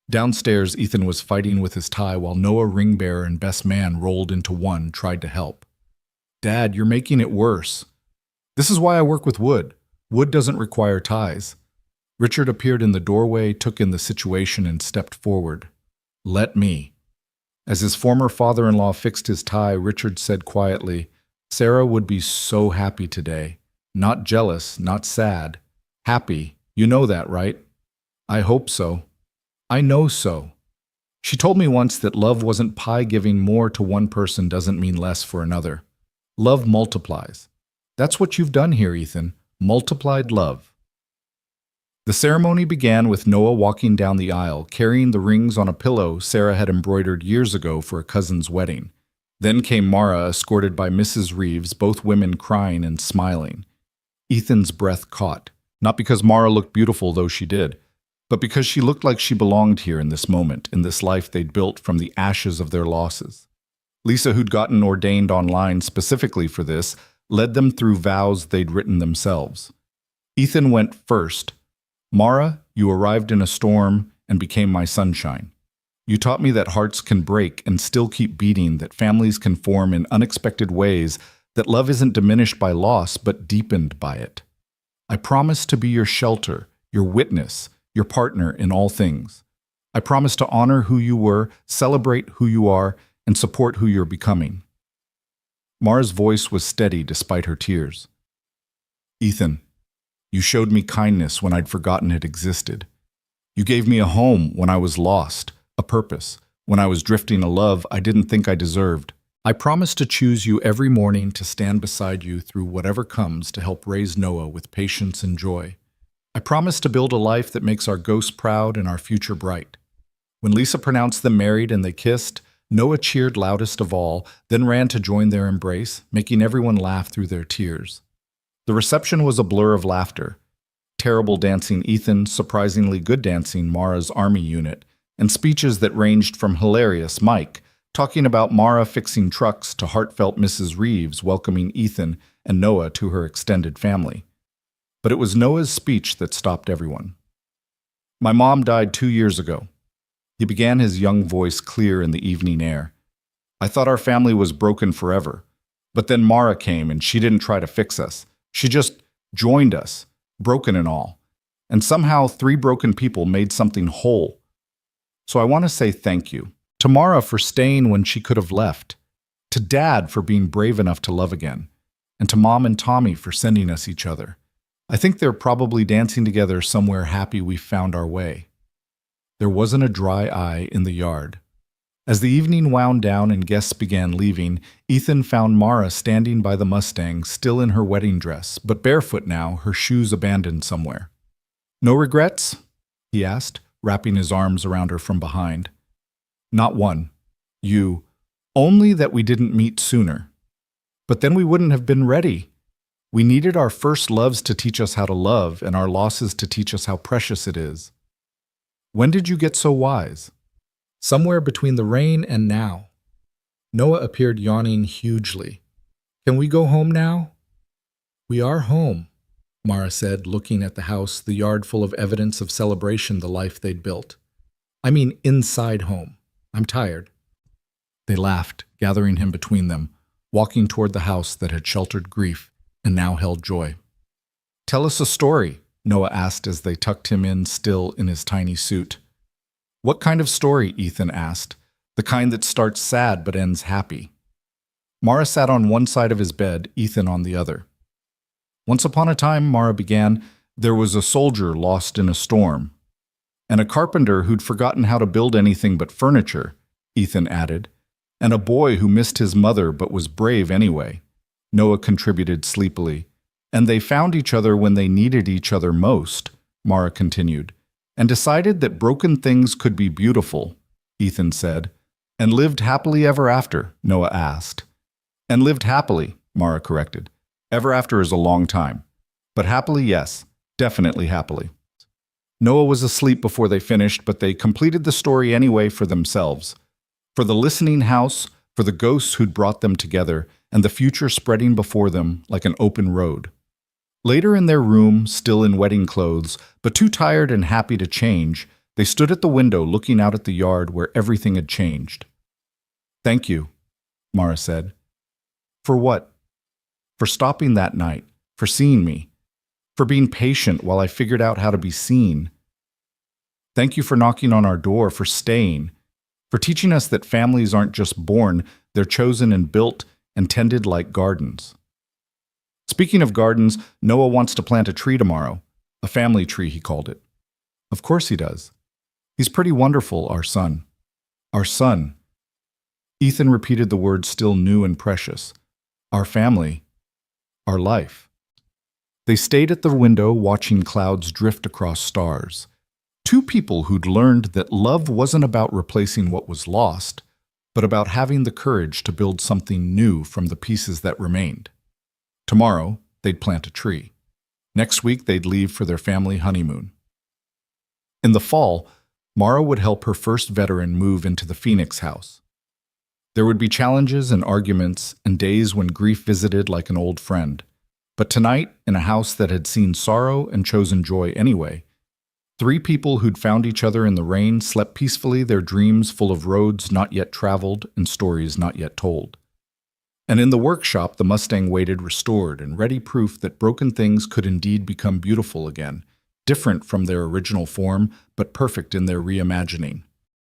Downstairs, Ethan was fighting with his tie while Noah, ring bearer and best man, rolled into one, tried to help. "Dad, you're making it worse. This is why I work with wood. Wood doesn't require ties." Richard appeared in the doorway, took in the situation, and stepped forward. "Let me." As his former father-in-law fixed his tie, Richard said quietly, "Sarah would be so happy today. Not jealous, not sad. Happy. You know that, right?" "I hope so. I know so. She told me once that love wasn't pie. Giving more to one person doesn't mean less for another. Love multiplies. That's what you've done here, Ethan. Multiplied love." The ceremony began with Noah walking down the aisle, carrying the rings on a pillow Sarah had embroidered years ago for a cousin's wedding. Then came Mara, escorted by Mrs. Reeves, both women crying and smiling. Ethan's breath caught, not because Mara looked beautiful, though she did, but because she looked like she belonged here in this moment, in this life they'd built from the ashes of their losses. Lisa, who'd gotten ordained online specifically for this, led them through vows they'd written themselves. Ethan went first. "Mara, you arrived in a storm and became my sunshine. You taught me that hearts can break and still keep beating, that families can form in unexpected ways, that love isn't diminished by loss but deepened by it. I promise to be your shelter, your witness, your partner in all things. I promise to honor who you were, celebrate who you are, and support who you're becoming." Mara's voice was steady despite her tears. "Ethan, you showed me kindness when I'd forgotten it existed. You gave me a home when I was lost, a purpose, when I was drifting a love I didn't think I deserved. I promise to choose you every morning, to stand beside you through whatever comes, to help raise Noah with patience and joy. I promise to build a life that makes our ghosts proud and our future bright." When Lisa pronounced them married and they kissed, Noah cheered loudest of all, then ran to join their embrace, making everyone laugh through their tears. The reception was a blur of laughter. Terrible dancing Ethan, surprisingly good dancing Mara's army unit, and speeches that ranged from hilarious Mike, talking about Mara fixing trucks, to heartfelt Mrs. Reeves welcoming Ethan and Noah to her extended family. But it was Noah's speech that stopped everyone. "My mom died 2 years ago." He began, his young voice clear in the evening air. "I thought our family was broken forever. But then Mara came and she didn't try to fix us. She just joined us, broken and all. And somehow 3 broken people made something whole. So I want to say thank you. To Mara for staying when she could have left. To Dad for being brave enough to love again. And to Mom and Tommy for sending us each other. I think they're probably dancing together somewhere, happy we found our way." There wasn't a dry eye in the yard. As the evening wound down and guests began leaving, Ethan found Mara standing by the Mustang, still in her wedding dress, but barefoot now, her shoes abandoned somewhere. "No regrets?" he asked, wrapping his arms around her from behind. "Not one. Only that we didn't meet sooner. But then we wouldn't have been ready. We needed our first loves to teach us how to love, and our losses to teach us how precious it is. When did you get so wise?" "Somewhere between the rain and now." Noah appeared, yawning hugely. "Can we go home now?" "We are home," Mara said, looking at the house, the yard full of evidence of celebration, the life they'd built. "I mean inside home. I'm tired." They laughed, gathering him between them, walking toward the house that had sheltered grief and now held joy. "Tell us a story," Noah asked as they tucked him in, still in his tiny suit. "What kind of story?" Ethan asked. "The kind that starts sad but ends happy." Mara sat on one side of his bed, Ethan on the other. "Once upon a time," Mara began, "there was a soldier lost in a storm. And a carpenter who'd forgotten how to build anything but furniture," Ethan added. And a boy who missed his mother but was brave anyway, Noah contributed sleepily. And they found each other when they needed each other most, Mara continued, and decided that broken things could be beautiful, Ethan said. And lived happily ever after, Noah asked. And lived happily, Mara corrected. Ever after is a long time. But happily, yes, definitely happily. Noah was asleep before they finished, but they completed the story anyway for themselves. For the listening house, for the ghosts who'd brought them together, and the future spreading before them like an open road. Later in their room, still in wedding clothes, but too tired and happy to change, they stood at the window looking out at the yard where everything had changed. Thank you, Mara said. For what? For stopping that night, for seeing me, for being patient while I figured out how to be seen. Thank you for knocking on our door, for staying, for teaching us that families aren't just born, they're chosen and built and tended like gardens. Speaking of gardens, Noah wants to plant a tree tomorrow. A family tree, he called it. Of course he does. He's pretty wonderful, our son. Our son. Ethan repeated the words still new and precious. Our family. Our life. They stayed at the window watching clouds drift across stars. Two people who'd learned that love wasn't about replacing what was lost, but about having the courage to build something new from the pieces that remained. Tomorrow, they'd plant a tree. Next week, they'd leave for their family honeymoon. In the fall, Mara would help her first veteran move into the Phoenix house. There would be challenges and arguments and days when grief visited like an old friend. But tonight, in a house that had seen sorrow and chosen joy anyway, three people who'd found each other in the rain slept peacefully, their dreams full of roads not yet traveled and stories not yet told. And in the workshop, the Mustang waited restored and ready proof that broken things could indeed become beautiful again, different from their original form, but perfect in their reimagining.